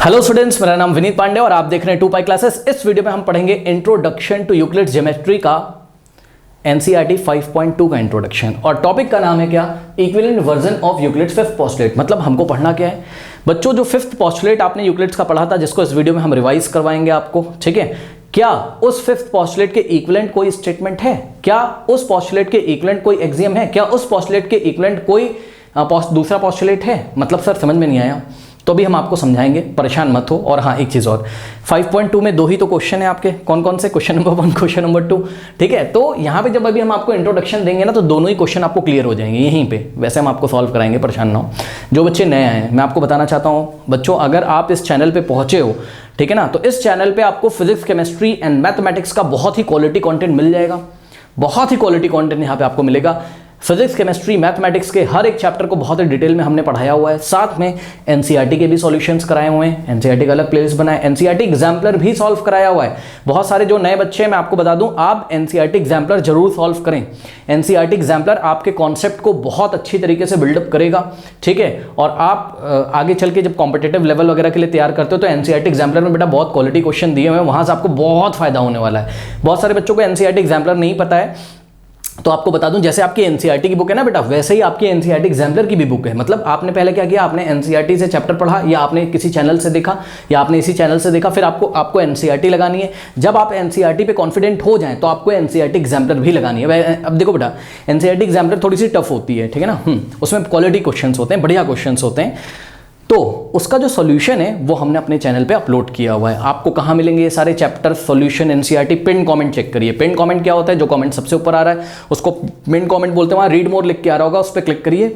Hello students, मेरा नाम विनीत पांडे और आप देख रहे हैं 2 पाई क्लासेस। इस वीडियो में हम पढ़ेंगे इंट्रोडक्शन टू यूक्लिड्स ज्योमेट्री का एनसीईआरटी 5.2 का इंट्रोडक्शन। और टॉपिक का नाम है क्या? Equivalent version of Euclid's fifth postulate. मतलब हमको पढ़ना क्या है बच्चों? जो फिफ्थ पोस्टुलेट आपने यूक्लिड्स का पढ़ा था, जिसको इस वीडियो में हम रिवाइज करवाएंगे आपको, ठीक है। क्या उस फिफ्थ पोस्टुलेट के इक्विवेलेंट कोई स्टेटमेंट है? क्या उस पोस्टुलेट के इक्विवेलेंट कोई एक्सियम है? क्या उस पोस्टुलेट के इक्विवेलेंट कोई दूसरा पोस्टुलेट है? मतलब सर समझ में नहीं आया तो भी हम आपको समझाएंगे, परेशान मत हो। और हाँ, एक चीज़ और, 5.2 में 2 ही तो क्वेश्चन है आपके। कौन कौन से? क्वेश्चन नंबर 1, क्वेश्चन नंबर 2, ठीक है। तो यहाँ पे जब अभी हम आपको इंट्रोडक्शन देंगे ना, तो दोनों ही क्वेश्चन आपको क्लियर हो जाएंगे यहीं पे। वैसे हम आपको सॉल्व कराएंगे, परेशान ना हो। जो बच्चे नए आए हैं, मैं आपको बताना चाहता हूँ बच्चों, अगर आप इस चैनल पर पहुँचे हो, ठीक है ना, तो इस चैनल पर आपको फिजिक्स, केमिस्ट्री एंड मैथमेटिक्स का बहुत ही क्वालिटी कॉन्टेंट मिल जाएगा। बहुत ही क्वालिटी कॉन्टेंट यहाँ पे आपको मिलेगा। फिजिक्स, केमिस्ट्री, मैथमेटिक्स के हर एक चैप्टर को बहुत ही डिटेल में हमने पढ़ाया हुआ है। साथ में एनसीईआरटी के भी सॉल्यूशंस कराए हुए हैं। एनसीईआरटी का अलग प्लेलिस्ट बनाया है। एनसीईआरटी एग्जाम्पलर भी सॉल्व कराया हुआ है। बहुत सारे जो नए बच्चे हैं, मैं आपको बता दूं, आप एनसीईआरटी एग्जाम्पलर जरूर सॉल्व करें। एनसीईआरटी एग्जाम्पलर आपके कॉन्सेप्ट को बहुत अच्छी तरीके से बिल्डअप करेगा, ठीक है। और आप आगे चल के जब कॉम्पिटेटिव लेवल वगैरह के लिए तैयार करते हो, तो एनसीईआरटी एग्जाम्पलर में बेटा बहुत क्वालिटी क्वेश्चन दिए हुए हैं, वहां से आपको बहुत फायदा होने वाला है। बहुत सारे बच्चों को एनसीईआरटी एग्जाम्पलर नहीं पता है, तो आपको बता दूं, जैसे आपकी एनसीईआरटी की बुक है ना बेटा, वैसे ही आपकी एनसीईआरटी एग्जाम्पलर की भी बुक है। मतलब आपने पहले क्या किया, आपने एनसीईआरटी से चैप्टर पढ़ा, या आपने किसी चैनल से देखा, या आपने इसी चैनल से देखा, फिर आपको एनसीईआरटी लगानी है। जब आप एनसीईआरटी पे कॉन्फिडेंट हो जाएं, तो आपको एनसीईआरटी एग्जाम्पलर भी लगानी है। अब देखो बेटा, एनसीईआरटी एग्जाम्पलर थोड़ी सी टफ होती है, ठीक है ना। उसमें क्वालिटी क्वेश्चन होते हैं, बढ़िया क्वेश्चन होते हैं। तो उसका जो सॉल्यूशन है वो हमने अपने चैनल पे अपलोड किया हुआ है। आपको कहाँ मिलेंगे ये सारे chapter solution? NCERT pin comment check करिए। पिन कमेंट क्या होता है? जो कमेंट सबसे ऊपर आ रहा है उसको पिन कमेंट बोलते हैं। वहाँ रीड मोर लिख के आ रहा होगा, उस पर क्लिक करिए।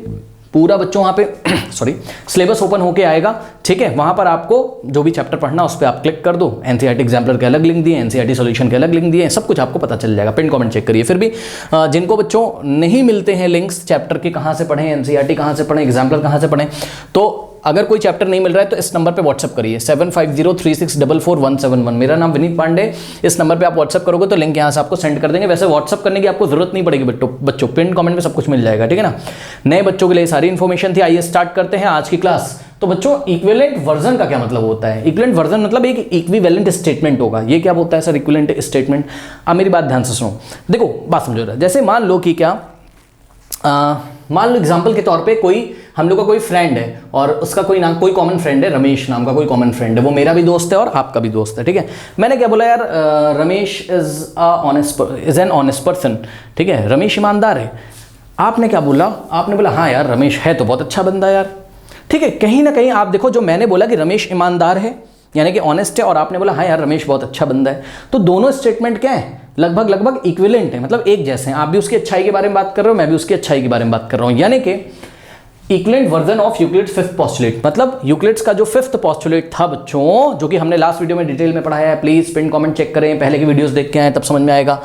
पूरा बच्चों वहाँ पे सॉरी सिलेबस ओपन होके आएगा, ठीक है। वहाँ पर आपको जो भी चैप्टर पढ़ना उस पर आप क्लिक कर दो। एनसीईआरटी एग्जाम्पलर के अलग लिंक दिए, एनसीईआरटी सॉल्यूशन के अलग लिंक दिए, सब कुछ आपको पता चल जाएगा। पिन कमेंट चेक करिए। फिर भी जिनको बच्चों नहीं मिलते हैं लिंक्स, चैप्टर के कहाँ से पढ़ें, एनसीईआरटी कहाँ से पढ़ें, एग्जाम्पलर कहाँ से पढ़ें, तो अगर कोई चैप्टर नहीं मिल रहा है तो इस नंबर पे व्हाट्सअप करिए, 7503644171। मेरा नाम विनीत पांडे। इस नंबर पे आप व्हाट्सअप करोगे तो लिंक यहाँ से आपको सेंड कर देंगे। वैसे व्हाट्सअप करने की आपको जरूरत नहीं पड़ेगी बच्चों, पिन कमेंट में सब कुछ मिल जाएगा, ठीक है ना। नए बच्चों के लिए सारी इन्फॉर्मेशन थी। आइए स्टार्ट करते हैं आज की क्लास। तो बच्चों, इक्विवेलेंट वर्जन का क्या मतलब होता है? इक्विवेलेंट वर्जन मतलब एक इक्विवेलेंट स्टेटमेंट होगा। ये क्या होता है सर, इक्विवेलेंट स्टेटमेंट? अब मेरी बात ध्यान से सुनो, देखो बात समझो। जैसे मान लो कि क्या, मान लो एग्जाम्पल के तौर पे कोई हम लोग का कोई फ्रेंड है और उसका कोई कॉमन फ्रेंड है, रमेश नाम का कोई कॉमन फ्रेंड है। वो मेरा भी दोस्त है और आपका भी दोस्त है, ठीक है। मैंने क्या बोला यार, Ramesh is an honest person, ठीक है, रमेश ईमानदार है। आपने क्या बोला? आपने बोला हाँ यार रमेश है तो बहुत अच्छा बंदा यार, ठीक है। कहीं ना कहीं आप देखो, जो मैंने बोला कि रमेश ईमानदार है यानी कि ऑनेस्ट है, और आपने बोला हाँ यार रमेश बहुत अच्छा बंदा है, तो दोनों स्टेटमेंट क्या है? लगभग इक्विवेलेंट है, मतलब एक जैसे हैं। आप भी उसकी अच्छाई के बारे में बात कर रहे हो, मैं भी उसकी अच्छाई के बारे में बात कर रहा हूं। यानी कि equivalent version of Euclid's fifth postulate, मतलब यूक्लिड्स का जो फिफ्थ पोस्टुलेट था बच्चों, जो कि हमने लास्ट वीडियो में डिटेल में पढ़ाया है। प्लीज पिन कमेंट चेक करें, पहले की वीडियोस देख के आए तब समझ में आएगा।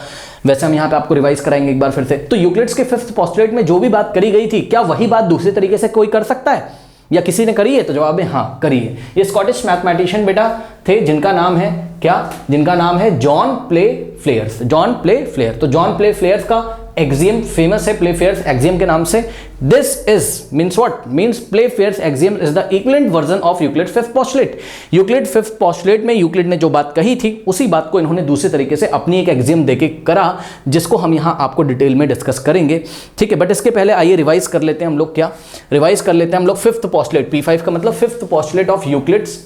वैसे हम यहाँ पे आपको रिवाइज कराएंगे एक बार फिर से। तो यूक्लिड्स के फिफ्थ पोस्टुलेट में जो भी बात करी गई थी, क्या वही बात दूसरे तरीके से कोई कर सकता है, या किसी ने करी है? तो जवाब है हाँ, करी है। ये स्कॉटिश मैथमेटिशियन बेटा थे, जिनका नाम है क्या? जिनका नाम है John Playfair's. John Playfair. तो जॉन प्ले फ्लेयर्स का एक्सियम फेमस है, प्ले फ्लेयर्स एक्सियम के नाम से। This is means what? Means Playfair's axiom is the equivalent version of Euclid fifth postulate. Euclid fifth postulate में Euclid ने जो बात कही थी, उसी बात को इन्होंने दूसरे तरीके से अपनी एक एक्सियम देके करा, जिसको हम यहां आपको डिटेल में डिस्कस करेंगे, ठीक है। बट इसके पहले आइए रिवाइज कर लेते हैं हम लोग। क्या रिवाइज कर लेते हैं हम लोग? फिफ्थ पोस्टुलेट, P5 का मतलब fifth postulate of Euclid's.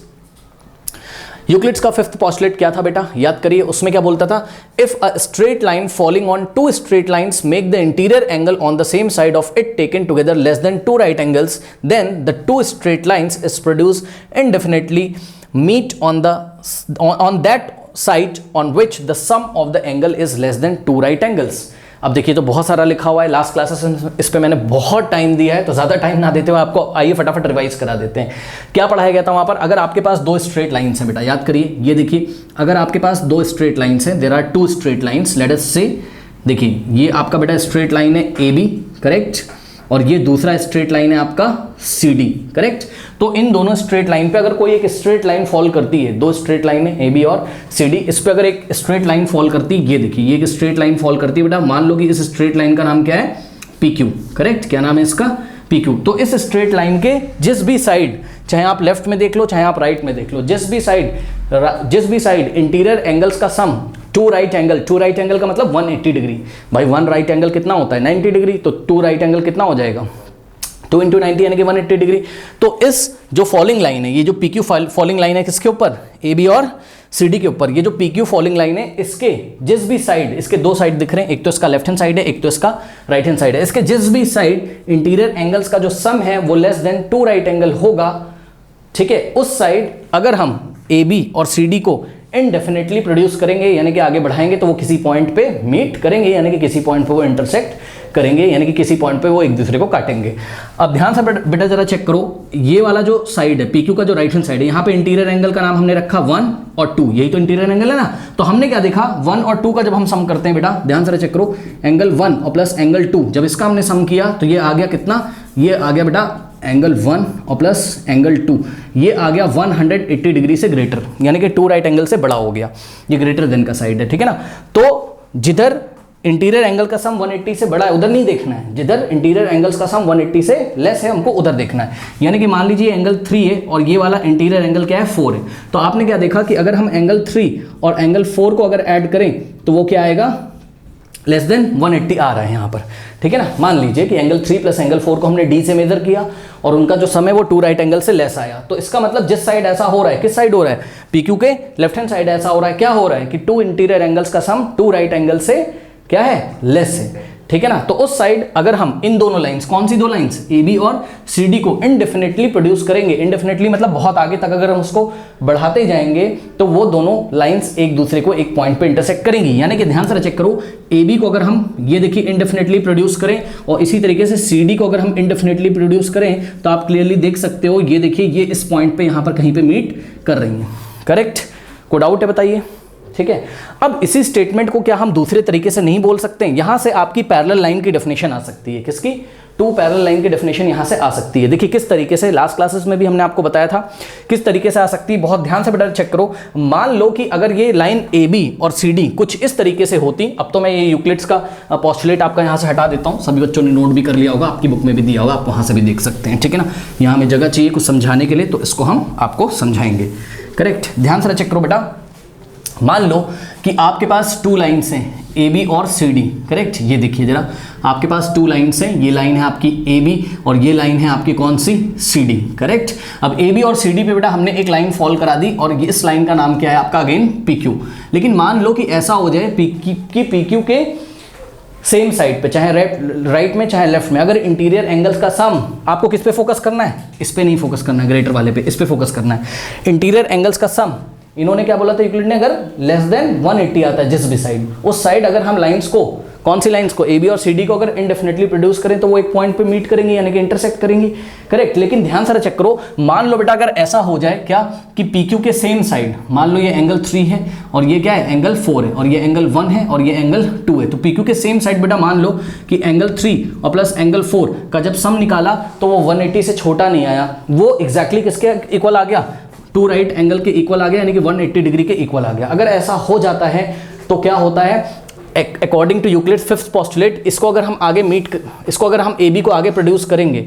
Euclid's का फिफ्थ पोस्टुलेट क्या था बेटा? याद करिए, उसमें क्या बोलता था? If a straight line falling on two straight lines make the interior angle on the same side of it taken together less than 2 right angles, then the 2 straight lines is produce indefinitely meet on that side on which the sum of the angle is less than 2 right angles। अब देखिए, तो बहुत सारा लिखा हुआ है, last classes में इस पे मैंने बहुत टाइम दिया है, तो ज़्यादा टाइम ना देते हुए आपको आइए फटाफट रिवाइज करा देते हैं। क्या पढ़ाया गया था वहाँ पर? अगर आपके पास 2 स्ट्रेट लाइन्स हैं बेटा, याद करिए, ये देखिए, अगर आपके पास 2 स्ट्रेट लाइन्स हैं, there are 2 straight lines, let us say, देखिए ये आपका बेटा स्ट्रेट लाइन है AB, करेक्ट, और ये दूसरा स्ट्रेट लाइन है आपका CD, करेक्ट। तो इन दोनों स्ट्रेट लाइन पे अगर कोई एक स्ट्रेट लाइन फॉल करती है, 2 स्ट्रेट लाइन है AB और CD, इस पे अगर एक स्ट्रेट लाइन फॉल करती है, ये देखिए ये एक स्ट्रेट लाइन फॉल करती है बेटा। मान लो कि इस स्ट्रेट लाइन का नाम क्या है? PQ, correct. क्या नाम है इसका? PQ। तो इस स्ट्रेट लाइन के जिस भी साइड, चाहे आप लेफ्ट में देख लो चाहे आप राइट में देख लो, जिस भी साइड इंटीरियर एंगल्स का सम टू राइट एंगल का मतलब 180 डिग्री। भाई वन राइट एंगल कितना होता है 90 डिग्री, तो टू राइट एंगल कितना हो जाएगा 2 × 90 यानी कि 180 डिग्री। तो इस जो फॉलिंग लाइन है, ये जो PQ फॉलिंग लाइन है किसके ऊपर, AB और CD के ऊपर, ये जो PQ फॉलिंग लाइन है इसके जिस भी साइड, इसके दो साइड दिख रहे हैं, एक तो इसका लेफ्ट हैंड साइड है एक तो इसका राइट हैंड साइड है, इसके जिस भी साइड इंटीरियर एंगल्स का जो सम है वो less than two right angle होगा, ठीक है, उस साइड अगर हम AB और CD को इनडेफिनेटली प्रोड्यूस करेंगे यानी कि आगे बढ़ाएंगे तो वो किसी पॉइंट पे मीट करेंगे, यानी कि किसी पॉइंट पे वो इंटरसेक्ट करेंगे, यानी कि किसी पॉइंट पे वो एक दूसरे को काटेंगे। अब ध्यान से बेटा जरा चेक करो, ये वाला जो साइड है PQ का जो राइट हैंड साइड है, यहाँ पे इंटीरियर एंगल का नाम हमने रखा 1 और 2, यही तो इंटीरियर एंगल है ना। तो हमने क्या देखा 1 और 2 का जब हम सम करते हैं बेटा, ध्यान से चेक करो, एंगल 1 और प्लस एंगल 2, जब इसका हमने सम किया तो ये आ गया कितना, ये आ गया बेटा एंगल 1 और प्लस एंगल 2, ये आ गया 180 डिग्री से ग्रेटर, यानी कि टू राइट एंगल से बड़ा हो गया, ये ग्रेटर देन का साइड है, ठीक है ना। तो जिधर इंटीरियर एंगल का सम 180 से बड़ा है उधर नहीं देखना है, जिधर इंटीरियर एंगल्स का सम 180 से लेस है हमको उधर देखना है। यानी कि मान लीजिए एंगल 3 है और ये वाला इंटीरियर एंगल क्या है 4 है, तो आपने क्या देखा कि अगर हम एंगल 3 और एंगल 4 को अगर ऐड करें तो वो क्या आएगा, लेस देन 180 आ रहा है यहाँ पर, ठीक है ना। मान लीजिए कि एंगल 3 प्लस एंगल 4 को हमने D से मेजर किया और उनका जो सम है वो टू राइट एंगल से लेस आया, तो इसका मतलब जिस साइड ऐसा हो रहा है, किस साइड हो रहा है, PQ के लेफ्ट हैंड साइड ऐसा हो रहा है, क्या हो रहा है कि टू इंटीरियर एंगल्स का सम टू राइट एंगल से क्या है, लेस है, ठीक है ना। तो उस साइड अगर हम इन दोनों लाइंस, कौन सी दो लाइंस, AB और CD को इनडेफिनेटली प्रोड्यूस करेंगे, इनडेफिनेटली मतलब बहुत आगे तक अगर हम उसको बढ़ाते जाएंगे तो वो दोनों लाइंस एक दूसरे को एक पॉइंट पे इंटरसेक्ट करेंगी। यानी कि ध्यान से चेक करो, AB को अगर हम ये देखिए इनडेफिनेटली प्रोड्यूस करें और इसी तरीके से CD को अगर हम इनडेफिनेटली प्रोड्यूस करें तो आप क्लियरली देख सकते हो, ये देखिए ये इस पॉइंट पे यहाँ पर कहीं पे मीट कर रही हैं, करेक्ट। कोई डाउट है बताइए, ठीक है। अब इसी स्टेटमेंट को क्या हम दूसरे तरीके से नहीं बोल सकते हैं, यहां से आपकी पैरेलल लाइन की डेफिनेशन आ सकती है, किसकी, टू पैरेलल लाइन की डेफिनेशन यहां से आ सकती है। देखिए किस तरीके से, लास्ट क्लासेस में भी हमने आपको बताया था किस तरीके से आ सकती है, बहुत ध्यान से बेटा चेक करो। मान लो कि अगर ये लाइन AB और CD कुछ इस तरीके से होती, अब तो मैं ये यूक्लिड्स का पोस्टुलेट आपका यहां से हटा देता हूं, सभी बच्चों ने नोट भी कर लिया होगा, आपकी बुक में भी दिया होगा, आप वहां से भी देख सकते हैं, ठीक है ना। यहां हमें जगह चाहिए कुछ समझाने के लिए तो इसको हम आपको समझाएंगे, करेक्ट। ध्यान से चेक करो बेटा, मान लो कि आपके पास टू लाइन्स हैं AB और CD, करेक्ट। ये देखिए जरा, आपके पास टू लाइन्स हैं, ये लाइन है आपकी AB और ये लाइन है आपकी कौन सी, CD, करेक्ट। अब AB और CD पे बेटा हमने एक लाइन फॉल करा दी और इस लाइन का नाम क्या है आपका, अगेन PQ। लेकिन मान लो कि ऐसा हो जाए कि PQ के सेम साइड पे, चाहे राइट में चाहे लेफ्ट में, अगर इंटीरियर एंगल्स का सम, आपको किस पे फोकस करना है, इस पे नहीं फोकस करना है, ग्रेटर वाले पे, इस पे फोकस करना है। इंटीरियर एंगल्स का सम, इन्होंने क्या बोला था यूक्लिड ने, अगर लेस देन 180 आता है जिस भी साइड, उस साइड अगर हम लाइंस को, कौन सी लाइंस को, AB और CD को अगर इनडेफिनेटली प्रोड्यूस करें तो वो एक पॉइंट पे मीट करेंगे, यानी कि इंटरसेक्ट करेंगी, करेक्ट। लेकिन ध्यान से चेक करो, मान लो बेटा अगर ऐसा हो जाए क्या कि PQ के सेम साइड, मान लो ये एंगल 3 है और ये क्या है एंगल 4 है और ये एंगल 1 है और ये एंगल 2 है, तो PQ के सेम साइड बेटा मान लो कि एंगल 3 और प्लस एंगल 4 का जब सम निकाला तो वो 180 से छोटा नहीं आया, वो एग्जैक्टली किसके इक्वल आ गया, टू राइट एंगल के इक्वल आ गया, यानी कि 180 डिग्री के इक्वल आ गया। अगर ऐसा हो जाता है तो क्या होता है, according to Euclid's fifth postulate, इसको अगर हम आगे इसको अगर हम AB को आगे प्रोड्यूस करेंगे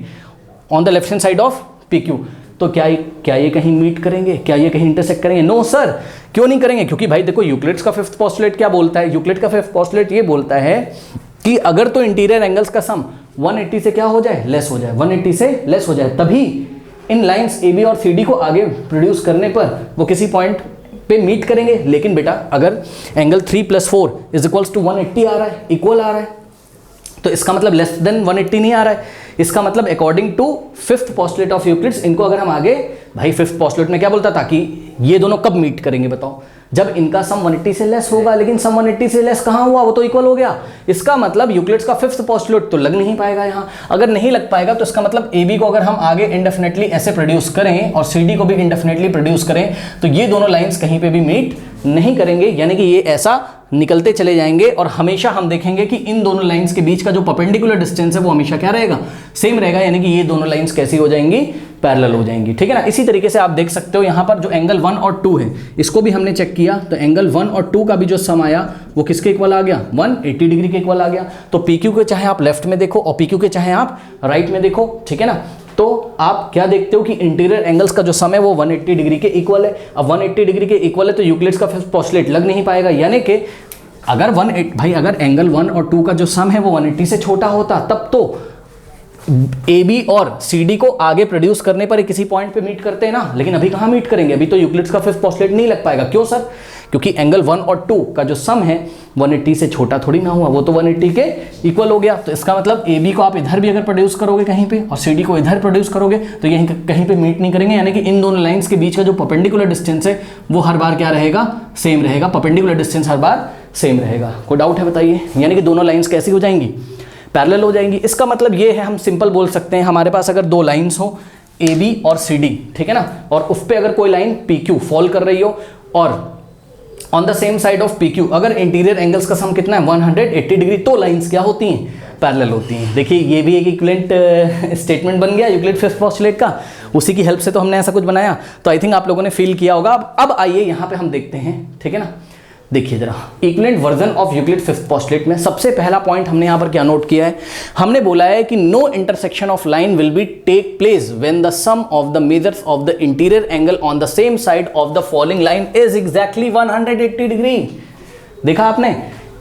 on the left hand side of PQ, तो क्या ये कहीं मीट करेंगे, क्या ये कहीं इंटरसेक्ट करेंगे? नो सर, क्यों नहीं करेंगे? क्योंकि भाई देखो यूक्लिड्स का फिफ्थ पोस्टुलेट क्या बोलता है, यूक्लिड का फिफ्थ पोस्टुलेट ये बोलता है कि अगर तो इंटीरियर एंगल्स का सम 180 से क्या हो जाए, लेस हो जाए, 180 से लेस हो जाए, तभी इन लाइंस AB और CD को आगे प्रोड्यूस करने पर वो किसी पॉइंट पे मीट करेंगे। लेकिन बेटा अगर एंगल 3 + 4 इज इक्वल्स टू 180 आ रहा है, इक्वल आ रहा है, तो इसका मतलब लेस देन 180 नहीं आ रहा है। इसका मतलब according to fifth postulate of Euclid's, इनको अगर हम आगे, भाई फिफ्थ पोस्टुलेट में क्या बोलता था कि ये दोनों कब मीट करेंगे बताओ, जब इनका सम 180 से लेस होगा। लेकिन सम 180 से लेस कहाँ हुआ, वो तो इक्वल हो गया। इसका मतलब यूक्लिड्स का फिफ्थ पोस्टुलेट तो लग नहीं पाएगा यहाँ। अगर नहीं लग पाएगा तो इसका मतलब AB को अगर हम आगे इंडेफिनेटली ऐसे प्रोड्यूस करें और CD को भी इंडेफिनेटली प्रोड्यूस करें तो ये दोनों लाइंस कहीं पे भी मीट नहीं करेंगे, यानी कि ये ऐसा निकलते चले जाएंगे और हमेशा हम देखेंगे कि इन दोनों लाइंस के बीच का जो परपेंडिकुलर डिस्टेंस है वो हमेशा क्या रहेगा, सेम रहेगा, यानी कि ये दोनों लाइंस कैसी हो जाएंगी, पैरेलल हो जाएंगी, ठीक है ना। इसी तरीके से आप देख सकते हो यहाँ पर जो एंगल 1 और 2 है इसको भी हमने चेक किया, तो एंगल 1 और 2 का भी जो सम आया वो किसके इक्वल आ गया, 180 डिग्री के इक्वल आ गया। तो PQ के चाहे आप लेफ्ट में देखो और PQ के चाहे आप राइट में देखो, ठीक है ना, तो आप क्या देखते हो कि इंटीरियर एंगल्स का जो सम है वो 180 डिग्री के इक्वल है। अब 180 डिग्री के इक्वल है तो यूक्लिड्स का फिफ्थ पोस्टुलेट लग नहीं पाएगा, यानी कि अगर अगर एंगल 1 और 2 का जो सम है वो 180 से छोटा होता तब तो AB और CD को आगे प्रोड्यूस करने पर किसी पॉइंट पे मीट करते हैं ना, लेकिन अभी कहाँ मीट करेंगे, अभी तो यूक्लिड्स का फिफ्थ पोस्टुलेट नहीं लग पाएगा। क्यों सर, क्योंकि एंगल 1 और 2 का जो सम है 180 से छोटा थोड़ी ना हुआ, वो तो 180 के इक्वल हो गया। तो इसका मतलब AB को आप इधर भी अगर प्रोड्यूस करोगे कहीं पे और CD को इधर प्रोड्यूस करोगे तो यहीं कहीं पे मीट नहीं करेंगे, यानी कि इन दोनों लाइंस के बीच का जो परपेंडिकुलर डिस्टेंस है वो हर बार क्या रहेगा, सेम रहेगा, परपेंडिकुलर डिस्टेंस हर बार सेम रहेगा। कोई डाउट है बताइए, यानी कि दोनों लाइंस कैसी हो जाएंगी, पैरेलल हो जाएंगी। इसका मतलब ये है, हम सिंपल बोल सकते हैं, हमारे पास अगर दो लाइंस हो AB और CD, ठीक है ना, और उस पर अगर कोई लाइन PQ फॉल कर रही हो और on the same side of PQ अगर इंटीरियर एंगल्स का सम कितना है 180 डिग्री, तो लाइंस क्या होती हैं, पैरेलल होती हैं। देखिए ये भी एक इक्विवेलेंट स्टेटमेंट बन गया यूक्लिड फिफ्थ पोस्टुलेट का, उसी की हेल्प से तो हमने ऐसा कुछ बनाया। तो आई थिंक आप लोगों ने फील किया होगा। अब आइए यहाँ पे हम देखते हैं, ठीक है ना, देखिए जरा equivalent version of Euclid fifth postulate में सबसे पहला पॉइंट हमने यहाँ पर क्या नोट किया है, हमने बोला है कि no intersection of line will be take place when the sum of the measures of the interior angle on the same side of the following line is exactly 180 degree. देखा आपने,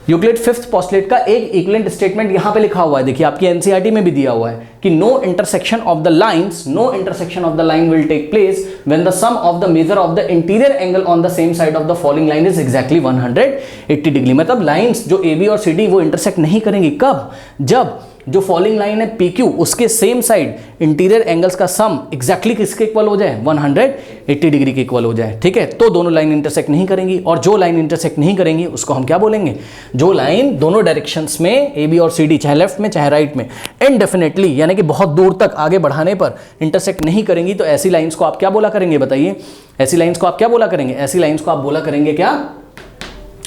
यूक्लिड फिफ्थ पोस्टुलेट का एक equivalent statement यहाँ पे लिखा हुआ है, देखिए आपकी एनसीईआरटी में भी दिया हुआ है कि no intersection of the line will take place when the sum of the major of the interior angle on the same side of the following line is exactly 180 degree. मतलब लाइंस जो AB और CD वो intersect नहीं करेंगी, कब, जब जो following line है PQ उसके सेम साइड इंटीरियर एंगल्स का सम एग्जैक्टली किसके इक्वल हो जाए, 180 डिग्री के इक्वल हो जाए, ठीक है। तो दोनों लाइन इंटरसेक्ट नहीं करेंगी, और जो लाइन इंटरसेक्ट नहीं करेंगी उसको हम क्या बोलेंगे, जो लाइन दोनों डायरेक्शंस में AB और CD चाहे लेफ्ट में चाहे राइट में इनडेफिनेटली यानी कि बहुत दूर तक आगे बढ़ाने पर इंटरसेक्ट नहीं करेंगी, तो ऐसी लाइन्स को आप क्या बोला करेंगे बताइए, ऐसी लाइन्स को आप क्या बोला करेंगे, ऐसी लाइन्स को आप बोला करेंगे क्या,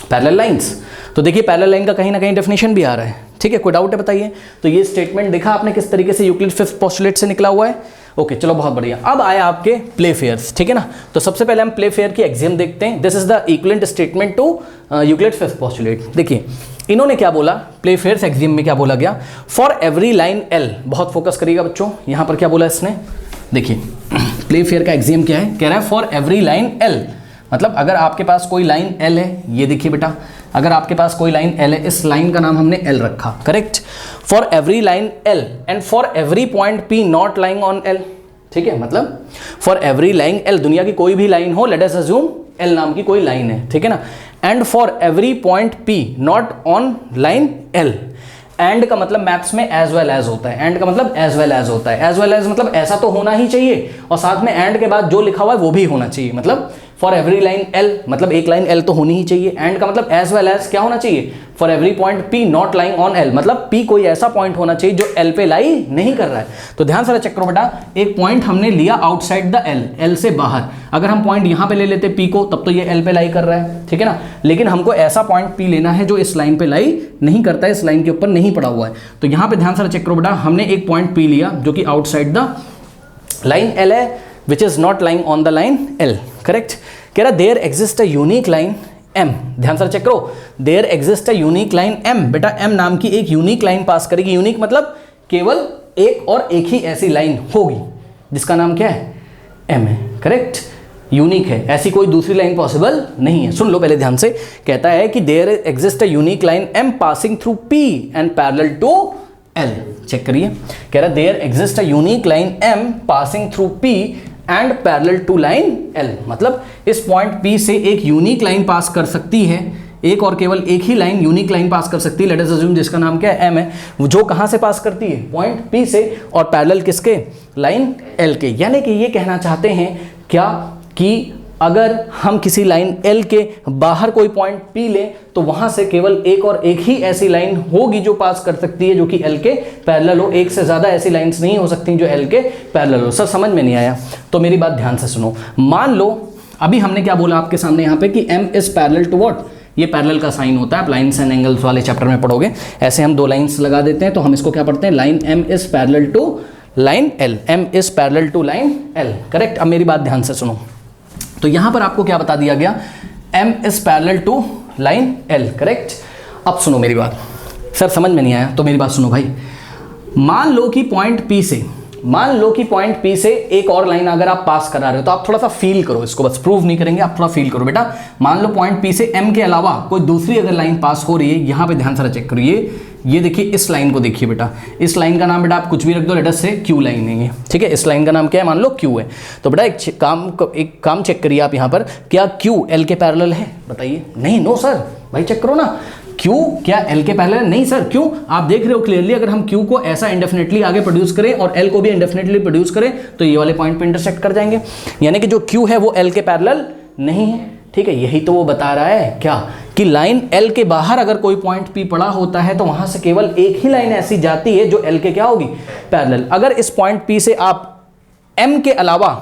पैरेलल लाइन्स। तो देखिए पैरेलल लाइन का कहीं ना कहीं डेफिनेशन भी आ रहा है, ठीक है, कोई डाउट है बताइए। तो ये स्टेटमेंट देखा आपने किस तरीके से यूक्लिड फिफ्थ पोस्टुलेट से निकला हुआ है। ओके चलो बहुत बढ़िया। अब आया आपके प्ले फेयर्स, ठीक है ना। तो सबसे पहले हम प्ले फेयर की एक्सियम देखते हैं। This is the equivalent statement to Euclid fifth postulate. देखिए इन्होंने क्या बोला, प्ले फेयर्स एक्सियम में क्या बोला गया, फॉर एवरी लाइन L, बहुत फोकस करिएगा बच्चों, यहां पर क्या बोला इसने, देखिए प्ले फेयर का एक्सियम क्या है, कह रहा है फॉर एवरी लाइन L, मतलब अगर आपके पास कोई लाइन L है, ये देखिए बेटा, अगर आपके पास कोई लाइन L है, इस लाइन का नाम हमने L रखा, correct, for every line L and for every point P not lying on L, ठीक है, मतलब फॉर एवरी लाइन L, दुनिया की कोई भी लाइन हो, लेट अस अज्यूम L नाम की कोई लाइन है, ठीक है ना, and for every point P not on line L। And का मतलब मैथ्स में एज वेल एज होता है, एंड का मतलब एज वेल एज होता है, एज वेल एज मतलब ऐसा तो होना ही चाहिए, और साथ में एंड के बाद जो लिखा हुआ है वो भी होना चाहिए, मतलब फॉर एवरी लाइन L मतलब एक लाइन L तो होनी ही चाहिए, एंड का मतलब एज वेल एज क्या होना चाहिए, for every point P not lying on L, मतलब P कोई ऐसा पॉइंट होना चाहिए जो L पे लाई नहीं कर रहा है। तो ध्यान से चेक करो बेटा, एक पॉइंट हमने लिया आउटसाइड द L से बाहर, अगर हम पॉइंट यहाँ पे ले लेते P को तब तो ये L पे लाई कर रहा है, ठीक है ना, लेकिन हमको ऐसा पॉइंट P लेना है जो इस लाइन पे लाई नहीं करता है, इस लाइन के ऊपर नहीं पड़ा हुआ है। तो यहाँ पे ध्यान से चेक करो बेटा, हमने एक पॉइंट P लिया जो कि आउटसाइड द लाइन L है, which is not lying on the line L, correct. कह रहा there exist a unique line M, ध्यान से चेक करो, there exist a unique line M, बेटा M नाम की एक यूनिक लाइन पास करेगी, यूनिक मतलब केवल एक और एक ही ऐसी लाइन होगी जिसका नाम क्या है, M है, करेक्ट, यूनिक है, ऐसी कोई दूसरी लाइन पॉसिबल नहीं है। सुन लो पहले ध्यान से, कहता है कि there exist a unique line M passing through P and parallel to L, check करिए, कह रहा there exist a unique line M passing through P and parallel to line L, मतलब इस पॉइंट P से एक यूनिक लाइन पास कर सकती है, एक और केवल एक ही लाइन यूनिक लाइन पास कर सकती है, लेट अस अज्यूम जिसका नाम क्या है, M है, जो कहां से पास करती है, पॉइंट P से, और पैरेलल किसके, लाइन L के। यानी कि ये कहना चाहते हैं क्या कि अगर हम किसी लाइन L के बाहर कोई पॉइंट P लें तो वहां से केवल एक और एक ही ऐसी लाइन होगी जो पास कर सकती है जो कि L के पैरेलल हो, एक से ज्यादा ऐसी लाइंस नहीं हो सकती जो L के पैरेलल हो। सर समझ में नहीं आया तो मेरी बात ध्यान से सुनो। मान लो अभी हमने क्या बोला आपके सामने यहाँ पे कि M is parallel to what, ये पैरेलल का साइन होता है, आप लाइन्स एंड एंगल्स वाले चैप्टर में पढ़ोगे। ऐसे हम 2 लाइन्स लगा देते हैं तो हम इसको क्या पढ़ते हैं, line M is parallel to line L, M is parallel to line L, correct. अब मेरी बात ध्यान से सुनो, तो यहां पर आपको क्या बता दिया गया, M is parallel to line L, correct. अब सुनो मेरी बात, सर समझ में नहीं आया तो मेरी बात सुनो भाई। मान लो कि पॉइंट P से एक और लाइन अगर आप पास करा रहे हो तो आप थोड़ा सा फील करो इसको, बस प्रूव नहीं करेंगे, आप थोड़ा फील करो बेटा। मान लो पॉइंट P से M के अलावा कोई दूसरी अगर लाइन पास हो रही है, यहां पे ध्यान से चेक करिए, ये देखिए इस लाइन को देखिए बेटा, इस लाइन का नाम बेटा आप कुछ भी रख दो, लेट अस से Q लाइन है ये, ठीक है। इस लाइन का नाम क्या है, मान लो Q है। तो बेटा एक काम चेक करिए आप यहाँ पर, क्या Q L के पैरेलल है, बताइए। नहीं, नो सर, भाई चेक करो ना, Q क्या L के पैरेलल है? नहीं सर, क्यों? आप देख रहे हो क्लियरली, अगर हम Q को ऐसा इंडेफिनेटली आगे प्रोड्यूस करें और L को भी इंडेफिनेटली प्रोड्यूस करें तो ये वाले पॉइंट पे इंटरसेक्ट कर जाएंगे, यानी कि जो Q है वो L के पैरेलल नहीं है, ठीक है। यही तो वो बता रहा है क्या, कि लाइन L के बाहर अगर कोई पॉइंट P पड़ा होता है तो वहां से केवल एक ही लाइन ऐसी जाती है जो L के क्या होगी, पैरेलल। अगर इस पॉइंट P से आप M के अलावा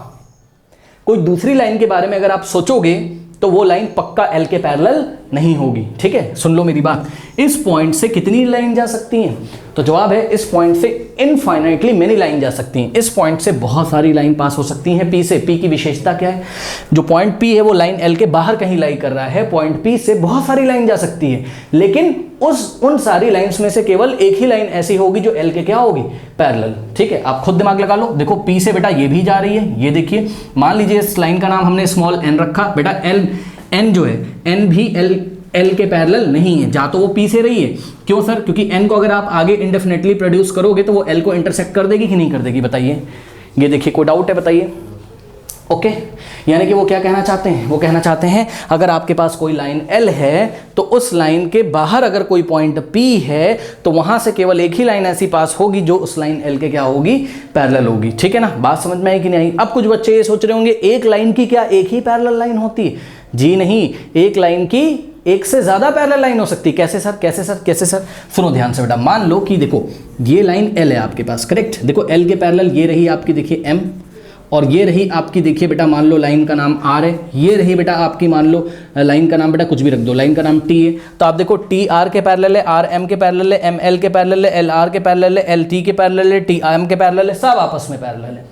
कोई दूसरी लाइन के बारे में अगर आप सोचोगे तो वो लाइन पक्का L के पैरेलल नहीं होगी, ठीक है। सुन लो मेरी बात, इस पॉइंट से कितनी लाइन जा सकती हैं, तो जवाब है इस पॉइंट से इनफाइनाइटली मेनी लाइन जा सकती हैं। इस पॉइंट से बहुत सारी लाइन पास हो सकती हैं P से। P की विशेषता क्या है, जो पॉइंट P है वो लाइन L के बाहर कहीं लाई कर रहा है, पॉइंट P से बहुत सारी लाइन जा सकती है, लेकिन उन सारी लाइंस में से केवल एक ही लाइन ऐसी होगी जो L के क्या होगी, पैरेलल, ठीक है। आप खुद दिमाग लगा लो, देखो P से बेटा ये भी जा रही है, ये देखिए, मान लीजिए इस लाइन का नाम हमने स्मॉल n रखा, बेटा n जो है n भी L के पैरेलल नहीं है, जा तो वो P से रही है। क्यों सर? क्योंकि n को अगर आप आगे इंडेफिनेटली प्रोड्यूस करोगे तो वो L को इंटरसेक्ट कर देगी कि नहीं कर देगी, बताइए। ये देखिए, कोई डाउट है, बताइए। ओके, यानी कि वो क्या कहना चाहते हैं, वो कहना चाहते हैं अगर आपके पास कोई लाइन L है तो उस लाइन के बाहर अगर कोई पॉइंट P है तो वहां से केवल एक ही लाइन ऐसी पास होगी जो उस लाइन L के क्या होगी, पैरेलल होगी, ठीक है ना। बात समझ में आई कि नहीं आई? अब कुछ बच्चे ये सोच रहे होंगे एक लाइन की क्या एक ही पैरेलल लाइन होती है? जी नहीं, एक लाइन की एक से ज्यादा पैरेलल लाइन हो सकती है। कैसे सर, कैसे सर, कैसे सर? सुनो ध्यान से बेटा, मान लो कि देखो ये लाइन L है आपके पास, करेक्ट। देखो L के पैरेलल ये रही आपकी, देखिए M, और ये रही आपकी, देखिए बेटा मान लो लाइन का नाम R है, ये रही बेटा आपकी, मान लो लाइन का नाम बेटा कुछ भी रख दो, लाइन का नाम T है। तो आप देखो T R के पैरेलल है, R M के पैरेलल है, M L के पैरेलल है, L R के पैरेलल है, L T के पैरेलल है, T M के पैरेलल है, सब आपस में पैरेलल है।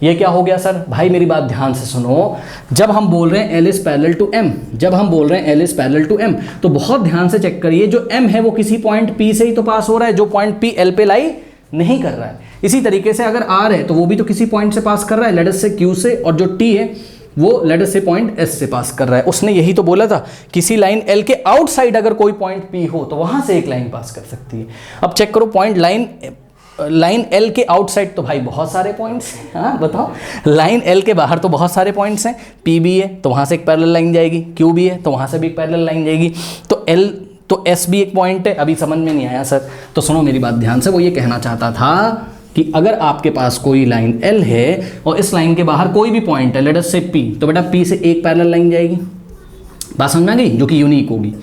ये क्या हो गया सर? भाई मेरी बात ध्यान से सुनो, जब हम बोल रहे हैं L is parallel to M, जब हम बोल रहे हैं L is parallel to M, तो बहुत ध्यान से चेक करिए, जो M है वो किसी पॉइंट P से ही तो पास हो रहा है, जो पॉइंट P L पे लाई नहीं कर रहा है। इसी तरीके से अगर R है तो वो भी तो किसी पॉइंट से पास कर रहा है, लेट अस से Q से, और जो T है वो लेट अस से पॉइंट S से पास कर रहा है। उसने यही तो बोला था, किसी लाइन L के आउटसाइड अगर कोई पॉइंट P हो तो वहां से एक लाइन पास कर सकती है। अब चेक करो, पॉइंट लाइन L के आउटसाइड तो भाई बहुत सारे पॉइंट्स हैं, हाँ बताओ। लाइन L के बाहर तो बहुत सारे पॉइंट्स हैं, P भी है तो वहाँ से एक पैरेलल लाइन जाएगी, Q भी है तो वहाँ से भी एक पैरेलल लाइन जाएगी, तो S भी एक पॉइंट है। अभी समझ में नहीं आया सर? तो सुनो मेरी बात ध्यान से, वो ये कहना चाहता था कि अगर आपके पास कोई लाइन L है और इस लाइन के बाहर कोई भी पॉइंट है, लेट अस से P, तो बेटा P से एक पैरेलल लाइन जाएगी, बात समझ में आ गई, जो कि यूनिक होगी,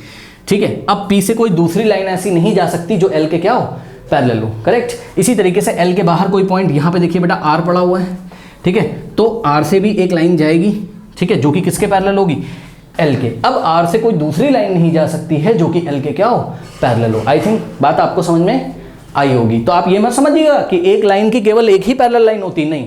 ठीक है। अब P से कोई दूसरी लाइन ऐसी नहीं जा सकती जो L के क्या हो, पैरेलल हो, करेक्ट। इसी तरीके से L के बाहर कोई पॉइंट, यहाँ पे देखिए बेटा R पड़ा हुआ है, ठीक है, तो R से भी एक लाइन जाएगी, ठीक है, जो कि किसके पैरेलल होगी, L के। अब R से कोई दूसरी लाइन नहीं जा सकती है जो कि L के क्या हो, पैरेलल हो। आई थिंक बात आपको समझ में आई होगी। तो आप ये मत समझिएगा कि एक लाइन की केवल एक ही पैरेलल लाइन होती, नहीं,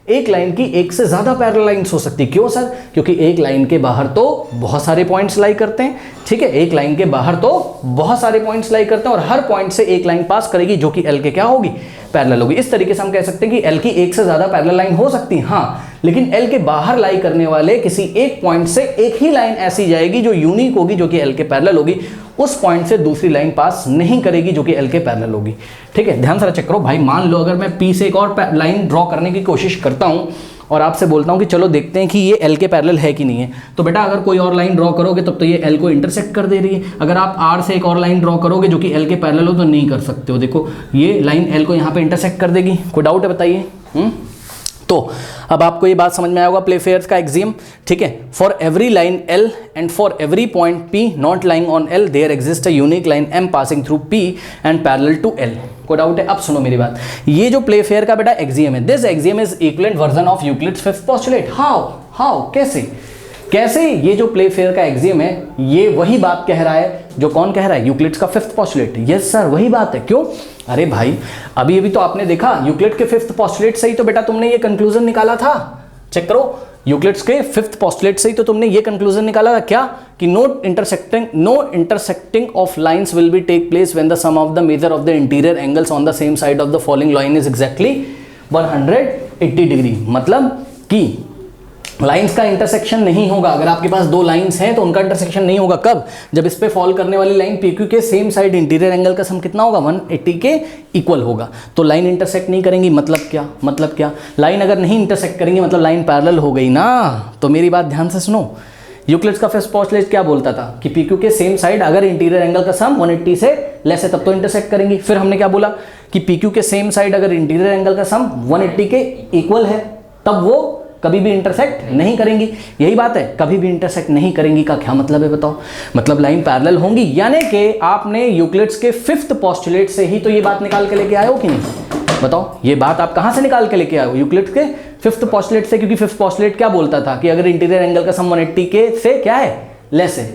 एक लाइन की एक से ज्यादा पैरेलल लाइंस हो सकती। क्यों सर? क्योंकि एक लाइन के बाहर तो बहुत सारे पॉइंट्स लाई करते हैं, ठीक है, एक लाइन के बाहर तो बहुत सारे पॉइंट्स लाई करते हैं और हर पॉइंट से एक लाइन पास करेगी जो कि L के क्या होगी, पैरेलल होगी। इस तरीके से हम कह सकते हैं कि L की एक से ज्यादा पैरेलल लाइन हो सकती है, हाँ, लेकिन L के बाहर लाई करने वाले किसी एक पॉइंट से एक ही लाइन ऐसी जाएगी जो यूनिक होगी, जो कि L के पैरेलल होगी, उस पॉइंट से दूसरी लाइन पास नहीं करेगी जो कि L के पैरेलल होगी, ठीक है। ध्यान से चेक करो भाई, मान लो अगर मैं P से एक और लाइन ड्रॉ करने की कोशिश करता हूं और आपसे बोलता हूं कि चलो देखते हैं कि ये L के पैरेलल है कि नहीं है, तो बेटा अगर कोई और लाइन ड्रॉ करोगे तब तो ये L को इंटरसेक्ट कर दे रही है। अगर आप R से एक और लाइन ड्रॉ करोगे जो कि L के पैरेलल हो तो नहीं कर सकते हो। देखो ये लाइन L को यहाँ पे इंटरसेक्ट कर देगी। कोई डाउट है बताइए? तो अब आपको ये बात समझ में आया होगा प्लेफेयर्स का एक्सियम, ठीक है। For every line L and for every point P not lying on L there exist a unique line M passing through P and parallel to L। कोई डाउट है? अब सुनो मेरी बात, ये जो प्लेफेयर का बेटा एक्सियम है, this axiom is equivalent version of Euclid's fifth postulate. How कैसे? कैसे? ये जो प्ले फेयर का एक्सियम है ये वही बात कह रहा है जो कौन कह रहा है? यूक्लिड्स का फिफ्थ पोस्टुलेट। यस सर, वही बात है। क्यों? अरे भाई अभी अभी तो आपने देखा यूक्लिड के फिफ्थ पोस्टुलेट से ही तो बेटा तुमने ये कंक्लूजन निकाला था। चेक करो, यूक्लिड्स के फिफ्थ पोस्टुलेट से ही तो तुमने ये कंक्लूजन निकाला था क्या? कि no intersecting of lines will be take place when the sum of the major of the interior angles on the same side of the following line is exactly 180 degree. मतलब कि लाइंस का intersection नहीं होगा। अगर आपके पास दो lines हैं तो उनका इंटरसेक्शन नहीं होगा। कब? जब इस पे फॉल करने वाली लाइन PQ के सेम साइड इंटीरियर एंगल का सम कितना होगा? 180 के इक्वल होगा। तो लाइन इंटरसेक्ट नहीं करेंगी, मतलब क्या? मतलब क्या? लाइन अगर नहीं इंटरसेक्ट करेंगी मतलब लाइन पैरेलल हो गई ना। तो मेरी बात ध्यान से सुनो, यूक्लिड्स का फर्स्ट पोस्टुलेट क्या बोलता था? कि PQ के सेम साइड अगर इंटीरियर एंगल का सम 180 से लेस है तब तो इंटरसेक्ट करेंगी। फिर हमने क्या बोला? कि PQ के सेम साइड अगर इंटीरियर एंगल का सम 180 के इक्वल है तब वो कभी भी इंटरसेक्ट नहीं करेंगी। यही बात है, कभी भी इंटरसेक्ट नहीं करेंगी का क्या मतलब है बताओ? मतलब लाइन पैरेलल होंगी। यानी कि आपने यूक्लिड्स के फिफ्थ पोस्टुलेट से ही तो ये बात निकाल के लेके आए हो कि नहीं? बताओ, ये बात आप कहां से निकाल के लेके आए हो? यूक्लिड्स के फिफ्थ पोस्टुलेट से। क्योंकि फिफ्थ पोस्टुलेट क्या बोलता था? कि अगर इंटीरियर एंगल का सम 180 के से क्या है? लेस है,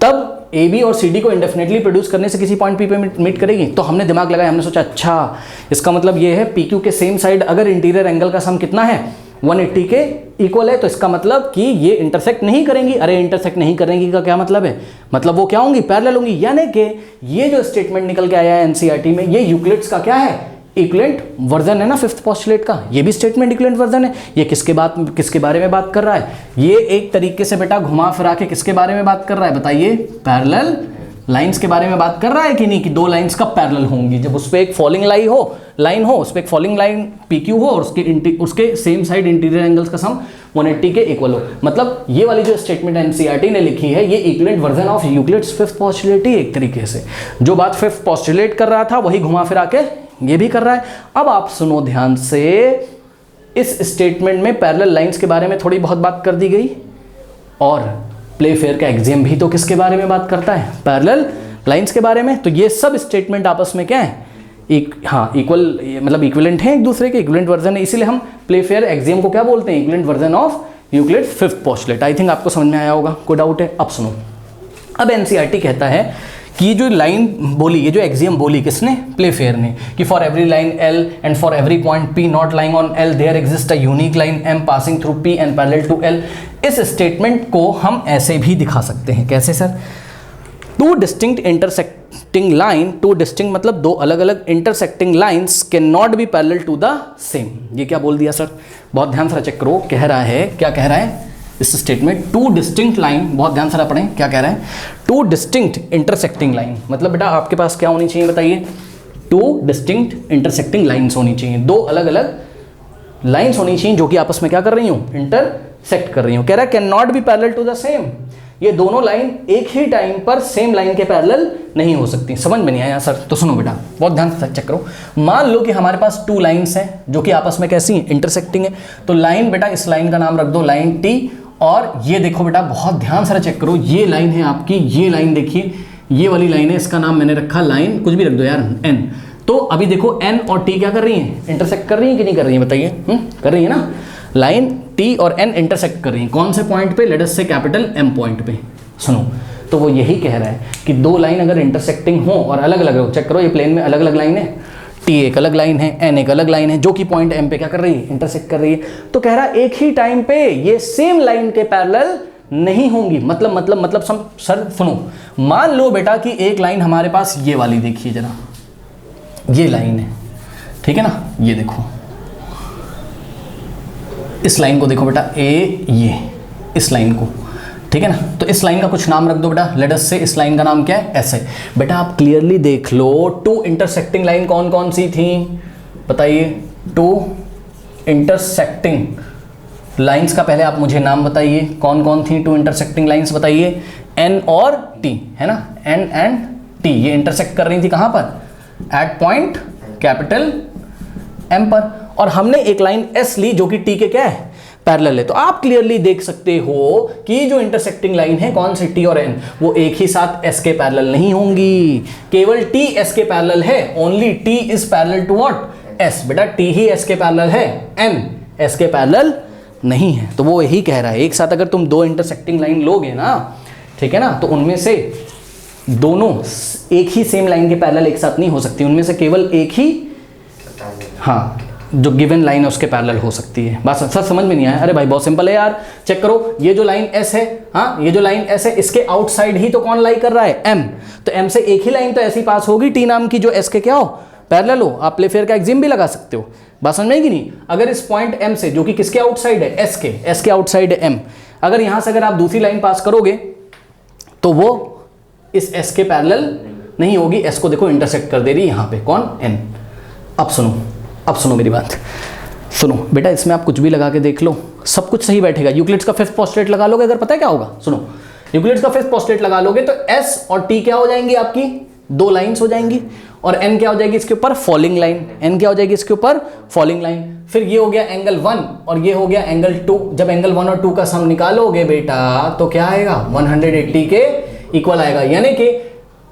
तब AB और CD को इंडेफिनेटली प्रोड्यूस करने से किसी पॉइंट P पे मीट करेगी। तो हमने दिमाग लगाया, हमने सोचा अच्छा इसका मतलब ये है PQ के सेम साइड अगर इंटीरियर एंगल का सम कितना है? 180 के इक्वल है, तो इसका मतलब कि ये इंटरसेक्ट नहीं करेंगी। अरे इंटरसेक्ट नहीं करेंगी का क्या मतलब है? मतलब वो क्या होंगी? पैरेलल होंगी। यानी कि ये जो स्टेटमेंट निकल के आया है एनसीईआरटी में, ये यूक्लिड्स का क्या है? इक्विवेलेंट वर्जन है ना फिफ्थ पोस्टुलेट का। ये भी स्टेटमेंट इक्विवेलेंट वर्जन है। ये किसके बारे में बात कर रहा है? ये एक तरीके से बेटा घुमा फिरा के किसके बारे में बात कर रहा है बताइए? पैरेलल लाइंस के बारे में बात कर रहा है कि नहीं? कि दो लाइंस कब पैरेलल होंगी? जब उस पर एक फॉलिंग लाइन हो, उस पर एक फॉलिंग लाइन PQ हो और उसके सेम साइड इंटीरियर एंगल्स का सम 180 के इक्वल हो। मतलब ये वाली जो स्टेटमेंट एनसीईआरटी ने लिखी है ये equivalent version of Euclid's fifth postulate ही एक तरीके से। जो बात फिफ्थ पोस्टुलेट कर रहा था वही घुमा फिरा के ये भी कर रहा है। अब आप सुनो ध्यान से, इस स्टेटमेंट में पैरेलल लाइंस के बारे में थोड़ी बहुत बात कर दी गई और प्ले फेयर का एक्सियम भी तो किसके बारे में बात करता है? पैरेलल लाइंस के बारे में। तो ये सब स्टेटमेंट आपस में क्या है? इक्वल, मतलब इक्विवेलेंट है एक दूसरे के, इक्विवेलेंट वर्जन है। इसीलिए हम प्ले फेयर एक्सियम को क्या बोलते हैं? Equivalent version of Euclid's fifth postulate. I think आपको समझ में आया होगा, कोई डाउट है? अब सुनो, अब एनसीईआरटी कहता है कि ये जो लाइन बोली, ये जो एक्सियम बोली किसने? प्ले फेयर ने, कि for every line L and for every point P not lying on L there exist a unique line M passing through P and parallel to L। इस स्टेटमेंट को हम ऐसे भी दिखा सकते हैं। कैसे sir? Two distinct intersecting line, two distinct मतलब दो अलग अलग intersecting lines can not be parallel to the same. ये क्या बोल दिया सर? बहुत ध्यान से चेक करो। कह रहा है, क्या कह रहा है इस स्टेटमेंट? टू डिस्टिंक्ट लाइन, बहुत ध्यान से पढ़ें क्या कह रहा है? टू डिस्टिंक्ट इंटरसेक्टिंग लाइन, मतलब बेटा आपके पास क्या होनी चाहिए बताइए? टू डिस्टिंक्ट इंटरसेक्टिंग लाइन्स होनी चाहिए। दो अलग अलग लाइन्स होनी चाहिए जो कि आपस में क्या कर रही हूँ? इंटरसेक्ट कर रही हूँ। कह रहा है can not be parallel to the same. ये दोनों लाइन एक ही टाइम पर सेम लाइन के पैरेलल नहीं हो सकती। समझ में नहीं आया सर? तो सुनो बेटा, बहुत ध्यान से चेक करो। मान लो कि हमारे पास टू लाइन्स हैं जो कि आपस में कैसी हैं? इंटरसेक्टिंग है। तो लाइन बेटा, इस लाइन का नाम रख दो लाइन T, और ये देखो बेटा बहुत ध्यान से चेक करो, ये लाइन है आपकी, ये लाइन देखिए, ये वाली लाइन है, इसका नाम मैंने रखा लाइन, कुछ भी रख दो यार, N। तो अभी देखो N और T क्या कर रही हैं? इंटरसेक्ट कर रही हैं कि नहीं कर रही हैं बताइए? कर रही है ना। लाइन T और N इंटरसेक्ट कर रही हैं। कौन से पॉइंट पे? Late us say capital M point पे। सुनो, तो वो यही कह रहा है कि दो लाइन अगर इंटरसेक्टिंग हो और अलग अलग हो, चेक करो ये प्लेन में अलग अलग लाइन है, T एक अलग लाइन है, N एक अलग लाइन है, जो कि पॉइंट M पे क्या कर रही है? इंटरसेक्ट कर रही है। तो कह रहा है एक ही टाइम पे ये सेम लाइन के पैरेलल नहीं होंगी। मतलब सर सुनो, मान लो बेटा कि एक लाइन हमारे पास ये वाली देखिए जरा, ये लाइन है, ठीक है ना? ये देखो, इस लाइन को देखो बेटा, ये इस लाइन को, ठीक है ना? तो इस लाइन का कुछ नाम रख दो बेटा। लेट अस से इस लाइन का नाम क्या है? ऐसे। बेटा आप क्लियरली देख लो, टू इंटरसेक्टिंग लाइन कौन कौन सी थी बताइए? टू इंटरसेक्टिंग लाइंस का पहले आप मुझे नाम बताइए, कौन कौन थी टू इंटरसेक्टिंग लाइंस बताइए? N और T, है ना? N एंड T ये इंटरसेक्ट कर रही थी कहां पर? एट पॉइंट कैपिटल M पर। और हमने एक लाइन S ली जो कि T के क्या है? पैरेलल है। तो आप क्लियरली देख सकते हो कि जो इंटरसेक्टिंग लाइन है कौन सी? T और N, वो एक ही साथ S के पैरेलल नहीं होंगी। केवल T S के पैरेलल है। Only T is parallel to what? S। बेटा T ही S के पैरेलल है, N S के पैरेलल नहीं है। तो वो यही कह रहा है एक साथ अगर तुम दो इंटरसेक्टिंग लाइन लोगे ना, ठीक है ना, तो उनमें से दोनों एक ही सेम लाइन के पैरेलल एक साथ नहीं हो सकती, उनमें से केवल एक ही, हाँ, जो गिवन लाइन है उसके पैरेलल हो सकती है। बात सर समझ में नहीं आया? अरे भाई बहुत सिंपल है यार, चेक करो, ये जो लाइन S है, हाँ, ये जो लाइन S है, इसके आउटसाइड ही तो कौन लाई कर रहा है? M। तो M से एक ही लाइन तो ऐसी पास होगी T नाम की जो S के क्या हो, पैरेलल हो। आप प्लेफेयर का एग्जिम भी लगा सकते हो। बात समझ में आएगी नहीं? अगर इस पॉइंट M से, जो कि किसके आउटसाइड है? S के आउटसाइड है M, अगर यहां से अगर आप दूसरी लाइन पास करोगे तो वो इस S के पैरेलल नहीं होगी। S को देखो इंटरसेक्ट कर दे रही है यहां पे, कौन? N। अब सुनो मेरी बात, सुनो बेटा, इसमें आप कुछ भी लगा के देख लो, सब कुछ सही बैठेगा। यूक्लिड्स का फिफ्थ पोस्टुलेट लगा लोगे, अगर पता है क्या होगा, सुनो, यूक्लिड्स का फिफ्थ पोस्टुलेट लगा लोगे तो S और T क्या हो जाएंगी? आपकी दो लाइंस हो जाएंगी, और N क्या हो जाएगी इसके ऊपर? Falling line. N क्या हो जाएगी इसके ऊपर? Falling line. फिर ये हो गया एंगल 1 और ये हो गया एंगल 2। जब एंगल 1 और 2 का सम निकालोगे बेटा तो क्या आएगा? 180 के इक्वल आएगा। यानी कि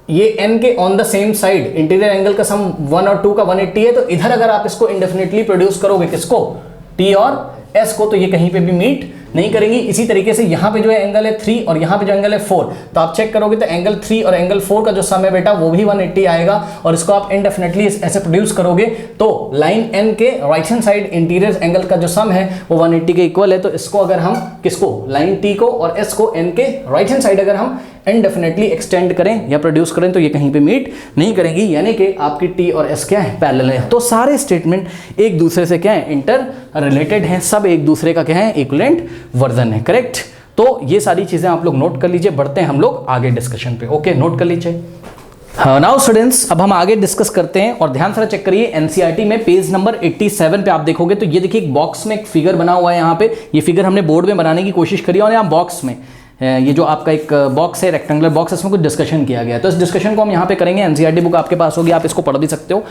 ये n के on the same side interior angle का सम 1 और 2 का 180 है, तो इधर अगर आप इसको इंडेफिनेटली प्रोड्यूस करोगे, किसको? T और S को, तो ये कहीं पे भी मीट नहीं करेंगी। इसी तरीके से यहाँ पे जो है एंगल है 3 और यहाँ पे जो एंगल है 4, तो आप चेक करोगे तो एंगल 3 और एंगल 4 का जो सम है बेटा वो भी 180 आएगा, और इसको आप इंडेफिनेटली ऐसे प्रोड्यूस करोगे तो लाइन n के right hand side interior angle का जो सम है वो 180 के इक्वल है। तो इसको अगर हम किसको, लाइन T को और S को n के राइट हैंड साइड अगर हम इंडेफिनेटली एक्सटेंड करें या प्रोड्यूस करें तो ये कहीं पे मीट नहीं करेंगी, यानी कि आपकी T और S क्या है? पैरेलल है। तो सारे स्टेटमेंट एक दूसरे से क्या है? इंटर रिलेटेड हैं, सब एक दूसरे का क्या है? इक्विवेलेंट वर्जन है। करेक्ट? तो ये सारी चीजें आप लोग नोट कर लीजिए। बढ़ते हैं हम लोग आगे डिस्कशन पे। ओके, नोट कर लीजिए। नाउ स्टूडेंट्स, अब हम आगे डिस्कस करते हैं, और ध्यान से चेक करिए एनसीईआरटी में पेज नंबर 87 पे आप देखोगे तो ये देखिए एक बॉक्स में एक फिगर बना हुआ है। यहाँ पे ये फिगर हमने बोर्ड में बनाने की कोशिश करी, और यहाँ बॉक्स में ये जो आपका एक बॉक्स है, रेक्टेंगुलर बॉक्स, इसमें कुछ डिस्कशन किया गया है। तो इस डिस्कशन को हम यहाँ पे करेंगे। एनसीईआरटी बुक आपके पास होगी, आप इसको पढ़ भी सकते हो,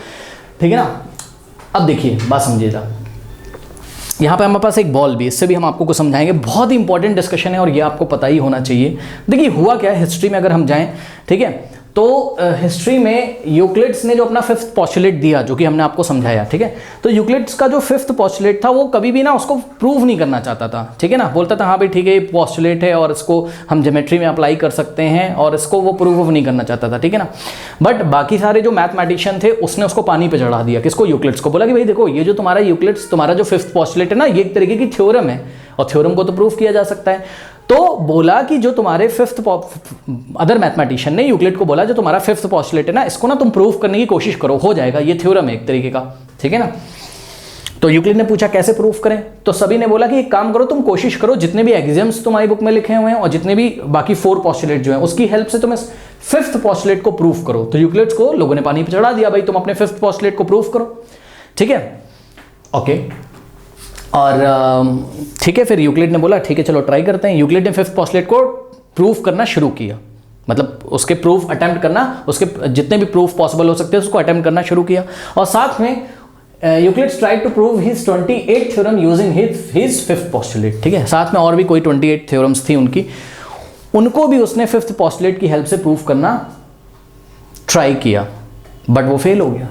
ठीक है ना। अब देखिए, बात समझिएगा, यहाँ पे हमारे पास एक बॉल भी, इससे भी हम आपको कुछ समझाएंगे। बहुत ही इंपॉर्टेंट डिस्कशन है और ये आपको पता ही होना चाहिए। देखिए हुआ क्या है, हिस्ट्री में अगर हम जाएं, ठीक है, तो हिस्ट्री में यूक्लिड्स ने जो अपना फिफ्थ पोस्टुलेट दिया, जो कि हमने आपको समझाया, ठीक है, तो यूक्लिड्स का जो फिफ्थ पोस्टुलेट था वो कभी भी ना उसको प्रूव नहीं करना चाहता था, ठीक है ना। बोलता था हाँ भाई ठीक है ये पोस्टुलेट है और इसको हम ज्योमेट्री में अप्लाई कर सकते हैं, और इसको वो प्रूव नहीं करना चाहता था, ठीक है ना। बट बाकी सारे जो मैथमेटिशियन थे उसने उसको पानी पे चढ़ा दिया। किसको? यूक्लिड्स को। बोला कि भाई देखो ये जो तुम्हारा यूक्लिड्स, तुम्हारा जो फिफ्थ पोस्टुलेट है ना, ये एक तरीके की थ्योरम है, और थ्योरम को तो प्रूव किया जा सकता है। तो बोला कि जो तुम्हारे फिफ्थ, अदर मैथमेटिशियन ने यूक्लिड को बोला जो तुम्हारा फिफ्थ पोस्टुलेट है ना, इसको ना तुम प्रूव करने की कोशिश करो, हो जाएगा, ये थ्योरम है एक तरीके का, ठीक है ना। तो यूक्लिड ने पूछा कैसे प्रूव करें, तो सभी ने बोला कि एक काम करो, तुम कोशिश करो जितने भी एग्जाम्स तुम्हारी बुक में लिखे हुए हैं और जितने भी बाकी 4 पोस्टुलेट जो हैं उसकी हेल्प से तुम इस फिफ्थ पोस्टुलेट को प्रूव करो। तो यूक्लिड को लोगों ने पानी पे चढ़ा दिया, भाई तुम अपने फिफ्थ पोस्टुलेट को प्रूव करो, ठीक है, ओके। और ठीक है, फिर यूक्लिड ने बोला ठीक है चलो ट्राई करते हैं। यूक्लिड ने फिफ्थ पोस्टुलेट को प्रूव करना शुरू किया, मतलब उसके प्रूफ अटेम्प्ट करना, उसके जितने भी प्रूफ पॉसिबल हो सकते हैं उसको अटेम्प्ट करना शुरू किया। और साथ में Euclid tried to prove his 28 theorem using his fifth postulate, ठीक है। साथ में और भी कोई 28 थ्योरम्स थी उनकी, उनको भी उसने फिफ्थ पोस्टुलेट की हेल्प से प्रूव करना ट्राई किया, बट वो फेल हो गया,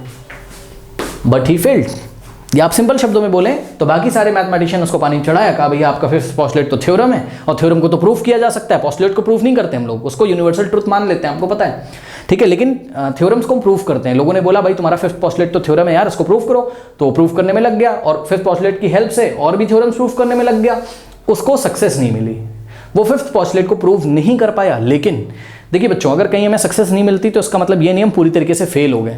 बट ही फेल्ड। या आप सिंपल शब्दों में बोलें तो बाकी सारे मैथमेटिशियन उसको पानी चढ़ाया, कहा भैया आपका फिफ्थ पोस्टुलेट तो थ्योरम है, और थ्योरम को तो प्रूफ किया जा सकता है, पोस्टुलेट को प्रूफ नहीं करते हम लोग, उसको यूनिवर्सल ट्रुथ मान लेते हैं, आपको पता है, ठीक है, लेकिन थ्योरम्स को प्रूफ करते हैं। लोगों ने बोला भाई तुम्हारा फिफ्थ पोस्टुलेट तो थ्योरम है यार, इसको प्रूफ करो, तो प्रूफ करने में लग गया, और फिफ्थ पोस्टुलेट की हेल्प से और भी थ्योरम्स प्रूफ करने में लग गया। उसको सक्सेस नहीं मिली, वो फिफ्थ पोस्टुलेट को प्रूव नहीं कर पाया। लेकिन देखिए बच्चों, अगर कहीं हमें सक्सेस नहीं मिलती तो इसका मतलब ये नहीं हम पूरी तरीके से फेल हो गए।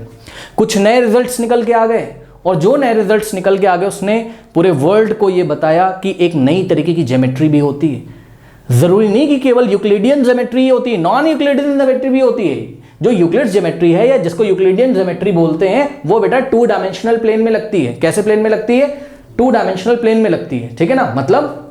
कुछ नए रिजल्ट्स निकल के आ गए, और जो नए रिजल्ट्स निकल के आ गए उसने पूरे वर्ल्ड को ये बताया कि एक नई तरीके की ज्योमेट्री भी होती है। जरूरी नहीं कि केवल यूक्लिडियन ज्योमेट्री होती है, नॉन यूक्लिडियन ज्योमेट्री भी होती है। जो यूक्लिड ज्योमेट्री है या जिसको यूक्लिडियन ज्योमेट्री बोलते हैं वो बेटा 2 डायमेंशनल प्लेन में लगती है। कैसे प्लेन में लगती है? 2 डायमेंशनल प्लेन में लगती है, ठीक है ना। मतलब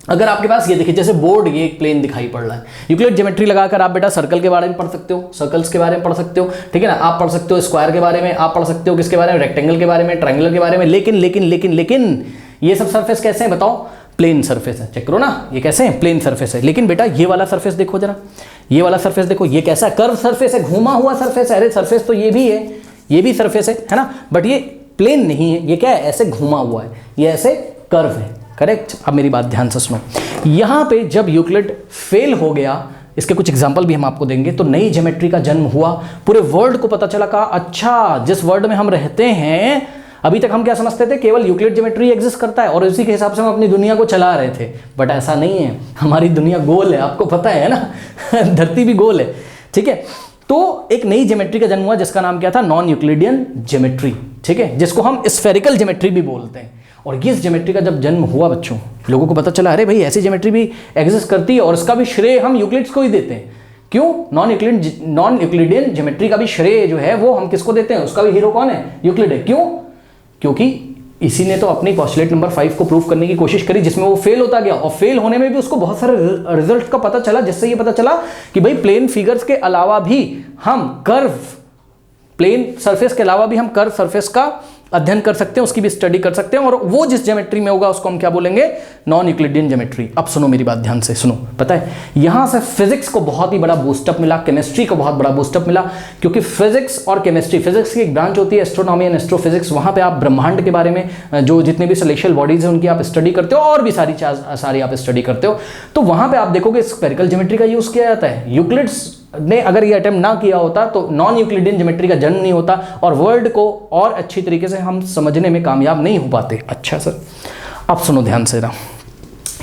अगर आपके पास ये देखिए जैसे बोर्ड, ये एक प्लेन दिखाई पड़ रहा है, यूक्लिड ज्योमेट्री लगाकर आप बेटा सर्कल के बारे में पढ़ सकते हो, सर्कल्स के बारे में पढ़ सकते हो, ठीक है ना। आप पढ़ सकते हो स्क्वायर के बारे में, आप पढ़ सकते हो किसके बारे में, रेक्टेंगल के बारे में, ट्रायंगुलर के बारे में। लेकिन लेकिन लेकिन लेकिन ये सब सरफेस कैसे हैं बताओ? प्लेन सरफेस है। चेक करो ना, ये कैसे है? प्लेन सरफेस है। लेकिन बेटा ये वाला सरफेस देखो जरा, ये वाला सरफेस देखो, ये कैसा है? कर्व सरफेस है, घूमा हुआ सरफेस है। अरे सरफेस तो ये भी है, ये भी सरफेस है ना, बट ये प्लेन नहीं है, ये क्या है? ऐसे घूमा हुआ है, ये ऐसे कर्व है। करेक्ट। अब मेरी बात ध्यान से सुनो, यहाँ पे जब यूक्लिड फेल हो गया, इसके कुछ एग्जाम्पल भी हम आपको देंगे, तो नई ज्योमेट्री का जन्म हुआ, पूरे वर्ल्ड को पता चला, कहा अच्छा जिस वर्ल्ड में हम रहते हैं अभी तक हम क्या समझते थे, केवल यूक्लिड ज्योमेट्री एग्जिस्ट करता है और उसी के हिसाब से हम अपनी दुनिया को चला रहे थे, बट ऐसा नहीं है। हमारी दुनिया गोल है, आपको पता है ना धरती भी गोल है, ठीक है। तो एक नई ज्योमेट्री का जन्म हुआ जिसका नाम क्या था, नॉन यूक्लिडियन ज्योमेट्री, ठीक है, जिसको हम स्फेरिकल ज्योमेट्री भी बोलते हैं। और इस ज्योमेट्री का जब जन्म हुआ बच्चों, लोगों को पता चला अरे भाई ऐसी ज्योमेट्री भी एग्जिस्ट करती है और इसका भी श्रेय हम यूक्लिड्स को ही देते हैं। क्यों? नॉन यूक्लिडियन ज्योमेट्री का भी श्रेय जो है वो हम किसको देते हैं, उसका भी हीरो कौन है, यूक्लिड है। क्यों? क्योंकि इसी ने तो अपनी पोस्टुलेट नंबर 5 को प्रूव करने की कोशिश करी, जिसमें वो फेल होता गया और फेल होने में भी उसको बहुत सारे रिजल्ट का पता चला, जिससे ये पता चला कि भाई प्लेन फिगर्स के अलावा भी हम कर्व, प्लेन सरफेस के अलावा भी हम कर्व सरफेस का अध्ययन कर सकते हैं, उसकी भी स्टडी कर सकते हैं, और वो जिस ज्योमेट्री में होगा उसको हम क्या बोलेंगे, नॉन यूक्लिडियन ज्योमेट्री। अब सुनो मेरी बात ध्यान से सुनो, पता है यहां से फिजिक्स को बहुत ही बड़ा बूस्टअप मिला, केमिस्ट्री को बहुत बड़ा बूस्टअप मिला, क्योंकि फिजिक्स और केमिस्ट्री, फिजिक्स की एक ब्रांच होती है एस्ट्रोनॉमी एंड एस्ट्रोफिजिक्स, वहां पे आप ब्रह्मांड के बारे में जो जितने भी सेलेशियल बॉडीज हैं उनकी आप स्टडी करते हो और भी सारी आप स्टडी करते हो, तो वहां पे आप देखोगे स्फेरिकल ज्योमेट्री का यूज किया जाता है। यूक्लिड्स ने अगर ये अटेम्प्ट ना किया होता तो नॉन यूक्लिडियन ज्योमेट्री का जन्म नहीं होता और वर्ल्ड को और अच्छी तरीके से हम समझने में कामयाब नहीं हो पाते। अच्छा सर, अब सुनो ध्यान से ना,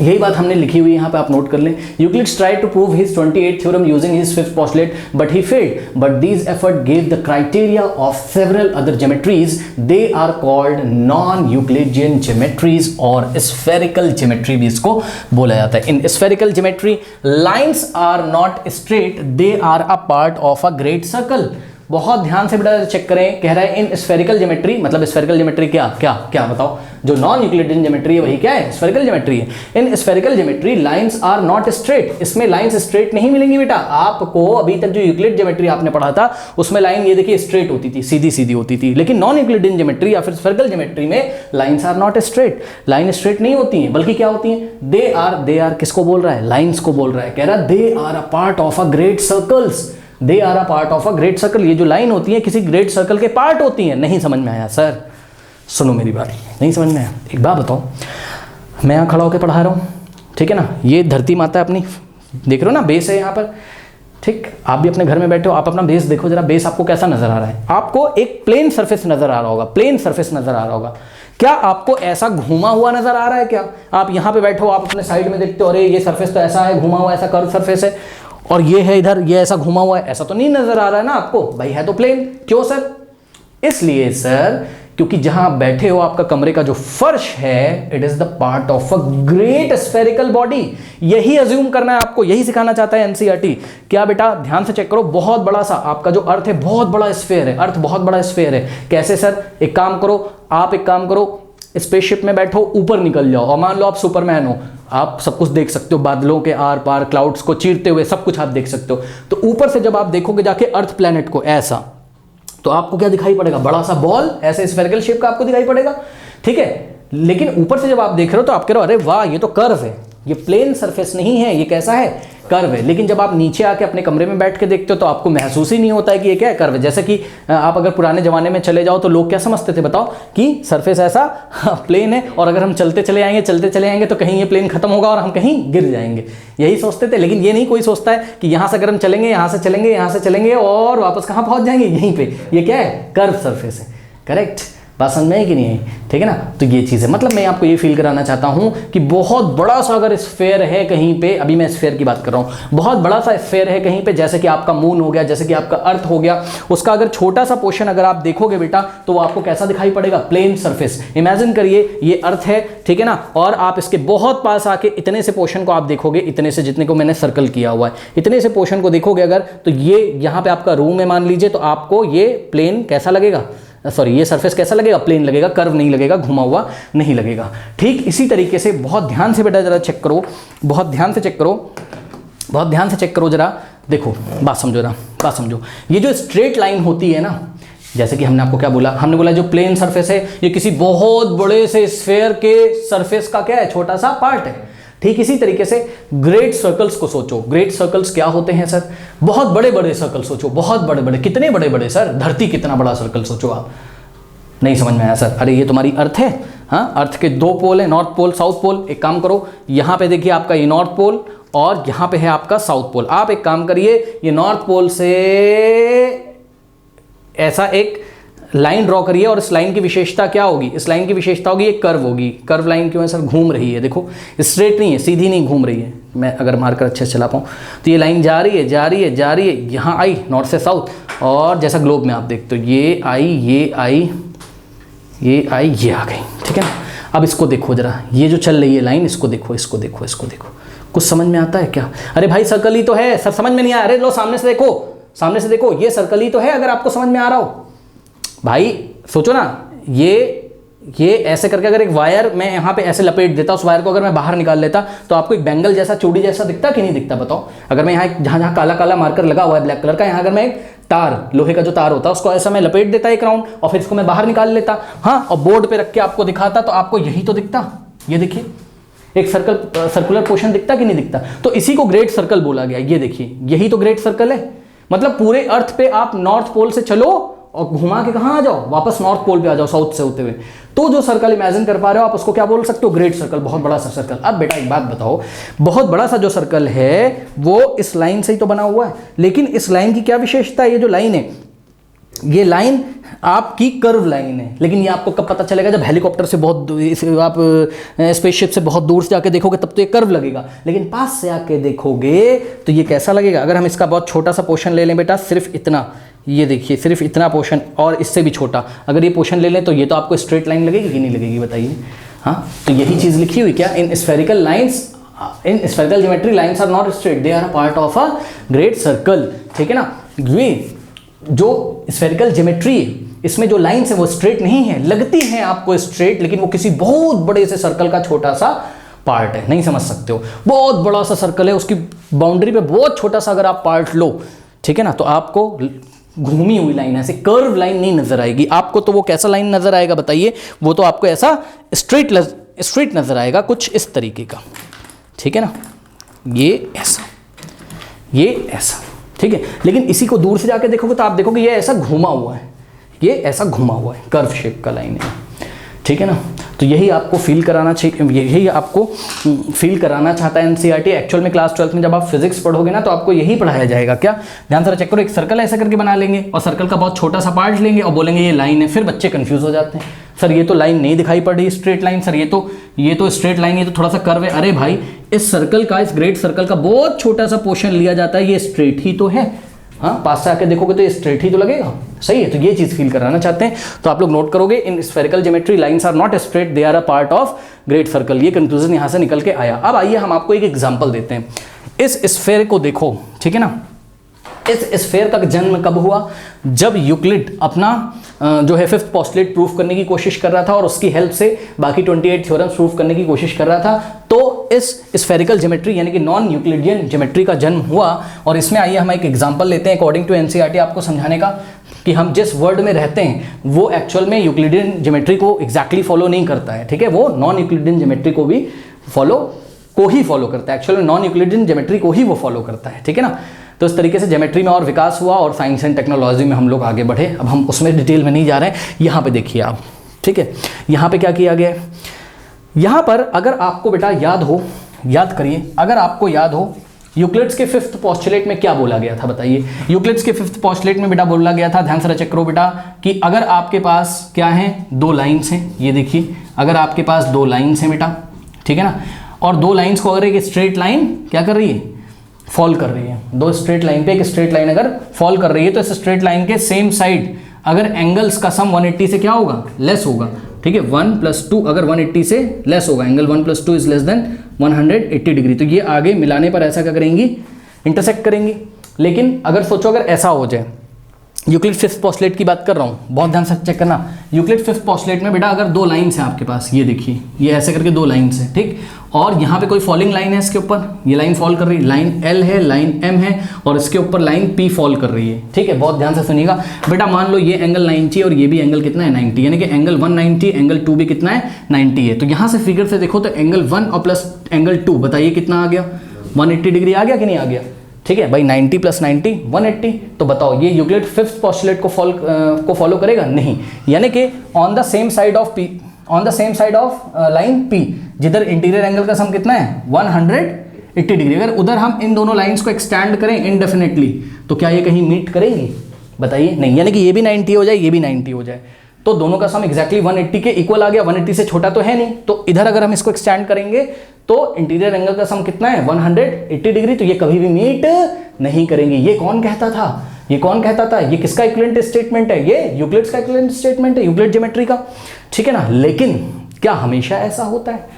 यही बात हमने लिखी हुई यहाँ पे, आप नोट कर लें। Euclid's tried to prove his 28th theorem using his 5th postulate but he failed, but these effort gave the criteria of several other geometries, they are called non Euclidean geometries, और spherical geometry भी इसको बोला जाता है। In spherical geometry lines are not straight, they are a part of a great circle. बहुत ध्यान से बेटा चेक करें, कह रहा है इन स्फेरिकल ज्योमेट्री, मतलब स्फेरिकल ज्योमेट्री क्या क्या क्या बताओ, जो नॉन यूक्लिडियन ज्योमेट्री है वही क्या है, स्फेरिकल ज्योमेट्री है। In spherical geometry lines are not straight, इसमें लाइंस स्ट्रेट नहीं मिलेंगी बेटा आपको। अभी तक जो यूक्लिड ज्योमेट्री आपने पढ़ा था उसमें लाइन ये देखिए स्ट्रेट होती थी, सीधी सीधी होती थी, लेकिन नॉन यूक्लिडियन ज्योमेट्री या फिर स्फेरिकल ज्योमेट्री में lines are not straight, line straight नहीं होती है, बल्कि क्या होती है, दे आर किसको बोल रहा है, लाइंस को बोल रहा है, कह रहा है they are a part of a great circles, they are a part of a great circle. ये जो लाइन होती है किसी ग्रेट सर्कल के पार्ट होती हैं। नहीं समझ में आया सर? सुनो मेरी बात, नहीं समझ में आया, एक बात बताओ, मैं यहाँ खड़ा होकर पढ़ा रहा हूँ, ठीक है ना, ये धरती माता अपनी देख रहे हो ना, बेस है यहाँ पर, ठीक, आप भी अपने घर में बैठे हो, आप अपना बेस देखो जरा, बेस आपको कैसा नजर आ रहा है, आपको एक प्लेन सरफेस नजर आ रहा होगा, प्लेन सरफेस नजर आ रहा होगा, क्या आपको ऐसा घूमा हुआ नजर आ रहा है क्या? आप यहाँ पे बैठो, आप अपने साइड में देखते हो, अरे ये सरफेस तो ऐसा है, घुमा हुआ ऐसा कर्व सरफेस है, और ये है इधर, ये ऐसा घुमा हुआ है, ऐसा तो नहीं नजर आ रहा है ना आपको, भाई है तो प्लेन। क्यों सर? इसलिए सर क्योंकि जहां आप बैठे हो आपका कमरे का जो फर्श है, it is the part of a great spherical body. यही अज्यूम करना है आपको, यही सिखाना चाहता है एनसीईआरटी। क्या बेटा ध्यान से चेक करो, बहुत बड़ा सा आपका जो अर्थ है, बहुत बड़ा स्फेयर है, अर्थ बहुत बड़ा स्फेयर है। कैसे सर? एक काम करो, आप एक काम करो, स्पेसशिप में बैठो, ऊपर निकल जाओ, और मान लो आप सुपरमैन हो, आप सब कुछ देख सकते हो, बादलों के आर पार, क्लाउड्स को चीरते हुए सब कुछ आप देख सकते हो। तो ऊपर से जब आप देखोगे जाके अर्थ प्लैनेट को ऐसा, तो आपको क्या दिखाई पड़ेगा? बड़ा सा बॉल, ऐसे स्फेरिकल शेप का आपको दिखाई पड़ेगा, ठीक है। लेकिन ऊपर से जब आप देख रहे हो तो आप कह रहे हो अरे वाह ये तो कर्व है, ये प्लेन सरफेस नहीं है, ये कैसा है? कर्व है। लेकिन जब आप नीचे आके अपने कमरे में बैठ के देखते हो तो आपको महसूस ही नहीं होता है कि ये क्या है, कर्व है। जैसे कि आप अगर पुराने जमाने में चले जाओ तो लोग क्या समझते थे बताओ, कि सरफेस ऐसा प्लेन है, और अगर हम चलते चले आएंगे तो कहीं ये प्लेन खत्म होगा और हम कहीं गिर जाएंगे, यही सोचते थे। लेकिन ये नहीं कोई सोचता है कि यहाँ से अगर हम चलेंगे, यहाँ से चलेंगे और वापस कहाँ पहुँच जाएंगे, यहीं पे। ये क्या है? कर्व सरफेस है। करेक्ट? बात समझ में आई कि नहीं आई? ठीक है ना। तो ये चीज़ है, मतलब मैं आपको ये फील कराना चाहता हूँ कि बहुत बड़ा सा अगर स्फेयर है कहीं पे, अभी मैं स्फेयर की बात कर रहा हूँ, बहुत बड़ा सा स्फेयर है कहीं पे, जैसे कि आपका मून हो गया, जैसे कि आपका अर्थ हो गया, उसका अगर छोटा सा पोर्शन अगर आप देखोगे बेटा तो वो आपको कैसा दिखाई पड़ेगा? Plane surface. इमेजिन करिए ये अर्थ है, ठीक है ना, और आप इसके बहुत पास आके इतने से पोर्शन को आप देखोगे, इतने से जितने को मैंने सर्कल किया हुआ है, इतने से पोर्शन को देखोगे अगर, तो ये यहाँ पे आपका रूम है मान लीजिए, तो आपको ये प्लेन कैसा लगेगा, सॉरी ये सरफेस कैसा लगेगा? प्लेन लगेगा, कर्व नहीं लगेगा, घुमा हुआ नहीं लगेगा। ठीक इसी तरीके से बहुत ध्यान से बेटा जरा चेक करो, बहुत ध्यान से चेक करो जरा, देखो बात समझो जरा, बात समझो। ये जो स्ट्रेट लाइन होती है ना, जैसे कि हमने आपको क्या बोला, हमने बोला जो प्लेन सरफेस है ये किसी बहुत बड़े से स्फेयर के सरफेस का क्या है? छोटा सा पार्ट है। ठीक इसी तरीके से ग्रेट सर्कल्स को सोचो। ग्रेट सर्कल्स क्या होते हैं सर? बहुत बड़े बड़े सर्कल सोचो, बहुत बड़े बड़े। कितने बड़े बड़े सर? धरती कितना बड़ा सर्कल सोचो आप। नहीं समझ में आया सर? अरे ये तुम्हारी अर्थ है, हाँ, अर्थ के दो पोल है, नॉर्थ पोल साउथ पोल। एक काम करो, यहाँ पे देखिए आपका ये नॉर्थ पोल और यहाँ पे है आपका साउथ पोल। आप एक काम करिए, ये नॉर्थ पोल से ऐसा एक लाइन ड्रॉ करिए और इस लाइन की विशेषता क्या होगी? इस लाइन की विशेषता होगी ये कर्व होगी। कर्व लाइन क्यों है सर? घूम रही है, देखो स्ट्रेट नहीं है, सीधी नहीं घूम रही है। मैं अगर मार्कर अच्छे से चला पाऊँ तो ये लाइन जा रही है जा रही है जा रही है, यहाँ आई नॉर्थ से साउथ, और जैसा ग्लोब में आप देखते हो ये आई ये आई ये आई ये आ गई, ठीक है ना। अब इसको देखो जरा, ये जो चल रही है लाइन, इसको देखो इसको देखो इसको देखो, कुछ समझ में आता है क्या? अरे भाई सर्कल ही तो है सर, समझ में नहीं आया? अरे लो सामने से देखो, सामने से देखो, ये सर्कल ही तो है अगर आपको समझ में आ रहा हो। भाई सोचो ना, ये ऐसे करके अगर एक वायर मैं यहाँ पे ऐसे लपेट देता, उस वायर को अगर मैं बाहर निकाल लेता तो आपको एक बैंगल जैसा, चूड़ी जैसा दिखता कि नहीं दिखता बताओ? अगर मैं यहाँ जहाँ जहाँ काला काला मार्कर लगा हुआ है ब्लैक कलर का, यहाँ अगर मैं एक तार, लोहे का जो तार होता है उसको ऐसा मैं लपेट देता एक राउंड और फिर इसको मैं बाहर निकाल लेता, हाँ, और बोर्ड पे रख के आपको दिखाता तो आपको यही तो दिखता। ये देखिए एक सर्कुलर पोर्शन दिखता कि नहीं दिखता? तो इसी को ग्रेट सर्कल बोला गया। ये देखिए यही तो ग्रेट सर्कल है। मतलब पूरे अर्थ पे आप नॉर्थ पोल से चलो और घुमा के कहाँ आ जाओ? वापस नॉर्थ पोल पे आ जाओ साउथ से होते हुए। तो जो सर्कल इमेजिन कर पा रहे हो आप उसको क्या बोल सकते हो? ग्रेट सर्कल, बहुत बड़ा सा सर्कल। अब बेटा एक बात बताओ, बहुत बड़ा सा जो सर्कल है वो इस लाइन से ही तो बना हुआ है, लेकिन इस लाइन की क्या विशेषता है? ये जो लाइन है, ये लाइन आपकी कर्व लाइन है, लेकिन ये आपको कब पता चलेगा? जब हेलीकॉप्टर से बहुत आप स्पेसशिप से बहुत दूर से जाके देखोगे तब तो ये कर्व लगेगा, लेकिन पास से आके देखोगे तो ये कैसा लगेगा? अगर हम इसका बहुत छोटा सा पोर्शन ले लें बेटा, सिर्फ इतना, ये देखिए सिर्फ इतना पोर्शन और इससे भी छोटा अगर ये पोर्शन ले लें तो ये तो आपको स्ट्रेट लाइन लगेगी कि नहीं लगेगी बताइए? हाँ, तो यही चीज़ लिखी हुई क्या? In spherical lines, in spherical geometry lines are not straight, they are a part of a great circle, ठीक है ना। ये जो स्फेरिकल ज्योमेट्री है इसमें जो लाइन्स है वो स्ट्रेट नहीं है, लगती हैं आपको स्ट्रेट, लेकिन वो किसी बहुत बड़े से सर्कल का छोटा सा पार्ट है। नहीं समझ सकते हो? बहुत बड़ा सा सर्कल है, उसकी बाउंड्री पे बहुत छोटा सा अगर आप पार्ट लो, ठीक है ना, तो आपको घूमी हुई लाइन, ऐसे कर्व लाइन नहीं नजर आएगी आपको। तो वो कैसा लाइन नजर आएगा बताइए? वो तो आपको ऐसा स्ट्रेट नजर आएगा, कुछ इस तरीके का, ठीक है ना, ये ऐसा, ये ऐसा, ठीक है। लेकिन इसी को दूर से जाके देखोगे तो आप देखोगे ये ऐसा घुमा हुआ है, ये ऐसा घुमा हुआ है, कर्व शेप का लाइन है, ठीक है ना। तो यही आपको फील कराना चाहिए, यही आपको फील कराना चाहता है एनसीईआरटी। एक्चुअल में क्लास 12 में जब आप फिजिक्स पढ़ोगे ना तो आपको यही पढ़ाया जाएगा। क्या? ध्यान से चेक करो, एक सर्कल ऐसा करके बना लेंगे और सर्कल का बहुत छोटा सा पार्ट लेंगे और बोलेंगे ये लाइन है। फिर बच्चे कंफ्यूज हो जाते हैं, सर ये तो लाइन नहीं दिखाई पड़ रही स्ट्रेट लाइन, सर ये तो स्ट्रेट लाइन, ये तो थोड़ा सा कर्व है। अरे भाई, इस सर्कल का, इस ग्रेट सर्कल का बहुत छोटा सा पोर्शन लिया जाता है, ये स्ट्रेट ही तो है। हाँ, पास से आके देखोगे तो ये स्ट्रेट ही तो लगेगा, सही है। तो ये चीज फील कराना चाहते हैं, तो आप लोग नोट करोगे, in spherical geometry lines are not straight, they are a part of great circle. ये कंक्लूजन यहां से निकल के आया। अब आइए हम आपको एक एग्जांपल देते हैं। इस स्फेयर को देखो, ठीक है ना। इस स्फेयर का जन्म कब हुआ? जब यूक्लिड अपना जो है फिफ्थ पोस्टुलेट प्रूफ करने की कोशिश कर रहा था और उसकी हेल्प से बाकी 28 थ्योरम्स प्रूफ करने की कोशिश कर रहा था। तो इस स्फेरिकल ज्योमेट्री यानी कि नॉन यूक्लिडियन ज्योमेट्री का जन्म हुआ। और इसमें आइए हम एक एग्जांपल लेते हैं अकॉर्डिंग टू एनसीईआरटी आपको समझाने का कि हम जिस वर्ल्ड में रहते हैं वो एक्चुअल में यूक्लिडियन ज्योमेट्री को एग्जैक्टली फॉलो नहीं करता है, ठीक है। वो नॉन यूक्लिडियन ज्योमेट्री को भी फॉलो करता है, एक्चुअली नॉन यूक्लिडियन ज्योमेट्री को ही वो फॉलो करता है, ठीक है ना। तो इस तरीके से ज्योमेट्री में और विकास हुआ और साइंस एंड टेक्नोलॉजी में हम लोग आगे बढ़े। अब हम उसमें डिटेल में नहीं जा रहे हैं, यहाँ पे देखिए आप, ठीक है। यहाँ पे क्या किया गया है, यहाँ पर अगर आपको बेटा याद करिए, अगर आपको याद हो यूक्लिड्स के फिफ्थ पोस्टुलेट में क्या बोला गया था बताइए। यूक्लिड्स के फिफ्थ पोस्टुलेट में बेटा बोला गया था, ध्यान से चेक करो बेटा, कि अगर आपके पास क्या है, दो लाइन्स हैं, ये देखिए, अगर आपके पास दो लाइन्स हैं बेटा, ठीक है ना, और दो लाइन्स को अगर एक स्ट्रेट लाइन क्या कर रही है, फॉल कर रही है, दो स्ट्रेट लाइन पे एक स्ट्रेट लाइन अगर फॉल कर रही है तो इस स्ट्रेट लाइन के सेम साइड अगर एंगल्स का सम 180 से क्या होगा, लेस होगा, ठीक है। 1 + 2 अगर 180 से लेस होगा, angle 1 + 2 is less than 180 degree, तो ये आगे मिलाने पर ऐसा क्या करेंगी, इंटरसेक्ट करेंगी। लेकिन अगर सोचो अगर ऐसा हो जाए, यूक्लिड फिफ्थ पोस्टुलेट की बात कर रहा हूँ, बहुत ध्यान से चेक करना। यूक्लिड फिफ्थ पोस्टुलेट में बेटा अगर दो लाइन्स हैं आपके पास, ये देखिए, ये ऐसे करके दो लाइन्स हैं, ठीक, और यहाँ पे कोई फॉलिंग लाइन है इसके ऊपर, ये लाइन फॉल कर रही है, लाइन L है, लाइन M है, और इसके ऊपर लाइन P फॉल कर रही है, ठीक है। बहुत ध्यान से सुनिएगा बेटा, मान लो ये एंगल 90 और ये भी एंगल कितना है, 90, यानी कि एंगल 190, एंगल 2 भी कितना है, 90 है। तो यहाँ से फिगर से देखो तो एंगल 1 और प्लस एंगल 2 बताइए कितना आ गया, 180 डिग्री आ गया कि नहीं आ गया, ठीक है भाई। 90 + 90 180, तो बताओ ये यूक्लिड फिफ्थ पोस्टुलेट को फॉलो करेगा, नहीं। यानी कि on the same side of P, on the same side of line P, जिधर इंटीरियर एंगल का सम कितना है 180 डिग्री। अगर उधर हम इन दोनों लाइंस को एक्सटेंड करें इनडेफिनेटली तो क्या ये कहीं मीट करेंगी? बताइए नहीं, यानी कि ये भी 90 हो जाए, ये भी 90 हो जाए, तो दोनों का सम एग्जैक्टली 180 के इक्वल आ गया। 180 से छोटा तो है नहीं, तो इधर अगर हम इसको एक्सटेंड करेंगे तो इंटीरियर एंगल का सम कितना है 180 डिग्री, तो ये कभी भी मीट नहीं करेंगे। ये कौन कहता था? ये कौन कहता था? ये किसका इक्विवेलेंट स्टेटमेंट है? ये यूक्लिड्स का इक्विवेलेंट स्टेटमेंट है, यूक्लिड ज्योमेट्री का, ठीक है ना। लेकिन क्या हमेशा ऐसा होता है?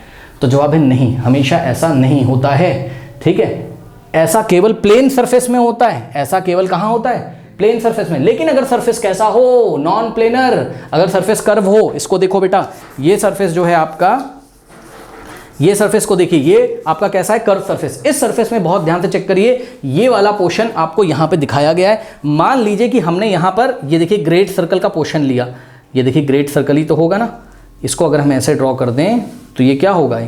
तो जवाब है नहीं, हमेशा ऐसा नहीं होता है, ठीक है। ऐसा केवल प्लेन सरफेस में होता है, ऐसा केवल कहां होता है? प्लेन सरफेस में। लेकिन अगर सरफेस कैसा हो? Non planar. अगर सरफेस कर्व हो, इसको देखो बेटा, ये सरफेस जो है आपका, ये सरफेस को देखिए, ये आपका कैसा है? Curve surface. इस सरफेस में बहुत ध्यान से चेक करिए, ये वाला पोर्शन आपको यहां पे दिखाया गया है। मान लीजिए कि हमने यहां पर ये देखिए ग्रेट सर्कल का पोर्शन लिया, ये देखिए ग्रेट सर्कल ही तो होगा ना, इसको अगर हम ऐसे ड्रॉ कर दें तो ये क्या होगा?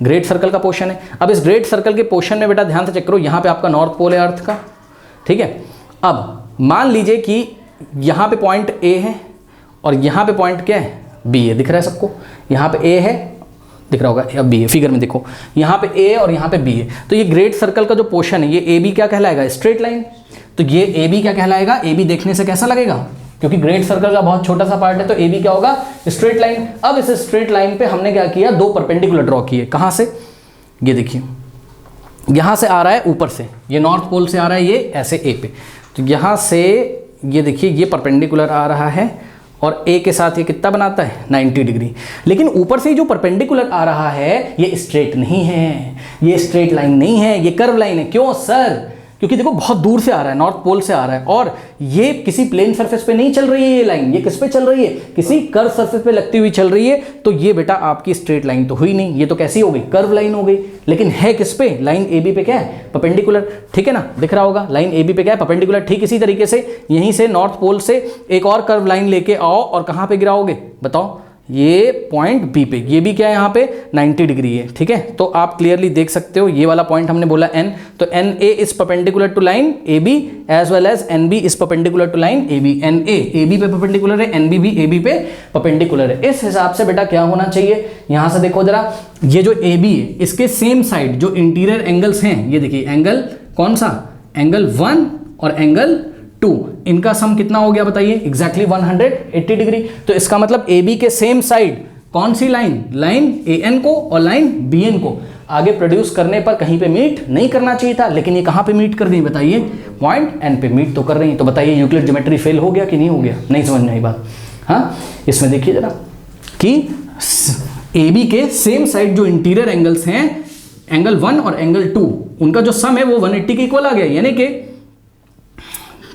ग्रेट सर्कल का पोर्शन है। अब इस ग्रेट सर्कल के पोर्शन में बेटा ध्यान से चेक करो, यहां पे आपका नॉर्थ पोल है अर्थ का, ठीक है। अब मान लीजिए कि यहां पे पॉइंट ए है और यहां पे पॉइंट क्या है? बी है। दिख रहा है सबको? यहां पे ए है, दिख रहा होगा, अब बी है। फिगर में देखो, यहां पे ए और यहां पे बी है, तो ये ग्रेट सर्कल का जो पोर्शन है ये ए बी क्या कहलाएगा? Straight line. तो ये ए बी क्या कहलाएगा? ए बी देखने से कैसा लगेगा? क्योंकि ग्रेट सर्कल का बहुत छोटा सा पार्ट है, तो ए बी क्या होगा? Straight line. अब इस स्ट्रेट लाइन पे हमने क्या किया? दो परपेंडिकुलर ड्रॉ किए। कहां से? ये देखिए, यहां से आ रहा है ऊपर से, ये नॉर्थ पोल से आ रहा है, ये ऐसे ए पे, तो यहां से ये देखिए ये परपेंडिकुलर आ रहा है और ए के साथ ये कितना बनाता है? 90 डिग्री। लेकिन ऊपर से जो परपेंडिकुलर आ रहा है ये स्ट्रेट नहीं है, ये स्ट्रेट लाइन नहीं है, ये कर्व लाइन है। क्यों सर? क्योंकि देखो बहुत दूर से आ रहा है, नॉर्थ पोल से आ रहा है, और ये किसी प्लेन सरफेस पे नहीं चल रही है ये लाइन, ये किस पे चल रही है? किसी कर्व सरफेस पे लगती हुई चल रही है। तो ये बेटा आपकी स्ट्रेट लाइन तो हुई नहीं, ये तो कैसी हो गई? कर्व लाइन हो गई। लेकिन है किस पे? लाइन ए बी पे क्या है? परपेंडिकुलर, ठीक है ना। दिख रहा होगा लाइन ए बी पे क्या है? परपेंडिकुलर। ठीक इसी तरीके से यहीं से नॉर्थ पोल से एक और कर्व लाइन लेके आओ और कहां पे गिराओगे? बताओ। ये पॉइंट बी पे, ये भी क्या है? यहाँ पे 90 डिग्री है, ठीक है। तो आप क्लियरली देख सकते हो, ये वाला पॉइंट हमने बोला एन, तो N A is perpendicular to line A B as well as N B is perpendicular to line A B. N A B पे परपेंडिकुलर है, एन बी भी ए बी पे परपेंडिकुलर है। इस हिसाब से बेटा क्या होना चाहिए? यहां से देखो जरा, ये जो ए बी है इसके सेम साइड जो इंटीरियर एंगल्स हैं, ये देखिए एंगल कौन सा? एंगल 1 और एंगल 2, इनका सम कितना हो गया बताइए? Exactly 180 degree. तो इसका मतलब ए बी के सेम साइड कौन सी लाइन? लाइन ए एन को और लाइन बी एन को आगे प्रोड्यूस करने पर कहीं पे मीट नहीं करना चाहिए था, लेकिन ये कहां पे मीट कर रही है बताइए? पॉइंट एन पे मीट तो कर रही है। तो बताइए यूक्लिड ज्योमेट्री फेल हो गया कि नहीं हो गया? नहीं समझ में आई बात? हाँ, इसमें देखिए जरा कि ए बी के सेम साइड जो इंटीरियर एंगल्स हैं, एंगल 1 और एंगल 2, उनका जो सम है वो 180 के इक्वल आ गया। यानी कि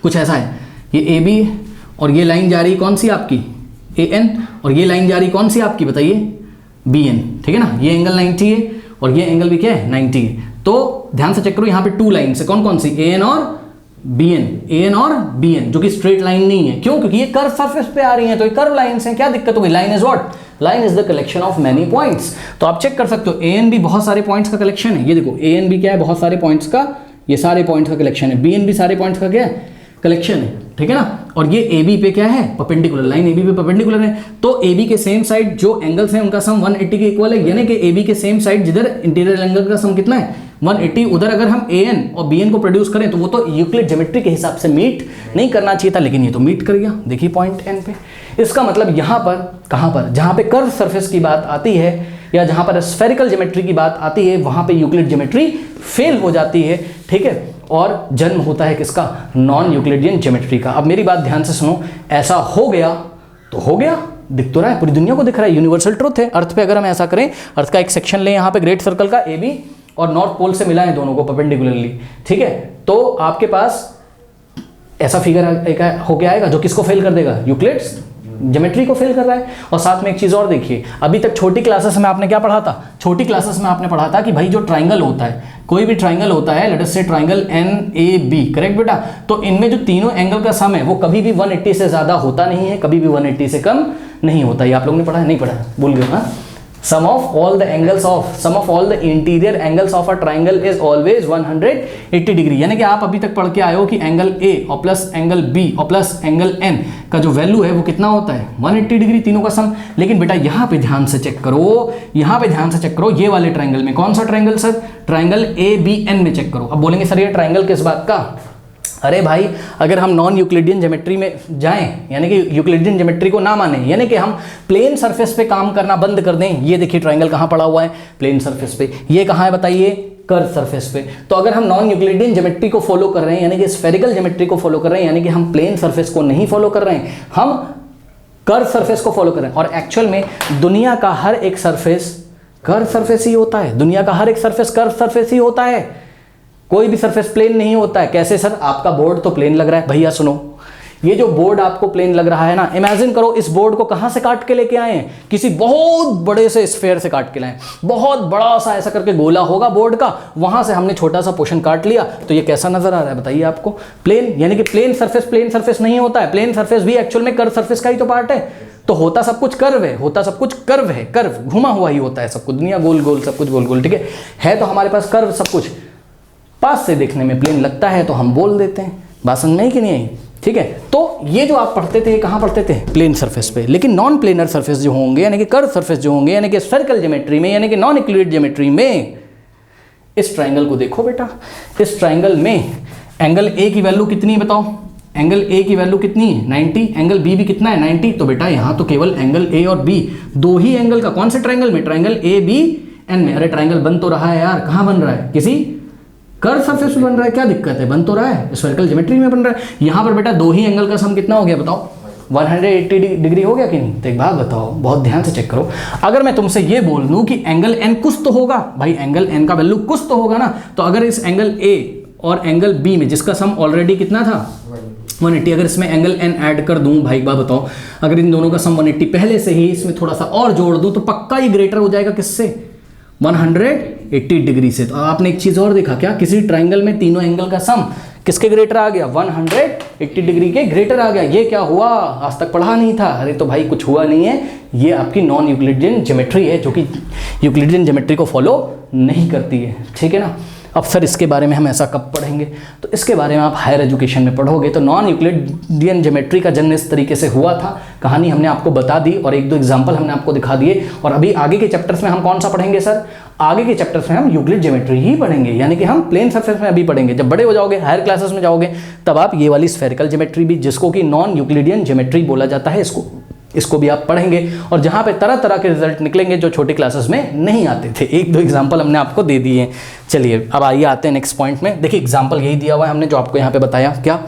कुछ ऐसा है, ये ए बी और ये लाइन जा रही कौन सी आपकी? ए एन, और ये लाइन जा रही कौन सी आपकी बताइए? बी एन, ठीक है ना। ये एंगल 90 है और ये एंगल भी क्या है? 90 है। तो ध्यान से चेक करो, यहाँ पे 2 लाइन है, कौन कौन सी? ए एन और बी एन, ए एन और बी एन, जो कि स्ट्रेट लाइन नहीं है। क्यों? क्योंकि ये कर्व सरफेस पे आ रही है, तो ये कर्व लाइन्स हैं। क्या दिक्कत हो गई? Line is what? Line is the collection of many points. तो आप चेक कर सकते हो, ए एन भी बहुत सारे पॉइंट्स का कलेक्शन है। ये देखो ए एन भी क्या है? बहुत सारे पॉइंट्स का, ये सारे पॉइंट्स का कलेक्शन है। बी एन भी सारे पॉइंट्स का क्या है? कलेक्शन है, ठीक है ना। और ये ए बी पे क्या है? परपेंडिकुलर, लाइन ए बी पे परपेंडिकुलर है। तो ए बी के सेम साइड जो एंगल्स हैं उनका सम 180 के इक्वल है। यानी कि ए बी के सेम साइड जिधर इंटीरियर एंगल का सम कितना है? 180, उधर अगर हम ए एन और बी एन को प्रोड्यूस करें तो वो तो यूक्लिड ज्योमेट्री के हिसाब से मीट नहीं करना चाहिए था, लेकिन ये तो मीट कर गया। देखिए पॉइंट एन पे। इसका मतलब यहाँ पर, कहाँ पर? जहाँ पे कर्व सरफेस की बात आती है या जहाँ पर स्फेरिकल ज्योमेट्री की बात आती है, वहाँ पे यूक्लिड ज्योमेट्री फेल हो जाती है, ठीक है। और जन्म होता है किसका? नॉन यूक्लिडियन ज्योमेट्री का। अब मेरी बात ध्यान से सुनो, ऐसा हो गया तो हो गया, दिख तो रहा है, पूरी दुनिया को दिख रहा है, यूनिवर्सल ट्रुथ है। अर्थ पे अगर हम ऐसा करें, अर्थ का एक सेक्शन लें यहाँ पे ग्रेट सर्कल का, ए बी और नॉर्थ पोल से मिलाएं दोनों को परपेंडिकुलरली, ठीक है, तो आपके पास ऐसा फिगर होके आएगा जो किसको फेल कर देगा? यूक्लिड्स ज्योमेट्री को फेल कर रहा है। और साथ में एक चीज और देखिए, अभी तक छोटी क्लासेस में आपने क्या पढ़ा था? छोटी क्लासेस में आपने पढ़ा था कि भाई जो ट्राइंगल होता है, कोई भी ट्राइंगल होता है, let us say triangle N A B, correct बेटा, तो इनमें जो तीनों एंगल का सम है वो कभी भी 180 से ज्यादा होता नहीं है, कभी भी 180 से कम नहीं होता। ये आप लोगों ने पढ़ा है? नहीं पढ़ा? भूल गए? हाँ, sum of all the interior angles of a triangle is always 180 degree. यानी कि आप अभी तक पढ़ के आए हो कि एंगल ए और प्लस एंगल बी और प्लस एंगल एन का जो वैल्यू है वो कितना होता है 180 डिग्री, तीनों का सम। लेकिन बेटा यहाँ पे ध्यान से चेक करो, ये वाले ट्राइंगल में, कौन सा triangle sir, triangle A B N में चेक करो। अब बोलेंगे सर ये ट्राइंगल किस बात का, अरे भाई अगर हम नॉन यूक्लिडियन ज्योमेट्री में जाएं, यानी कि यूक्लिडियन ज्योमेट्री को ना माने, यानी कि हम प्लेन सरफेस पे काम करना बंद कर दें, ये देखिए ट्राइंगल कहाँ पड़ा हुआ है, प्लेन सरफेस पे, ये कहाँ है बताइए, कर्व सरफेस पे। तो अगर हम नॉन यूक्लिडियन ज्योमेट्री को फॉलो कर रहे हैं, यानी कि स्फेरिकल ज्योमेट्री को फॉलो कर रहे हैं, यानी कि हम प्लेन सरफेस को नहीं फॉलो कर रहे हैं, हम कर्व सरफेस को फॉलो कर रहे हैं। और एक्चुअल में दुनिया का हर एक सरफेस कर्व सरफेस ही होता है, दुनिया का हर एक सरफेस कर्व सरफेस ही होता है, कोई भी सरफेस प्लेन नहीं होता है। कैसे सर, आपका बोर्ड तो प्लेन लग रहा है, भैया सुनो, ये जो बोर्ड आपको प्लेन लग रहा है ना, इमेजिन करो इस बोर्ड को कहां से काट के लेके आए हैं, किसी बहुत बड़े से स्फेयर से काट के लाए, बहुत बड़ा सा ऐसा करके गोला होगा बोर्ड का, वहां से हमने छोटा सा पोर्शन काट लिया, तो ये कैसा नजर आ रहा है बताइए आपको, प्लेन। यानी कि प्लेन सरफेस नहीं होता है, प्लेन सरफेस भी एक्चुअल में कर्व सरफेस का ही तो पार्ट है। तो होता सब कुछ कर्व है, कर्व घुमा हुआ ही होता है सब कुछ, दुनिया गोल गोल, सब कुछ गोल गोल, ठीक है तो हमारे पास कर्व सब कुछ, पास से देखने में प्लेन लगता है तो हम बोल देते हैं, बात समझ में आई कि नहीं आई, ठीक है। तो ये जो आप पढ़ते थे, कहाँ पढ़ते थे, प्लेन सरफेस पे। लेकिन नॉन प्लेनर सरफेस जो होंगे, यानी कि कर्व सरफेस जो होंगे, यानी कि सर्कल ज्योमेट्री में, यानी कि नॉन यूक्लिड ज्योमेट्री में, इस ट्राइंगल को देखो बेटा, इस ट्राइंगल में एंगल ए की वैल्यू कितनी है बताओ, एंगल ए की वैल्यू कितनी है 90, एंगल बी भी कितना है 90। तो बेटा यहाँ तो केवल एंगल ए और बी, दो ही एंगल का, कौन से ट्राइंगल में, ट्राइंगल ए बी एन में। अरे ट्राइंगल बन तो रहा है यार, कहाँ बन रहा है, किसी कर्व सरफेस में बन रहा है, क्या दिक्कत है, बन तो रहा है, स्फेरिकल ज्योमेट्री में बन रहा है। यहाँ पर बेटा दो ही एंगल का सम कितना हो गया बताओ, 180 डिग्री हो गया कि नहीं। तो एक बात बताओ, बहुत ध्यान से चेक करो, अगर मैं तुमसे ये बोल दूं कि एंगल एन कुछ तो होगा, भाई एंगल एन का वैल्यू कुछ तो होगा ना, तो अगर इस एंगल ए और एंगल बी में, जिसका सम ऑलरेडी कितना था 180, अगर इसमें एंगल एन ऐड कर दूं, भाई एक बात बताओ, अगर इन दोनों का सम 180 पहले से ही इसमें थोड़ा सा और जोड़ दूं, तो पक्का ही ग्रेटर हो जाएगा किससे, 180 डिग्री से। तो आपने एक चीज और देखा क्या, किसी ट्राइंगल में तीनों एंगल का सम किसके ग्रेटर आ गया, 180 डिग्री के ग्रेटर आ गया। ये क्या हुआ, आज तक पढ़ा नहीं था, अरे तो भाई कुछ हुआ नहीं है, ये आपकी नॉन यूक्लिडियन ज्योमेट्री है, जो कि यूक्लिडियन ज्योमेट्री को फॉलो नहीं करती है, ठीक है ना। अब सर इसके बारे में हम ऐसा कब पढ़ेंगे, तो इसके बारे में आप हायर एजुकेशन में पढ़ोगे। तो नॉन यूक्लिडियन ज्योमेट्री का जन्म इस तरीके से हुआ था, कहानी हमने आपको बता दी और एक दो एग्जांपल हमने आपको दिखा दिए। और अभी आगे के चैप्टर्स में हम कौन सा पढ़ेंगे सर, आगे के चैप्टर्स में हम यूक्लिड ज्योमेट्री ही पढ़ेंगे, यानी कि हम प्लेन सरफेस में अभी पढ़ेंगे। जब बड़े हो जाओगे, हायर क्लासेस में जाओगे, तब आप ये वाली स्फेरिकल ज्योमेट्री भी, जिसको कि नॉन यूक्लिडियन ज्योमेट्री बोला जाता है, इसको भी आप पढ़ेंगे। और जहाँ पे तरह तरह के रिजल्ट निकलेंगे जो छोटी क्लासेस में नहीं आते थे, एक दो एग्जांपल हमने आपको दे दिए हैं। चलिए अब आइए आते हैं नेक्स्ट पॉइंट में। देखिए एग्जांपल यही दिया हुआ है हमने, जो आपको यहाँ पे बताया क्या,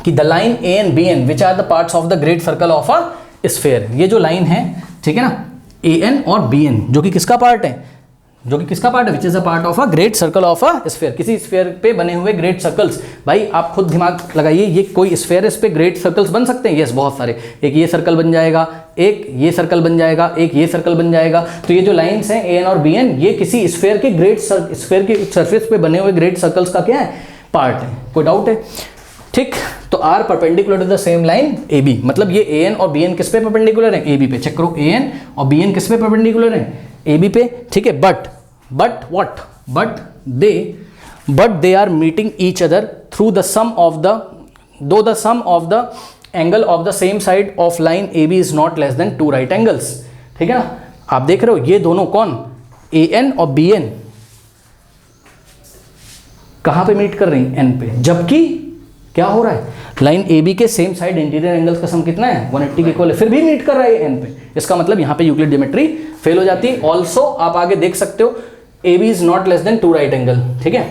कि the line A and B N which are the parts of the great circle of a sphere. ये जो लाइन है, ठीक है ना, ए एन और बी एन, जो कि किसका पार्ट है, which is a part of a great circle of a sphere, किसी स्फेयर पे बने हुए ग्रेट सर्कल्स। भाई आप खुद दिमाग लगाइए, ये कोई स्फेयर है, इस पे ग्रेट सर्कल्स बन सकते हैं, यस बहुत सारे, एक ये सर्कल बन जाएगा, एक ये सर्कल बन जाएगा, एक ये सर्कल बन जाएगा। तो ये जो लाइंस हैं ए एन और बी एन, ये किसी स्फेयर के स्फेयर के सरफेस पे बने हुए ग्रेट सर्कल्स का क्या है, पार्ट है। कोई डाउट है, ठीक। तो are perpendicular to the same line A B, मतलब ये ए एन और बी एन किस पे परपेंडिकुलर है, ए बी पे। चेक करो, ए एन और बी एन किस पे परपेंडिकुलर है, ए बी पे, ठीक है। But they are meeting each other through the sum of the angle of the same side of line A B is not less than 2 right angles, ठीक है ना। आप देख रहे हो ये दोनों कौन, ए एन और बी एन कहां पे मीट कर रही हैं, एन पे, जबकि क्या हो रहा है, लाइन ए बी के सेम साइड इंटीरियर एंगल्स का सम कितना है, 180 के इक्वल है, फिर भी मीट कर रहा है एन पे। इसका मतलब यहाँ पे यूक्लिड ज्योमेट्री फेल हो जाती है। ऑल्सो आप आगे देख सकते हो, A B is not less than 2 right angle, ठीक है,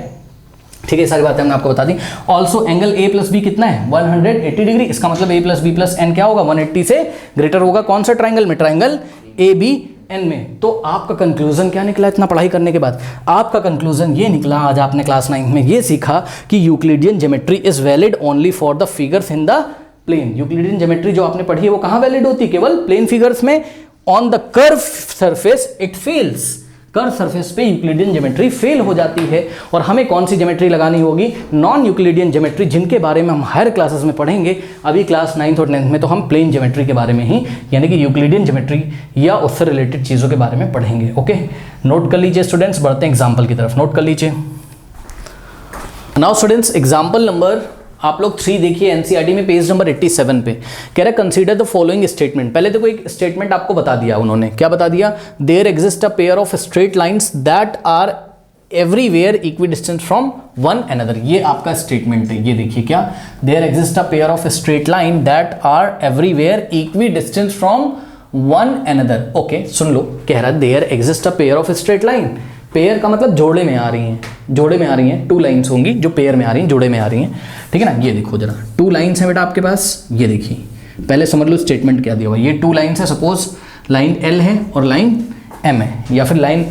ठीक है, सारी बातें हमने आपको बता दी। Also angle A plus B कितना है, 180 डिग्री। इसका मतलब A plus B plus N क्या होगा, 180 से ग्रेटर होगा। कौन सा ट्राइंगल में, ट्राइंगल ए बी एन में। तो आपका कंक्लूजन क्या निकला इतना पढ़ाई करने के बाद, आपका कंक्लूजन ये निकला, आज आपने क्लास 9 में ये सीखा कि Euclidean geometry is valid only for the figures in the plane. Euclidean geometry जो आपने पढ़ी है वो कहाँ वैलिड होती है, केवल प्लेन फिगर्स में। On the curve surface it fails, curve surface पे यूक्लिडियन ज्योमेट्री फेल हो जाती है और हमें कौन सी ज्योमेट्री लगानी होगी, नॉन यूक्लिडियन ज्योमेट्री, जिनके बारे में हम हायर क्लासेस में पढ़ेंगे। अभी क्लास 9th और 10th में तो हम प्लेन ज्योमेट्री के बारे में ही, यानी कि यूक्लिडियन ज्योमेट्री या उससे रिलेटेड चीज़ों के बारे में पढ़ेंगे। ओके, नोट कर लीजिए स्टूडेंट्स, बढ़ते हैं एग्जाम्पल की तरफ, नोट कर लीजिए। नाउ स्टूडेंट्स, एग्जाम्पल नंबर आप लोग 3 देखिए एनसीईआरटी में पेज नंबर 87 पे कह रहा है कंसीडर द फॉलोइंग स्टेटमेंट। पहले देखो एक स्टेटमेंट आपको बता दिया उन्होंने, क्या बता दिया, there exist a pair of straight lines that are everywhere equidistant from one another. ये आपका स्टेटमेंट है, ये देखिए क्या, there exist a pair of straight line that are everywhere equidistant from one another. Okay, सुन लो, कह रहा है there exist a pair of straight line. Pair का मतलब जोड़े में आ रही हैं, जोड़े में आ रही हैं, 2 लाइन्स होंगी जो पेयर में आ रही हैं, जोड़े में आ रही हैं, ठीक है ना। ये देखो जरा, 2 लाइन्स हैं बेटा आपके पास, ये देखिए, पहले समझ लो स्टेटमेंट क्या दिया हुआ। ये 2 लाइन्स है, सपोज लाइन L है और लाइन M है, या फिर लाइन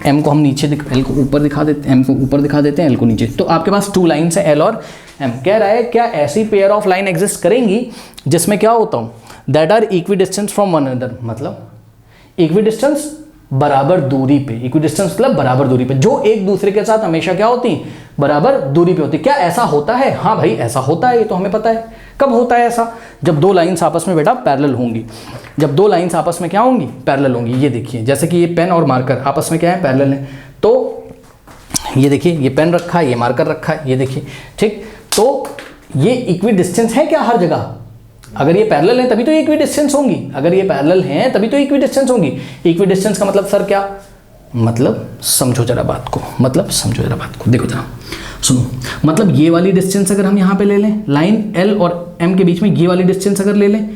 M को हम नीचे L को ऊपर दिखा देते हैं, M को ऊपर दिखा देते हैं, L को नीचे। तो आपके पास 2 लाइन्स है L और M। कह रहा है क्या ऐसी पेयर ऑफ लाइन एग्जिस्ट करेंगी जिसमें क्या होता हूँ, that are equidistance from one another, मतलब इक्विडिस्टेंस बराबर दूरी पे, इक्विडिस्टेंस मतलब बराबर दूरी पे, जो एक दूसरे के साथ हमेशा क्या होती, बराबर दूरी पे होती। क्या ऐसा होता है? हाँ भाई ऐसा होता है, ये तो हमें पता है। कब होता है ऐसा? जब 2 लाइन्स आपस में बेटा पैरेलल होंगी, जब 2 लाइन्स आपस में क्या होंगी, पैरेलल होंगी। ये देखिए, जैसे कि ये पेन और मार्कर आपस में क्या है, पैरेलल है। तो ये देखिए, ये पेन रखा है, ये मार्कर रखा है, ये देखिए, ठीक। तो ये इक्विडिस्टेंस है क्या हर जगह? अगर ये पैरेलल है तभी तो इक्विडिस्टेंस होंगी, अगर ये पैरेलल हैं तभी तो इक्विडिस्टेंस होंगी। इक्विडिस्टेंस का मतलब सर क्या, मतलब समझो जरा बात को, मतलब समझो जरा बात को, देखो जरा सुनो, मतलब ये वाली डिस्टेंस अगर हम यहाँ पे ले लें, लाइन L और M के बीच में ये वाली डिस्टेंस अगर ले लें,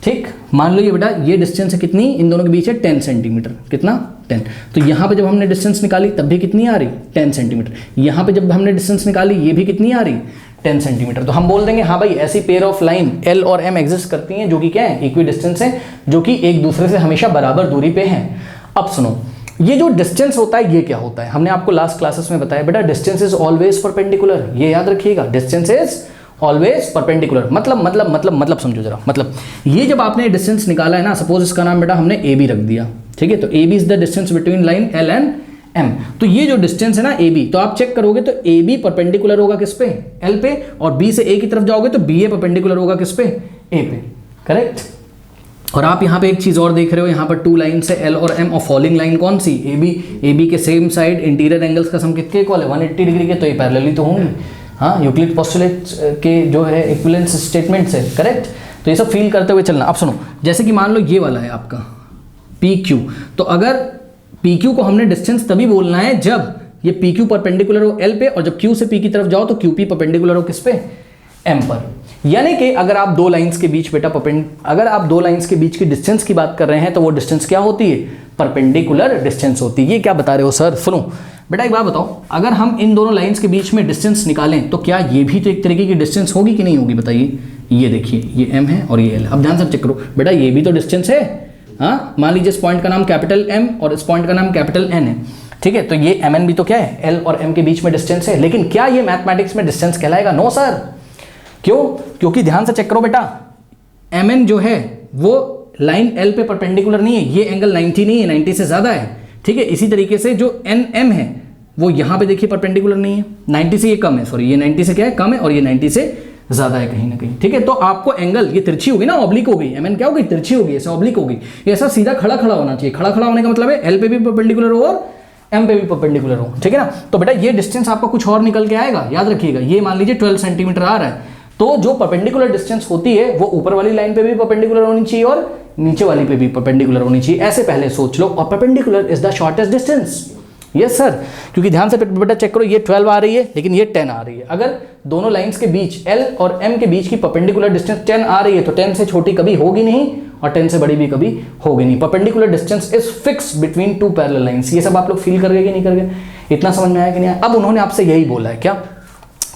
ठीक, मान लो ये बेटा ये डिस्टेंस है कितनी, इन दोनों के बीच है 10 सेंटीमीटर, कितना 10। तो यहाँ पे जब हमने डिस्टेंस निकाली तब भी कितनी आ रही, 10 सेंटीमीटर। यहाँ पे जब हमने डिस्टेंस निकाली ये भी कितनी आ रही, 10 सेंटीमीटर। तो हम बोल देंगे हाँ भाई ऐसी पेयर ऑफ लाइन L और M एग्जिस्ट करती हैं जो कि क्या है, इक्वी डिस्टेंस है, जो कि एक दूसरे से हमेशा बराबर दूरी पे हैं। अब सुनो, ये जो डिस्टेंस होता है ये क्या होता है, हमने आपको लास्ट क्लासेस में बताया बेटा, डिस्टेंस इज ऑलवेज परपेंडिकुलर, ये याद रखिएगा, डिस्टेंस इज ऑलवेज परपेंडिकुलर। मतलब समझो जरा, मतलब ये जब आपने डिस्टेंस निकाला है ना, सपोज इसका नाम बेटा हमने AB रख दिया, ठीक है, तो AB is the distance between line L and M। तो ये जो डिस्टेंस है ना AB, तो आप चेक करोगे तो AB परपेंडिकुलर होगा किस पे, L पे, और B से A की तरफ जाओगे तो BA परपेंडिकुलर होगा किस पे, A पे, करेक्ट। और आप यहाँ पे एक चीज और देख रहे हो, यहाँ पर 2 लाइन से L और M, और फॉलोइंग लाइन कौन सी, AB के सेम साइड इंटीरियर एंगल्स का सम कितने इक्वल है, 180 डिग्री के, तो ये पैरेलली तो होंगी। हाँ, यूक्लिड पोस्टुलेट के जो है इक्विवेलेंस स्टेटमेंट से, करेक्ट। तो ये सब फील करते हुए चलना। अब सुनो, जैसे कि मान लो ये वाला है आपका PQ, तो अगर PQ को हमने डिस्टेंस तभी बोलना है जब ये PQ परपेंडिकुलर हो L पे, और जब Q से P की तरफ जाओ तो QP परपेंडिकुलर हो किस पे, M पर। यानी कि अगर आप 2 लाइंस के बीच बेटा अगर आप 2 लाइंस के बीच की डिस्टेंस की बात कर रहे हैं तो वो डिस्टेंस क्या होती है, परपेंडिकुलर डिस्टेंस होती है। ये क्या बता रहे हो सर? सुनो बेटा एक बात बताओ, अगर हम इन दोनों लाइंस के बीच में डिस्टेंस निकालें तो क्या ये भी तो एक तरीके की डिस्टेंस होगी कि नहीं होगी, बताइए। ये देखिए, ये M है और ये L। अब ध्यान से चेक करो बेटा, ये भी तो डिस्टेंस है। हाँ, मान लीजिए इस पॉइंट का नाम कैपिटल M और इस पॉइंट का नाम कैपिटल N है, ठीक है, तो ये MN भी तो क्या है, L और M के बीच में डिस्टेंस है। लेकिन क्या ये मैथमेटिक्स में डिस्टेंस कहलाएगा? No sir. क्यों? क्योंकि ध्यान से चेक करो बेटा, MN जो है वो लाइन L पे परपेंडिकुलर नहीं है, ये एंगल 90 नहीं है, 90 से ज्यादा है, ठीक है। इसी तरीके से जो NM है वो यहाँ पे देखिए परपेंडिकुलर नहीं है, 90 से ये कम है, सॉरी ये 90 से क्या है, कम है, और ये 90 से ज्यादा है कहीं ना कहीं, ठीक है। तो आपको एंगल ये तिरछी होगी ना, ऑब्लिक होगी, MN क्या होगी, तिरछी होगी, ऐसे ऑब्लिक होगी। ये ऐसा सीधा खड़ा खड़ा होना चाहिए। खड़ा खड़ा होने का मतलब है L पे भी परपेंडिकुलर हो और M पे भी परपेंडिकुलर हो, ठीक है ना। तो बेटा ये डिस्टेंस आपका कुछ और निकल के आएगा, याद रखिएगा। ये मान लीजिए 12 सेंटीमीटर आ रहा है, तो जो परपेंडिकुलर डिस्टेंस होती है वो ऊपर वाली लाइन पे भी परपेंडिकुलर होनी चाहिए और नीचे वाली पे भी परपेंडिकुलर होनी चाहिए, ऐसे पहले सोच लो। और perpendicular is the shortest distance, yes sir, क्योंकि ध्यान से बेटा चेक करो, ये 12 आ रही है लेकिन ये 10 आ रही है। अगर दोनों लाइंस के बीच L और M के बीच की परपेंडिकुलर डिस्टेंस 10 आ रही है तो 10 से छोटी कभी होगी नहीं और 10 से बड़ी भी कभी होगी नहीं। Perpendicular distance is fix between 2 parallel lines. ये सब आप लोग फील कर गए कि नहीं कर गए? इतना समझ में आया कि नहीं आया? अब उन्होंने आपसे यही बोला है, क्या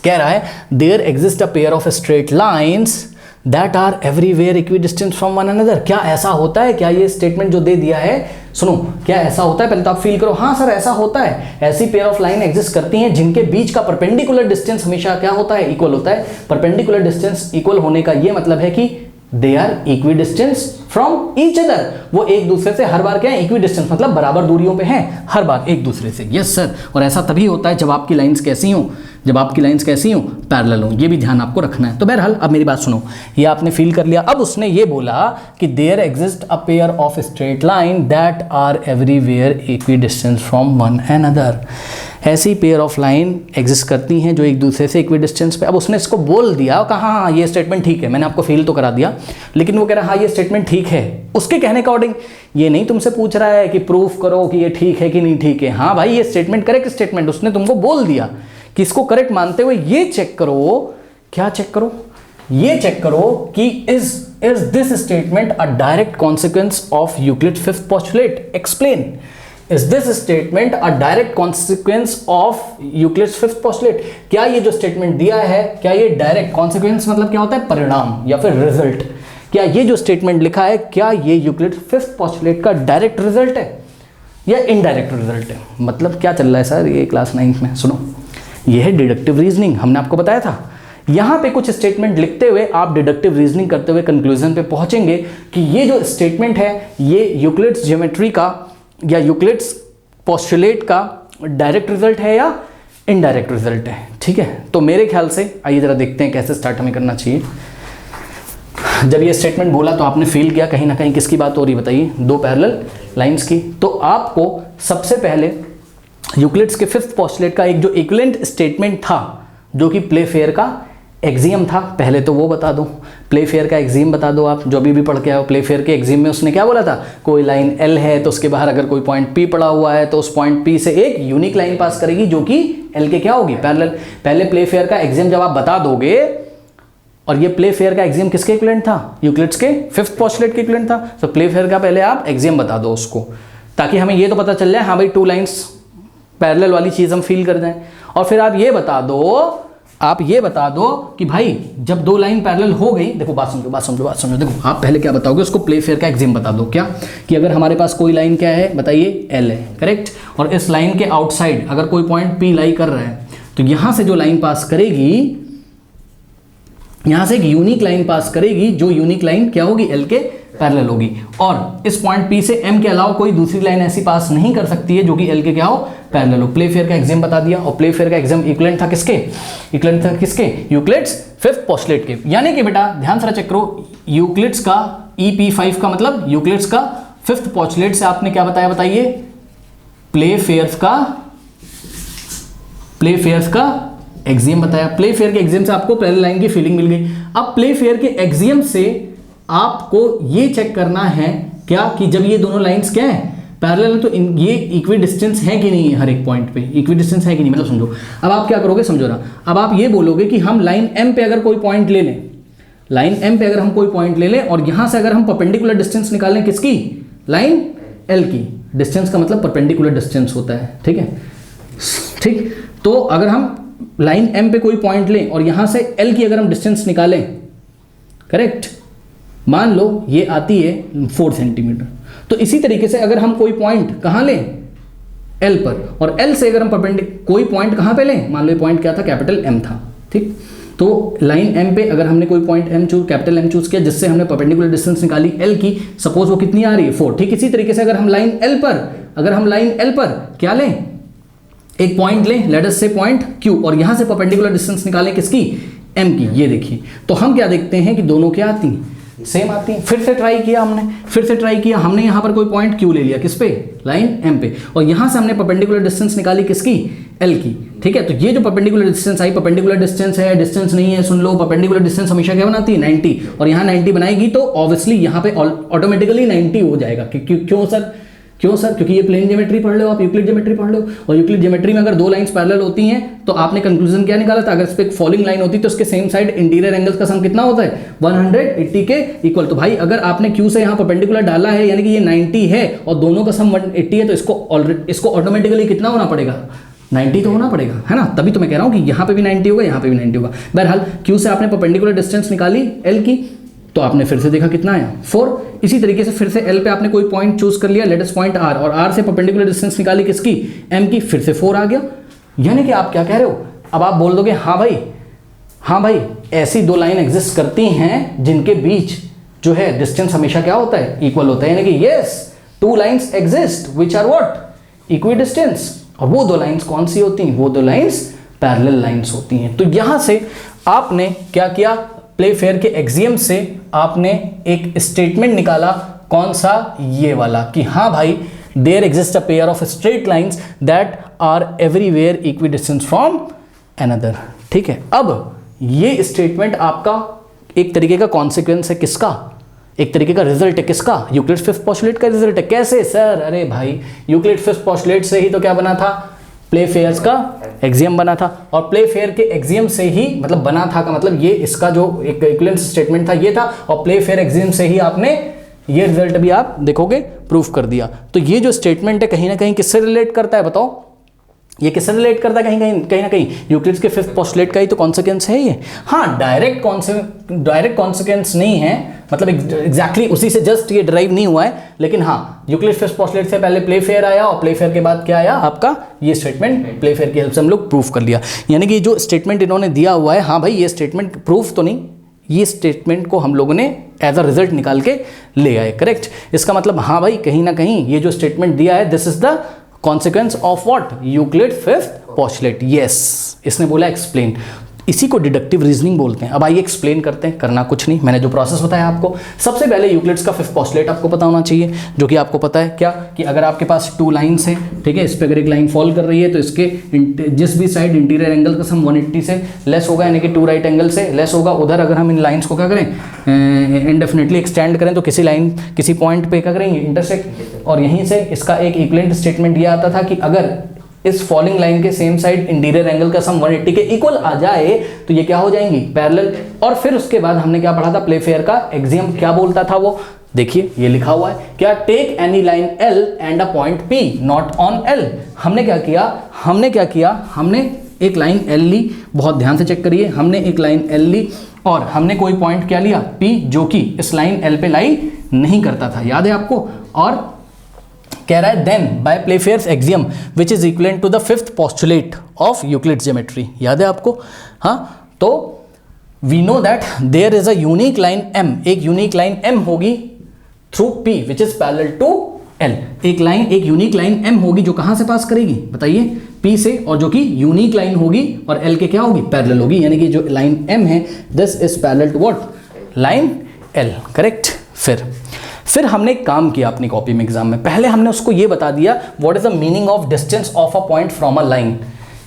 कह रहा है, there exist a pair of straight lines that are everywhere equidistant from one another. क्या ऐसा होता है? क्या ये स्टेटमेंट जो दे दिया है, सुनो, क्या ऐसा होता है? पहले तो आप फील करो, हाँ सर ऐसा होता है। ऐसी पेयर ऑफ लाइन एग्जिस्ट करती हैं जिनके बीच का परपेंडिकुलर डिस्टेंस हमेशा क्या होता है, इक्वल होता है। परपेंडिकुलर डिस्टेंस इक्वल होने का ये मतलब है कि they are equidistance from each other, वो एक दूसरे से हर बार क्या है, इक्वी डिस्टेंस मतलब बराबर दूरियों पे हैं हर बार एक दूसरे से। यस सर, और ऐसा तभी होता है जब आपकी लाइंस कैसी हो, जब आपकी लाइंस कैसी हो, पैरेलल हो, ये भी ध्यान आपको रखना है। तो बहरहाल अब मेरी बात सुनो, ये आपने फील कर लिया। अब उसने ये बोला कि there exist a pair of straight line that are everywhere equidistance from one and other, ऐसी पेयर ऑफ लाइन एग्जिस्ट करती हैं जो एक दूसरे से इक्वी डिस्टेंस पे। अब उसने इसको बोल दिया, कहा हाँ ये स्टेटमेंट ठीक है, मैंने आपको फील तो करा दिया, लेकिन वो कह रहा है हाँ ये स्टेटमेंट ठीक है उसके कहने के अकॉर्डिंग। ये नहीं तुमसे पूछ रहा है कि प्रूफ करो कि ये ठीक है कि नहीं ठीक है। हाँ भाई ये स्टेटमेंट करेक्ट स्टेटमेंट, उसने तुमको बोल दिया कि इसको करेक्ट मानते हुए ये चेक करो, क्या चेक करो, ये चेक करो कि is this statement a direct consequence of Euclid fifth postulate, explain. Is this statement a direct consequence of Euclid's fifth postulate? क्या ये जो स्टेटमेंट दिया है, क्या ये डायरेक्ट कॉन्सिक्वेंस मतलब क्या होता है, परिणाम या फिर रिजल्ट, क्या ये जो स्टेटमेंट लिखा है क्या ये यूक्लिड फिफ्थ पोस्टुलेट का डायरेक्ट रिजल्ट है या इनडायरेक्ट रिजल्ट है? मतलब क्या चल रहा है सर ये क्लास 9 में, सुनो, ये है डिडक्टिव रीजनिंग, हमने आपको बताया था। यहाँ पे कुछ स्टेटमेंट लिखते हुए आप डिडक्टिव रीजनिंग करते हुए कंक्लूजन पे पहुंचेंगे कि ये जो स्टेटमेंट है ये यूक्लिड्स ज्योमेट्री का या यूक्लिड्स पोस्टुलेट का डायरेक्ट रिजल्ट है या इनडायरेक्ट रिजल्ट है। ठीक है, तो मेरे ख्याल से आइए जरा देखते हैं कैसे स्टार्ट हमें करना चाहिए। जब ये स्टेटमेंट बोला तो आपने फील किया कहीं ना कहीं किसकी बात हो रही बताइए, दो पैरेलल लाइंस की। तो आपको सबसे पहले यूक्लिड्स के फिफ्थ पोस्टुलेट का एक जो इक्विवेलेंट स्टेटमेंट था जो कि प्लेफेयर का एक्सियम था, पहले तो वो बता दो। प्लेफेयर का एक्सियम बता दो आप, जो भी पढ़ के आओ। प्लेफेयर के एक्सियम में उसने क्या बोला था, कोई लाइन L है तो उसके बाहर अगर कोई पॉइंट P पड़ा हुआ है तो उस पॉइंट P से एक यूनिक लाइन पास करेगी जो कि L के क्या होगी, पैरेलल। पहले प्लेफेयर का एक्सियम जब आप बता दोगे, और ये प्लेफेयर का एक्सियम किसके इक्विवेलेंट था, यूक्लिड्स के फिफ्थ पोस्टुलेट के इक्विवेलेंट था। तो प्लेफेयर का पहले आप एक्सियम बता दो उसको, ताकि हमें ये तो पता चल जाए हाँ भाई टू लाइन्स पैरेलल वाली चीज हम फील कर जाएं। और फिर आप ये बता दो कि भाई जब दो लाइन पैरेलल हो गई, देखो बात समझो, देखो आप पहले क्या बताओगे, उसको प्लेफेयर का एक्सियम बता दो। क्या कि अगर हमारे पास कोई लाइन क्या है बताइए, L है, करेक्ट, और इस लाइन के आउटसाइड अगर कोई पॉइंट P लाई कर रहा है तो यहां से जो लाइन पास करेगी, यहां से एक यूनिक लाइन पास करेगी, जो यूनिक लाइन क्या होगी, L के पैरेलल होगी। और इस पॉइंट P से M के अलावा कोई दूसरी लाइन ऐसी पास नहीं कर सकती है जो कि L के क्या हो, पैरेलल हो। प्लेफेयर का एक्सियम बता दिया, और प्लेफेयर का एक्सियम इक्विवेलेंट था किसके, यूक्लिड्स फिफ्थ पोस्टुलेट के। यानी कि बेटा ध्यान से चेक करो, यूक्लिड्स का EP5 का मतलब यूक्लिड्स का फिफ्थ पोस्टुलेट से आपने क्या बताया बताइए, प्लेफेयर का एक्सियम बताया। प्लेफेयर के एक्सियम से आपको पैरेलल लाइन की फीलिंग मिल गई। अब प्लेफेयर के एक्सियम से आपको ये चेक करना है क्या कि जब ये दोनों लाइंस क्या है, पैरेलल, तो ये इक्वी डिस्टेंस है कि नहीं है, हर एक पॉइंट पे इक्वी डिस्टेंस है कि नहीं, मतलब समझो। अब आप क्या करोगे, समझो ना, अब आप ये बोलोगे कि हम लाइन M पे अगर कोई पॉइंट ले लें, लाइन M पे अगर हम कोई पॉइंट ले लें और यहां से अगर हम परपेंडिकुलर डिस्टेंस निकालें किसकी, लाइन L की। डिस्टेंस का मतलब परपेंडिकुलर डिस्टेंस होता है, ठीक है, ठीक। तो अगर हम लाइन M पे कोई पॉइंट लें और यहां से L की अगर हम डिस्टेंस निकालें, करेक्ट, मान लो ये आती है 4 सेंटीमीटर, तो इसी तरीके से अगर हम कोई पॉइंट कहां लें, L पर, और L से अगर हम कोई पॉइंट कहां पे लें, मान लो ये पॉइंट क्या था, कैपिटल M था, ठीक। तो लाइन M पे अगर हमने कोई पॉइंट कैपिटल M चूज किया जिससे हमने परपेंडिकुलर डिस्टेंस निकाली L की, सपोज वो कितनी आ रही है, 4, ठीक। इसी तरीके से अगर हम लाइन L पर क्या लें, एक पॉइंट लें, लेट अस से पॉइंट Q, और यहां से परपेंडिकुलर डिस्टेंस निकालें किसकी, M की। ये देखिए, तो हम क्या देखते हैं कि दोनों क्या आती हैं, सेम आती है। फिर से ट्राई किया हमने यहाँ पर कोई पॉइंट Q ले लिया, किस पे, लाइन M पे, और यहाँ से हमने परपेंडिकुलर डिस्टेंस निकाली किसकी, L की, ठीक है। तो ये जो परपेंडिकुलर डिस्टेंस आई, परपेंडिकुलर डिस्टेंस है, डिस्टेंस नहीं है, सुन लो, परपेंडिकुलर डिस्टेंस हमेशा क्या बनाती है, 90, और यहाँ 90 बनाएगी तो ऑब्वियसली यहाँ पे ऑटोमेटिकली 90 हो जाएगा। क्यों सर, क्योंकि ये प्लेन ज्योमेट्री पढ़ लो आप, यूक्लिड ज्योमेट्री पढ़ लो, और यूक्लिड ज्योमेट्री में अगर दो लाइंस पैरेलल होती हैं तो आपने कंक्लूजन क्या निकाला था, अगर इस पे एक फॉलिंग लाइन होती तो उसके सेम साइड इंटीरियर एंगल्स का सम कितना होता है, 180 के इक्वल। तो भाई अगर आपने Q से यहाँ परपेंडिकुलर डाला है, यानी कि ये 90 है और दोनों का सम 180 है, तो इसको ऑटोमेटिकली कितना होना पड़ेगा, 90 तो होना पड़ेगा, है ना। तभी तो मैं कह रहा हूँ कि यहाँ पे भी 90 होगा, यहाँ पे भी 90 होगा। बहरहाल Q से आपने परपेंडिकुलर डिस्टेंस निकाली L की, तो आपने फिर से देखा कितना आया, 4। इसी तरीके से फिर से L पे आपने कोई पॉइंट चूज कर लिया, लेट अस पॉइंट R, और R से परपेंडिकुलर डिस्टेंस निकाली किसकी, M की, फिर से 4 आ गया। यानी कि आप क्या कह रहे हो, अब आप बोल दोगे हाँ भाई ऐसी दो लाइन एग्जिस्ट करती हैं जिनके बीच जो है डिस्टेंस हमेशा क्या होता है, इक्वल होता है, यानी कि yes two lines exist which are what equidistance, और वो दो लाइंस कौन सी होती हैं, वो दो लाइंस पैरेलल लाइंस होती हैं। तो यहां से आपने क्या किया, प्लेफेयर के एक्सियम से आपने एक स्टेटमेंट निकाला, कौन सा, ये वाला, कि हाँ भाई there exist a pair of straight lines that are everywhere equidistance from another. ठीक है, अब ये स्टेटमेंट आपका एक तरीके का कॉन्सिक्वेंस है, किसका, एक तरीके का रिजल्ट है, किसका, यूक्लिड्स फिफ्थ पोस्टुलेट का रिजल्ट है। कैसे सर, अरे भाई यूक्लिड फिफ्थ पोस्टुलेट से ही तो क्या बना था, प्लेफेयर्स का एक्सियम बना था, और प्लेफेयर के एक्सियम से ही, मतलब बना था का मतलब ये इसका जो एक इक्विवेलेंस स्टेटमेंट था ये था, और प्लेफेयर एक्सियम से ही आपने ये रिजल्ट भी आप देखोगे प्रूफ कर दिया। तो ये जो स्टेटमेंट है कहीं ना कहीं किससे रिलेट करता है, बताओ, ये किससे रिलेट करता है, कहीं ना कहीं यूक्लिड्स के फिफ्थ पोस्टुलेट का ही तो कॉन्सिक्वेंस है ये। हाँ, डायरेक्ट कॉन्सिक्वेंस नहीं है, मतलब एग्जैक्टली उसी से जस्ट ये डिराइव नहीं हुआ है, लेकिन हाँ यूक्लिड्स फिफ्थ पोस्टुलेट से पहले प्लेफेयर आया, और प्लेफेयर के बाद क्या आया आपका ये स्टेटमेंट, प्लेफेयर की हेल्प से हम लोग प्रूफ कर लिया। यानी कि जो स्टेटमेंट इन्होंने दिया हुआ है, हाँ भाई ये स्टेटमेंट प्रूफ तो नहीं, ये स्टेटमेंट को हम लोगों ने एज अ रिजल्ट निकाल के ले आए, करेक्ट। इसका मतलब हाँ भाई कहीं ना कहीं ये जो स्टेटमेंट दिया है, this is the consequence of what, Euclid fifth postulate, yes, इसने बोला एक्सप्लेन, इसी को डिडक्टिव रीजनिंग बोलते हैं। अब आइए एक्सप्लेन करते हैं, करना कुछ नहीं, मैंने जो प्रोसेस बताया आपको, सबसे पहले यूक्लिड्स का फिफ्थ पोस्टुलेट आपको पता होना चाहिए, जो कि आपको पता है क्या, कि अगर आपके पास टू लाइंस हैं, ठीक है, इस पर अगर एक लाइन फॉल कर रही है तो इसके जिस भी साइड इंटीरियर एंगल का सम 180 से लेस होगा, यानी कि टू राइट एंगल से लेस होगा, उधर अगर हम इन लाइन्स को क्या करें, इंडेफिनेटली एक्सटेंड करें, तो किसी लाइन किसी पॉइंट पे क्या करेंगे, इंटरसेक्ट, और यहीं से इसका एक इक्विवेलेंट स्टेटमेंट ये आता था कि अगर इस फॉलिंग लाइन के सेम साइड इंटीरियर एंगल का सम 180 के इक्वल आ जाए तो ये क्या हो जाएंगी, पैरेलल। और फिर उसके बाद हमने क्या पढ़ा था, प्लेफेयर का एक्सियम क्या बोलता था वो, देखिए ये लिखा हुआ है क्या, take any line L and a point P not on L। हमने क्या किया, हमने एक लाइन L ली, बहुत ध्यान से चेक करिए, हमने एक लाइन L ली और हमने कोई पॉइंट क्या लिया, P, जो कि इस लाइन L पे लाई नहीं करता था, याद है आपको। और कह रहा है then by Playfair's axiom which is equivalent to the fifth postulate of Euclid's geometry, याद है आपको। हाँ, तो we know that there is a unique line M, एक यूनिक लाइन M होगी through P which is parallel to L, एक unique line M होगी जो कहां से पास करेगी बताइए, P से, और जो कि यूनिक लाइन होगी और L के क्या होगी, पैरेलल होगी, यानी कि जो लाइन M है this is parallel to what, line L, correct. फिर हमने एक काम किया अपनी कॉपी में एग्जाम में, पहले हमने उसको ये बता दिया what is the meaning of distance of a point from a line,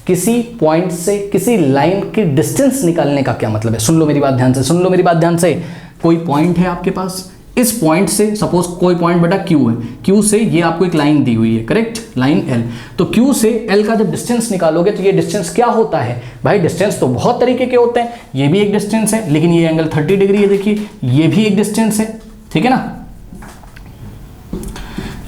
किसी पॉइंट से किसी लाइन की डिस्टेंस निकालने का क्या मतलब है। सुन लो मेरी बात ध्यान से, कोई पॉइंट है आपके पास, इस पॉइंट से सपोज कोई पॉइंट बेटा Q है, Q से ये आपको एक लाइन दी हुई है, करेक्ट, लाइन L, तो Q से L का जब डिस्टेंस निकालोगे तो ये डिस्टेंस क्या होता है भाई, डिस्टेंस तो बहुत तरीके के होते हैं, ये भी एक डिस्टेंस है, लेकिन ये एंगल 30 डिग्री है, देखिए ये भी एक डिस्टेंस है, ठीक है ना,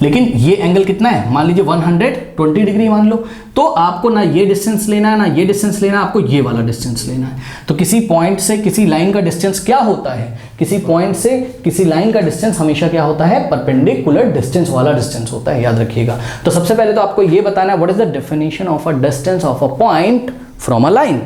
लेकिन ये एंगल कितना है, मान लीजिए 120 डिग्री मान लो, तो आपको ना ये डिस्टेंस लेना है ना ये डिस्टेंस लेना है, आपको ये वाला डिस्टेंस लेना है। तो किसी पॉइंट से किसी लाइन का डिस्टेंस क्या होता है, किसी पॉइंट से किसी लाइन का डिस्टेंस हमेशा क्या होता है, परपेंडिकुलर डिस्टेंस वाला डिस्टेंस होता है, याद रखिएगा। तो सबसे पहले तो आपको ये बताना है what is the definition of a distance of a point from a line.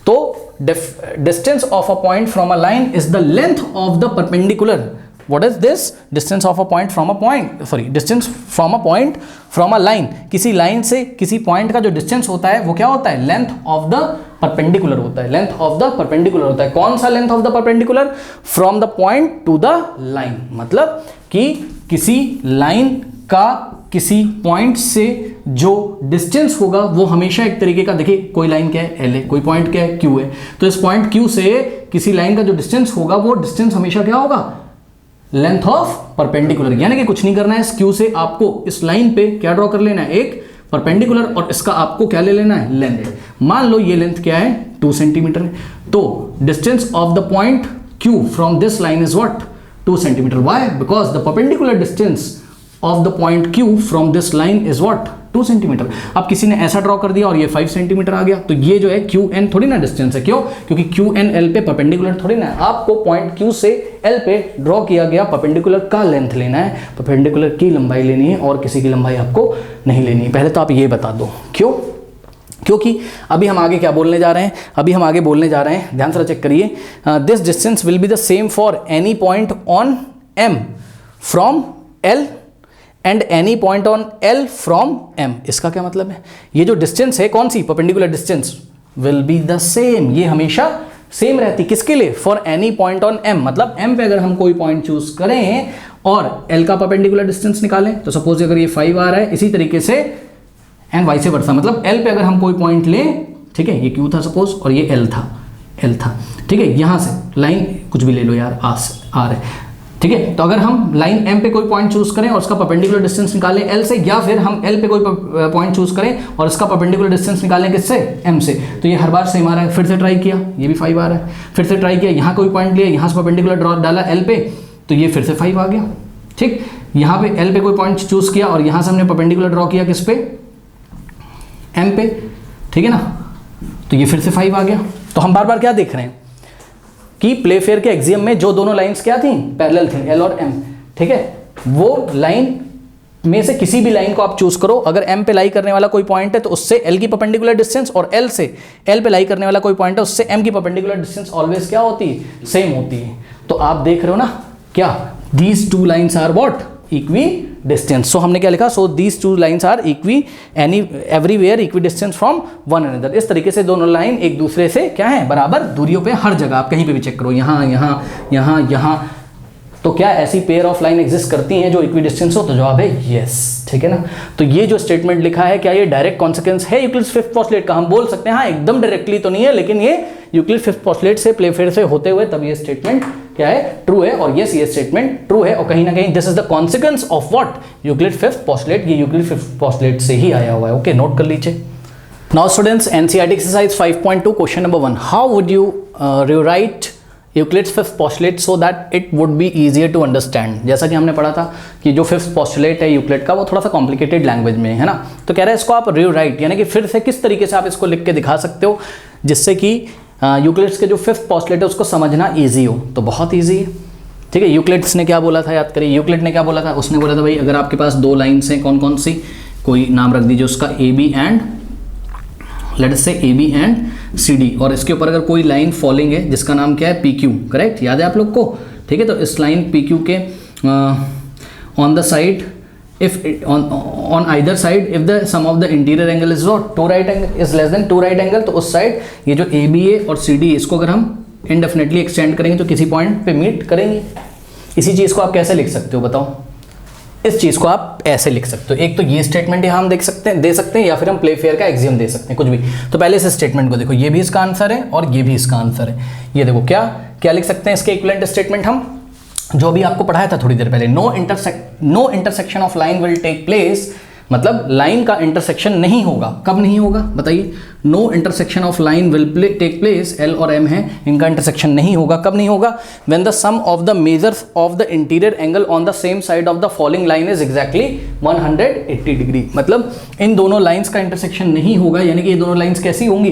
तो distance of a point from a line is the length of the perpendicular, what is this distance of a point from a point, distance from a point from a line, किसी line से किसी point का जो distance होता है वो क्या होता है, लेंथ ऑफ द परपेंडिकुलर होता है, लेंथ ऑफ द परपेंडिकुलर होता है। कौन सा length of the perpendicular, from the point two the line, मतलब कि किसी लाइन का किसी पॉइंट से जो डिस्टेंस होगा वो हमेशा एक तरीके का, देखिए कोई लाइन क्या है L है, कोई पॉइंट क्या है Q है, तो इस पॉइंट Q से किसी लाइन का जो डिस्टेंस होगा वो डिस्टेंस हमेशा क्या होगा, लेंथ ऑफ परपेंडिकुलर, यानी कि कुछ नहीं करना है, इस Q से आपको इस लाइन पे क्या ड्रॉ कर लेना है, एक परपेंडिकुलर, और इसका आपको क्या ले लेना है, लेंथ। मान लो ये लेंथ क्या है 2 सेंटीमीटर है, तो distance of the point Q from this line is what, 2 centimetre. Why, because the perpendicular distance of the point Q from this line is what, 2 centimetre. अब किसी ने ऐसा ड्रॉ कर दिया और ये 5 सेंटीमीटर आ गया, तो ये जो है QN थोड़ी ना डिस्टेंस है, क्यों, क्योंकि QN L पे परपेंडिकुलर थोड़ी ना है, आपको पॉइंट Q से L पे ड्रॉ किया गया परपेंडिकुलर का लेंथ लेना है, परपेंडिकुलर की लंबाई लेनी है और किसी की लंबाई आपको नहीं लेनी है। पहले तो आप ये बता दो क्यों, क्योंकि अभी हम आगे क्या बोलने जा रहे हैं, अभी हम आगे बोलने जा रहे हैं, ध्यान से चेक करिए, this distance will be the same for any point on m from l and any point on l from m। इसका क्या मतलब है, ये जो डिस्टेंस है कौन सी, perpendicular distance, will be the same, ये हमेशा सेम रहती, किसके लिए, for any point on m, मतलब m पे अगर हम कोई पॉइंट चूज करें और l का परपेंडिकुलर डिस्टेंस निकालें, तो सपोज अगर ये 5 आ रहा है, इसी तरीके से एंड वाइस वर्सा, मतलब l पे अगर हम कोई पॉइंट लें, ठीक है, ये q था सपोज और ये l था, ठीक है, यहां से लाइन कुछ भी ले लो यार, r है, ठीक है, तो अगर हम लाइन m पे कोई पॉइंट चूज करें और उसका परपेंडिकुलर डिस्टेंस निकालें l से, या फिर हम l पे कोई पॉइंट चूज करें और इसका परपेंडिकुलर डिस्टेंस निकालें किससे, m से, तो ये हर बार सेम आ रहा है। फिर से ट्राई किया, ये भी 5 आ रहा है, फिर से ट्राई किया, यहाँ कोई पॉइंट लिया, यहाँ से परपेंडिकुलर ड्रॉ डाला l पे, तो ये फिर से 5 आ गया, ठीक, यहाँ पे l पे कोई पॉइंट चूज किया और यहाँ से हमने परपेंडिकुलर ड्रॉ किया किस पे, m पे, ठीक है ना, तो ये फिर से 5 आ गया। तो हम बार बार क्या देख रहे हैं कि प्लेफेयर के एक्सियम में जो दोनों लाइंस क्या थी, पैरेलल थी, l और m, ठीक है, वो लाइन में से किसी भी लाइन को आप चूज करो, अगर m पे लाई करने वाला कोई पॉइंट है तो उससे l की परपेंडिकुलर डिस्टेंस, और l से l पे लाई करने वाला कोई पॉइंट है उससे m की परपेंडिकुलर डिस्टेंस ऑलवेज क्या होती है, सेम होती है। तो आप देख रहे हो ना क्या, these two lines are what, equidistance. So हमने क्या लिखा, so these two lines are equi everywhere equidistance from one another. इस तरीके से दोनों लाइन एक दूसरे से क्या है, बराबर दूरियों पे, हर जगह आप कहीं पे भी चेक करो, यहाँ यहाँ यहाँ यहाँ, तो क्या ऐसी पेयर ऑफ लाइन एग्जिस्ट करती हैं जो इक्वी डिस्टेंस हो, तो जवाब है यस, ठीक है ना। तो ये जो स्टेटमेंट लिखा है, क्या ये डायरेक्ट कॉन्सिक्वेंस है यूक्लिड्स फिफ्थ पोस्टुलेट का, हम बोल सकते हैं हाँ, एकदम डायरेक्टली तो नहीं है, लेकिन ये यूक्लिड फिफ्थ पोस्टुलेट से प्लेफेयर से होते हुए तब ये स्टेटमेंट क्या है, ट्रू है, और यस ये स्टेटमेंट ट्रू है, और कहीं ना कहीं this is the consequence of what, Euclid fifth postulate, ये यूक्लिड फिफ्थ पोस्टुलेट से ही आया हुआ है। ओके, नोट कर लीजिए। Now students, NCERT exercise 5.2 question number 1, how would you rewrite Euclid's fifth postulate so that it would be easier to understand. जैसा कि हमने पढ़ा था कि जो फिफ्थ पोस्टुलेट है यूक्लिड का, वो थोड़ा सा कॉम्प्लिकेटेड लैंग्वेज में है ना, तो कह रहा है इसको आप रिराइट, यानी कि फिर से किस तरीके से आप इसको लिख के दिखा सकते हो जिससे कि यूक्लिड्स के जो फिफ्थ पोस्टुलेट है उसको समझना ईजी हो। तो बहुत ईजी है, ठीक है। यूक्लिड्स ने क्या बोला था, याद करिए, यूक्लिड ने क्या बोला था, उसने बोला था भाई अगर आपके पास दो लाइन्स हैं, कौन कौन सी, कोई नाम रख दीजिए उसका, A B and, let us say A B and C D, और इसके ऊपर अगर कोई लाइन फॉलिंग है जिसका नाम क्या है, पी क्यू, करेक्ट, याद है आप लोग को, ठीक है। तो इस लाइन पी क्यू के on the side, if on either side, if the sum of the interior angle is what, 2 right angle is less than 2 right angle, तो उस साइड ये जो ए बी ए और सी डी, इसको अगर हम indefinitely extend करेंगे तो किसी पॉइंट पे मीट करेंगे। इसी चीज़ को आप कैसे लिख सकते हो बताओ, इस चीज़ को आप ऐसे लिख सकते हो, एक तो ये स्टेटमेंट यहाँ हम दे सकते हैं, या फिर हम प्लेफेयर का एक्सियम दे सकते हैं, कुछ भी। तो पहले इस स्टेटमेंट को देखो, ये भी इसका आंसर है और ये भी इसका आंसर है। ये देखो क्या क्या लिख सकते हैं इसके इक्विवेलेंट स्टेटमेंट हम, जो भी आपको पढ़ाया था थोड़ी देर पहले, no intersection of line will take place, मतलब लाइन का इंटरसेक्शन नहीं होगा। कब नहीं होगा बताइए, no intersection of line will take place, L और एम है, इनका इंटरसेक्शन नहीं होगा। कब नहीं होगा, when the sum of the measures of the interior angle on the same side of the following line is exactly 180 degree. मतलब इन दोनों लाइंस का इंटरसेक्शन नहीं होगा, यानी कि ये दोनों लाइंस कैसी होंगी,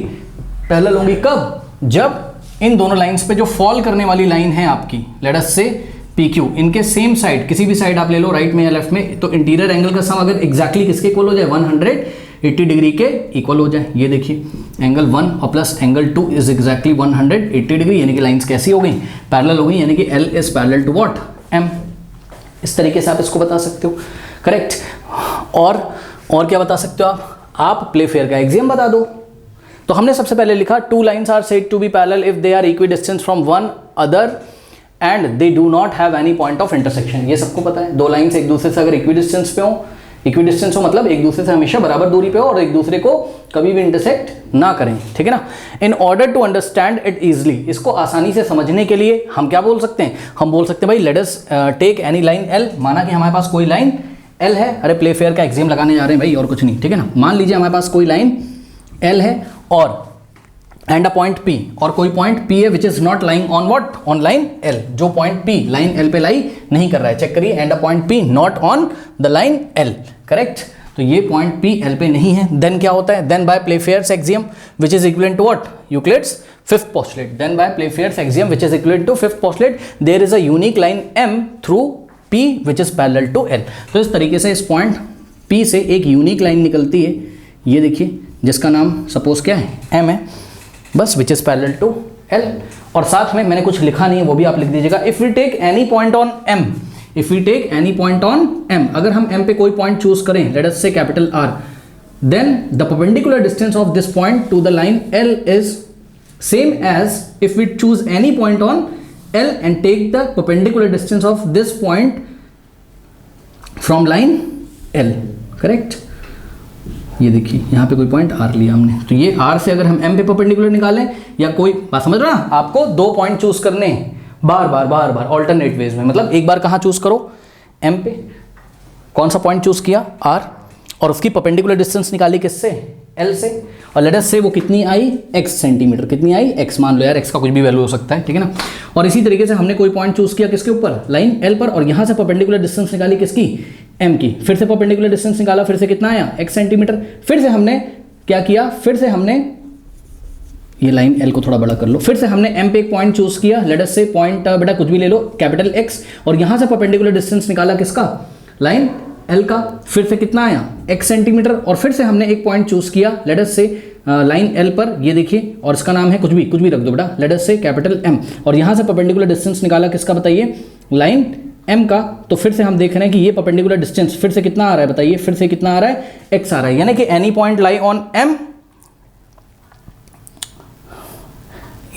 पैरेलल होंगी। कब, जब इन दोनों लाइंस पे जो फॉल करने वाली लाइन है आपकी, लेट अस से पी क्यू, इनके सेम साइड, किसी भी साइड आप ले लो, राइट में या लेफ्ट में, तो इंटीरियर एंगल का सम अगर एग्जैक्टली किसके इक्वल हो जाए, 180 डिग्री के इक्वल हो जाए। ये देखिए एंगल 1 और plus angle 2 is exactly 180 degree, यानी कि लाइंस कैसी हो गई, पैरेलल हो गई, यानी कि L is parallel to what, M। इस तरीके से आप इसको बता सकते हो, करेक्ट। और क्या बता सकते हो आप प्लेफेयर का एक्सियम बता दो। तो हमने सबसे पहले लिखा, two lines are said to be parallel if they are equidistance from one other and they do not have any point of intersection. ये सबको पता है, दो लाइन्स एक दूसरे से अगर इक्वी डिस्टेंस पे हो, इक्वी डिस्टेंस हो मतलब एक दूसरे से हमेशा बराबर दूरी पे हो और एक दूसरे को कभी भी इंटरसेक्ट ना करें, ठीक है ना। In order to understand it easily, इसको आसानी से समझने के लिए हम क्या बोल सकते हैं, हम बोल सकते हैं भाई let us take any line L। माना कि हमारे पास कोई लाइन L है, अरे प्लेफेयर का एक्सियम लगाने जा रहे हैं भाई और कुछ नहीं, ठीक है ना। मान लीजिए हमारे पास कोई लाइन L है और एंड अ पॉइंट P, और कोई पॉइंट P है which is not lying on what, on line L। जो पॉइंट P लाइन L पे लाई नहीं कर रहा है, चेक करिए, and a point P not on the line L, correct. तो ये पॉइंट P L पे नहीं है, देन क्या होता है, then by Playfair's axiom which is equivalent to what, Euclid's fifth postulate, then by Playfair's axiom which is equivalent to fifth postulate there is a unique line M through P which is parallel to L। तो इस तरीके से इस point P से एक unique line निकलती है, ये देखिए जिसका नाम सपोज क्या है m है, बस which is parallel to l। और साथ में मैंने कुछ लिखा नहीं है, वो भी आप लिख दीजिएगा। If we take any point on m, if we take any point on m, अगर हम m पे कोई पॉइंट चूज करें, let us say capital R, then the perpendicular distance of this point to the line L is same as if we choose any point on L and take the perpendicular distance of this point from line L, correct? ये देखिए यहाँ पे कोई point R लिया हमने, तो ये R से अगर हम M पे परपेंडिकुलर निकालें या कोई बात समझ रहे ना, आपको दो पॉइंट चूज करने बार बार ऑल्टरनेट वेज में। मतलब एक बार कहाँ चूज करो, M पे, कौन सा पॉइंट चूज किया R, और उसकी परपेंडिकुलर डिस्टेंस निकाली किससे, L से, और लेट अस से वो कितनी आई x सेंटीमीटर, कितनी आई x, मान लो यार x का कुछ भी वैल्यू हो सकता है, ठीक है ना। और इसी तरीके से हमने कोई पॉइंट चूज किया किसके ऊपर, लाइन L पर, और यहाँ से परपेंडिकुलर डिस्टेंस निकाली किसकी, m की, फिर से परपेंडिकुलर डिस्टेंस निकाला, फिर से कितना आया x सेंटीमीटर, फिर से हमने क्या किया, फिर से हमने ये लाइन L को थोड़ा बड़ा कर लो, फिर से हमने m पे एक पॉइंट चूज किया, लेट अस से पॉइंट बेटा कुछ भी ले लो कैपिटल X, और यहाँ से परपेंडिकुलर डिस्टेंस निकाला किसका, लाइन L का, फिर से कितना आया x सेंटीमीटर, और फिर से हमने एक पॉइंट चूज किया, लेट अस से लाइन L पर, ये देखिए, और इसका नाम है कुछ भी रख दो बेटा, late us say capital M, और यहाँ से परपेंडिकुलर डिस्टेंस निकाला किसका बताइए, लाइन M का। तो फिर से हम देख रहे हैं कि ये परपेंडिकुलर डिस्टेंस फिर से कितना आ रहा है बताइए, फिर से कितना आ रहा है, x आ रहा है, यानी कि any point lie on M,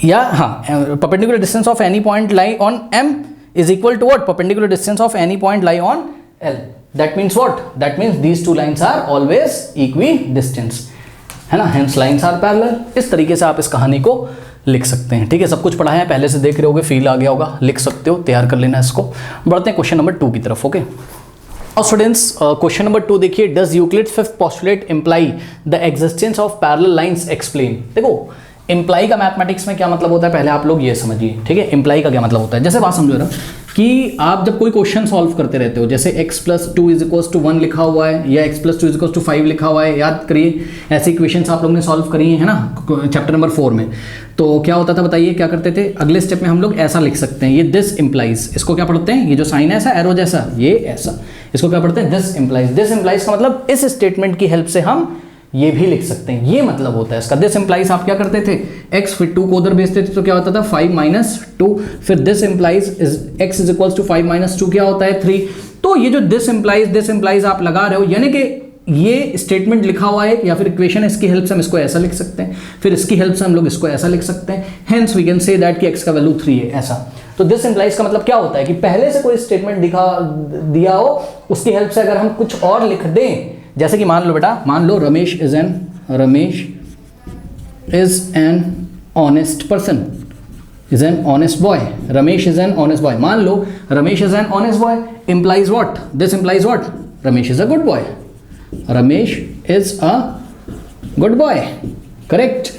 या हाँ, perpendicular distance of any point lie on M is equal to what, perpendicular distance of any point lie on L। That means what? That means these two lines are always equidistant, है ना, hence lines are parallel। इस तरीके से आप इस कहानी को लिख सकते हैं, ठीक है। सब कुछ पढ़ा है, पहले से देख रहे होगे, फील आ गया होगा, लिख सकते हो, तैयार कर लेना इसको। बढ़ते हैं क्वेश्चन नंबर 2 की तरफ, ओके। और स्टूडेंट्स क्वेश्चन नंबर 2 देखिए, does Euclid's fifth postulate imply the existence of parallel lines explain. देखो इम्प्लाई का मैथमेटिक्स में क्या मतलब होता है, पहले आप लोग ये समझिए, ठीक है। इम्प्लाई का क्या मतलब होता है, जैसे बात समझो ना कि आप जब कोई क्वेश्चन सॉल्व करते रहते हो, जैसे x + 2 = 1 लिखा हुआ है, या x + 2 = 5 लिखा हुआ है, याद करिए ऐसी इक्वेशंस आप लोगों ने सॉल्व करी है ना चैप्टर नंबर 4 में। तो क्या होता था बताइए, क्या करते थे, अगले स्टेप में हम लोग ऐसा लिख सकते हैं, ये दिस इम्प्लाइज, इसको क्या पढ़ते हैं, ये जो साइन है ऐसा एरो जैसा, ये ऐसा, इसको क्या पढ़ते हैं, दिस इम्प्लाइज। दिस इम्प्लाइज का मतलब इस स्टेटमेंट की हेल्प से हम ये भी लिख सकते हैं, ये मतलब होता है इसका। दिस इम्प्लाइज आप क्या करते थे, x, फिर 2 को उधर भेजते थे तो क्या होता था 5 - 2, फिर दिस इम्प्लाइज x = 5 - 2 क्या होता है 3। तो ये जो दिस इम्प्लाइज आप लगा रहे हो, यानी कि ये स्टेटमेंट लिखा हुआ है या फिर इक्वेशन है, इसकी हेल्प से हम इसको ऐसा लिख सकते हैं, फिर इसकी हेल्प से हम लोग इसको ऐसा लिख सकते हैं, hence we can say that कि x का वैल्यू 3 है, ऐसा। तो दिस इम्प्लाइज का मतलब क्या होता है कि पहले से कोई स्टेटमेंट दिया हो, उसकी हेल्प से अगर हम कुछ और लिख दें, जैसे कि मान लो बेटा, मान लो Ramesh is an honest person, is an honest boy, Ramesh is an honest boy. मान लो Ramesh is an honest boy implies what, this implies what, Ramesh is a good boy, Ramesh is a good boy, correct.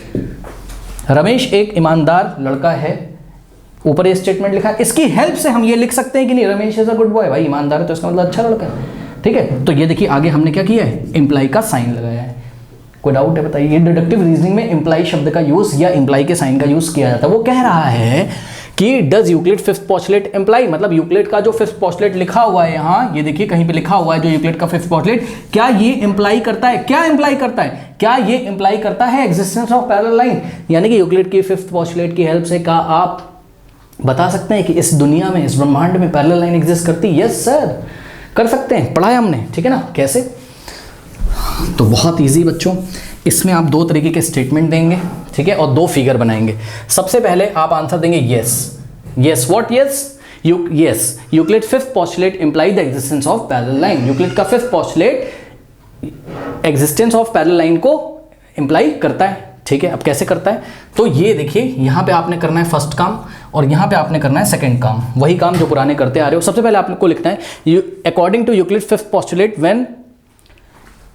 Ramesh एक ईमानदार लड़का है, ऊपर ये स्टेटमेंट लिखा है, इसकी हेल्प से हम ये लिख सकते हैं कि नहीं, Ramesh is a good boy, भाई ईमानदार है तो इसका मतलब अच्छा लड़का है, ठीक है। तो ये देखिए आगे हमने क्या किया है, इम्प्लाई का साइन लगाया है। कोई डाउट है बताइए, ये डिडक्टिव रीजनिंग में इम्प्लाई शब्द का यूज या इम्प्लाई के साइन का यूज किया जाता है। वो कह रहा है कि does Euclid fifth postulate imply, मतलब यूक्लिड का जो फिफ्थ पोस्टुलेट लिखा हुआ है यहाँ, ये देखिए कहीं पे लिखा हुआ है जो यूक्लिड का फिफ्थ पोस्टुलेट, क्या ये इम्प्लाई करता है, क्या इम्प्लाई करता है, क्या ये इम्प्लाई करता है एग्जिस्टेंस ऑफ पैरेलल लाइन। यानी कि यूक्लिड की फिफ्थ पोस्टुलेट की हेल्प से क्या आप बता सकते हैं कि इस दुनिया में, इस ब्रह्मांड में पैरेलल लाइन एग्जिस्ट करती है। यस सर, कर सकते हैं, पढ़ा है हमने, ठीक है ना। कैसे, तो बहुत इजी बच्चों, इसमें आप 2 तरीके के स्टेटमेंट देंगे, ठीक है, और 2 फिगर बनाएंगे। सबसे पहले आप आंसर देंगे yes, yes what, yes yes Euclid fifth postulate imply the existence of parallel line. Euclid का fifth postulate existence of parallel line को इंप्लाई करता है, ठीक है। अब कैसे करता है, तो ये देखिए यहाँ पे आपने करना है फर्स्ट काम और यहाँ पे आपने करना है सेकंड काम, वही काम जो पुराने करते आ रहे हो। सबसे पहले आपको लिखना है according to Euclid fifth postulate when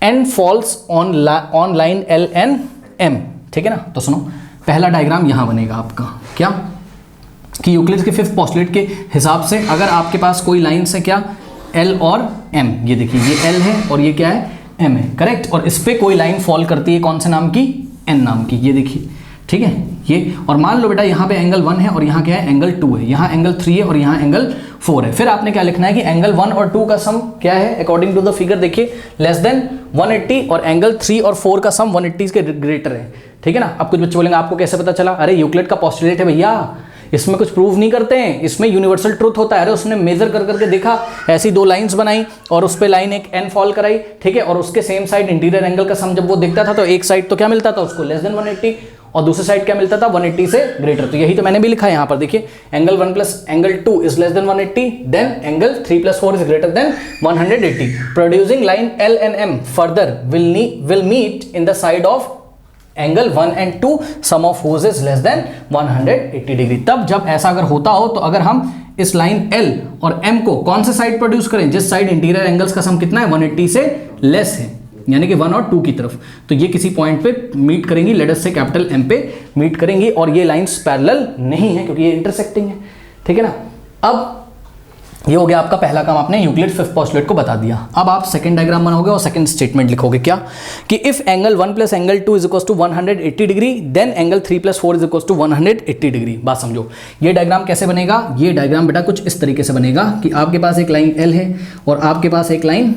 n falls on line L N M, ठीक है ना। तो सुनो, पहला डायग्राम यहाँ बनेगा आपका, क्या कि यूक्लिड के फिफ्थ पोस्टुलेट के हिसाब से अगर आपके पास कोई लाइन से क्या L और M, ये देखिए ये L है और ये क्या है M है, करेक्ट। और इस पर कोई लाइन फॉल करती है कौन से नाम की, N नाम की, ये देखिए, ठीक है ये। और मान लो बेटा यहाँ पे एंगल 1 है और यहाँ क्या है, एंगल 2 है, यहाँ एंगल 3 है और यहाँ एंगल 4 है। फिर आपने क्या लिखना है कि एंगल 1 और 2 का सम क्या है अकॉर्डिंग टू द फिगर, देखिए लेस देन 180, और एंगल 3 और 4 का सम 180 के ग्रेटर है, ठीक है ना। अब कुछ बच्चे बोलेंगे आपको कैसे पता चला, अरे यूक्लिड का पोस्टुलेट है भैया, इसमें कुछ प्रूव नहीं करते हैं, इसमें यूनिवर्सल ट्रूथ होता है। अरे उसने मेजर कर करके देखा, ऐसी दो लाइंस बनाई और उस पे लाइन एक एन फॉल कराई, ठीक है, और उसके सेम साइड इंटीरियर एंगल का सम जब वो देखता था तो एक साइड तो क्या मिलता था उसको लेस देन 180 और दूसरी साइड क्या मिलता था 180 से ग्रेटर। तो यही तो मैंने भी लिखा है यहाँ पर, देखिए angle 1 plus angle 2 is less than 180, then angle 3 plus 4 is greater than 180। Producing line L and M further will meet in the side of angle 1 and 2 sum of whose is less than 180 degree. तब जब ऐसा अगर होता हो तो अगर हम इस लाइन L और M को कौन से साइड प्रोड्यूस करें, जिस साइड इंटीरियर एंगल्स का सम कितना है 180 से लेस है, यानी कि 1 और 2 की तरफ, तो ये किसी पॉइंट पे मीट करेंगी, late us say capital M पे मीट करेंगी, और ये लाइंस पैरेलल नहीं है क्योंकि ये इंटरसेक्टिंग है, ठीक है ना। अब ये हो गया आपका पहला काम, आपने यूक्लिड फिफ्थ पोस्टुलेट को बता दिया। अब आप सेकंड डायग्राम बनाओगे और सेकंड स्टेटमेंट लिखोगे क्या, कि if angle 1 plus angle 2 is equals to 180 degree then angle 3 plus 4 is equals to 180 degree. बात समझो, ये डायग्राम कैसे बनेगा, ये डायग्राम बेटा कुछ इस तरीके से बनेगा कि आपके पास एक लाइन L है और आपके पास एक लाइन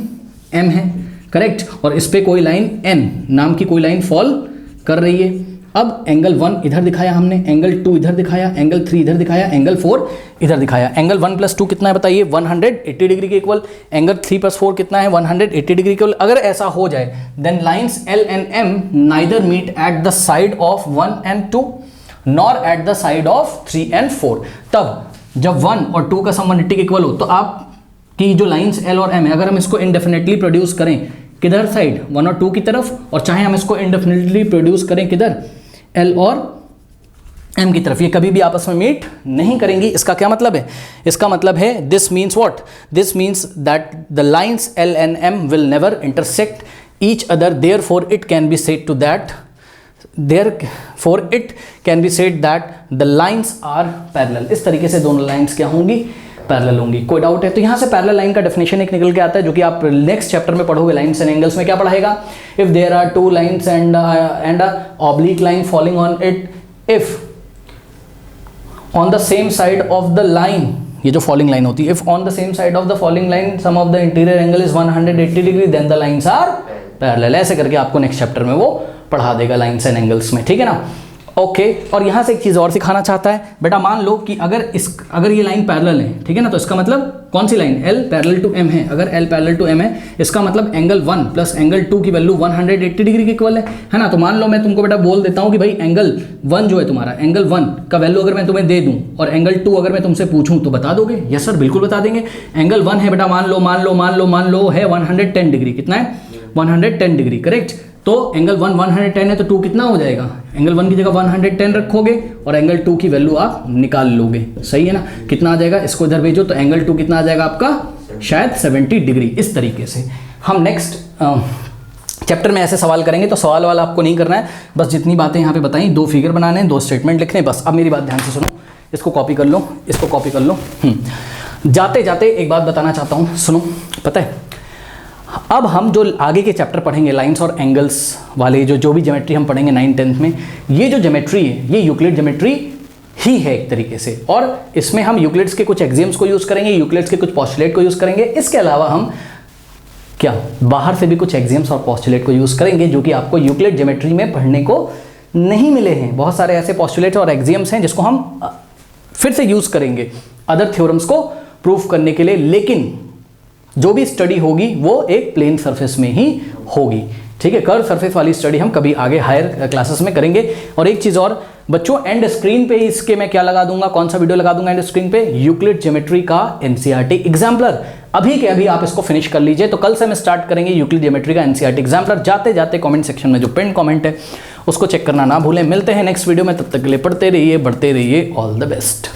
M है, करेक्ट, और इस पे कोई लाइन N नाम की कोई लाइन फॉल कर रही है। अब एंगल 1 इधर दिखाया हमने, एंगल 2 इधर दिखाया, एंगल 3 इधर दिखाया, एंगल 4 इधर दिखाया। एंगल 1 प्लस 2 कितना है बताइए, 180 डिग्री के इक्वल। एंगल 3 प्लस 4 कितना है, 180 डिग्री के इक्वल। अगर ऐसा हो जाए then lines L and M neither meet at the side of 1 and 2 nor at the side of 3 and 4। तब जब 1 और 2 का सम 180 के इक्वल हो तो आपकी जो लाइंस L और M है, अगर हम इसको इंडेफिनेटली प्रोड्यूस करें किधर साइड 1 और 2 की तरफ, और चाहे हम इसको इंडेफिनेटली प्रोड्यूस करें किधर L और M की तरफ, ये कभी भी आपस में मीट नहीं करेंगी। इसका क्या मतलब है, इसका मतलब है this means what, this means that the lines L and M will never intersect each other, therefore it can be said to that the lines are parallel. इस तरीके से दोनों लाइंस क्या होंगी, पैरेलल होंगी। कोई डाउट है तो यहाँ से पैरेलल लाइन का डेफिनेशन एक निकल के आता है जो कि आप नेक्स्ट चैप्टर में पढ़ोगे, लाइंस एंड एंगल्स में क्या पढ़ाएगा, if there are two lines and a oblique line falling on it, if on the same side of the line, ये जो फॉलिंग लाइन होती है, if on the same side of the falling line sum of the interior angle is 180 degree then the lines are parallel. ऐसे करके आपको next chapter में वो पढ़ा देगा लाइंस एंड एंगल्स में, ठीक है ना। ओके और यहाँ से एक चीज़ और सिखाना चाहता है बेटा, मान लो कि अगर ये लाइन पैरेलल है, ठीक है ना, तो इसका मतलब कौन सी line, L parallel to M है। अगर L पैरेलल टू M है, इसका मतलब एंगल 1 प्लस एंगल 2 की वैल्यू 180 डिग्री के इक्वल है ना। तो मान लो मैं तुमको बेटा बोल देता हूँ कि भाई एंगल 1 जो है तुम्हारा, एंगल 1 का वैल्यू अगर मैं तुम्हें दे दूँ और एंगल 2 अगर मैं तुमसे पूछूँ तो बता दोगे, यस सर बिल्कुल बता देंगे। एंगल 1 है बेटा, मान लो है 110 डिग्री, कितना है 110 डिग्री, करेक्ट। तो एंगल 1 110 है तो 2 कितना हो जाएगा, एंगल 1 की जगह 110 रखोगे और एंगल 2 की वैल्यू आप निकाल लोगे, सही है ना। कितना आ जाएगा, इसको इधर भेजो तो एंगल 2 कितना आ जाएगा आपका, शायद 70 डिग्री। इस तरीके से हम नेक्स्ट चैप्टर में ऐसे सवाल करेंगे, तो सवाल वाला आपको नहीं करना है, बस जितनी बातें यहाँ पे बताई, 2 फिगर बनाने हैं, 2 स्टेटमेंट लिखने, बस। अब मेरी बात ध्यान से सुनो, इसको कॉपी कर लो, इसको कॉपी कर लो। जाते जाते एक बात बताना चाहता हूँ, सुनो, पता है अब हम जो आगे के चैप्टर पढ़ेंगे लाइंस और एंगल्स वाले, जो भी ज्योमेट्री हम पढ़ेंगे 9th-10th में, ये जो ज्योमेट्री है ये यूक्लिड ज्योमेट्री ही है एक तरीके से, और इसमें हम यूक्लिड्स के कुछ एग्जीम्स को यूज़ करेंगे, यूक्लिड्स के कुछ पोस्टुलेट को यूज़ करेंगे। इसके अलावा हम क्या बाहर से भी कुछ एग्जीम्स और पोस्टुलेट को यूज़ करेंगे जो कि आपको यूक्लिड ज्योमेट्री में पढ़ने को नहीं मिले हैं। बहुत सारे ऐसे पोस्टुलेट और एग्जीम्स हैं जिसको हम फिर से यूज़ करेंगे अदर थ्योरम्स को प्रूफ करने के लिए, लेकिन जो भी स्टडी होगी वो एक प्लेन सरफेस में ही होगी, ठीक है। कर्व सरफेस वाली स्टडी हम कभी आगे हायर क्लासेस में करेंगे। और एक चीज़ और बच्चों, एंड स्क्रीन पे इसके मैं क्या लगा दूंगा, कौन सा वीडियो लगा दूंगा एंड स्क्रीन पे, यूक्लिड ज्योमेट्री का एनसीईआरटी एग्जाम्पलर। अभी के अभी आप इसको फिनिश कर लीजिए, तो कल से हम स्टार्ट करेंगे यूक्लिड ज्योमेट्री का एनसीईआरटी एग्जाम्पलर। जाते जाते कमेंट सेक्शन में जो पिन कमेंट है उसको चेक करना ना भूलें। मिलते हैं नेक्स्ट वीडियो में, तब तक के लिए पढ़ते रहिए, बढ़ते रहिए, ऑल द बेस्ट।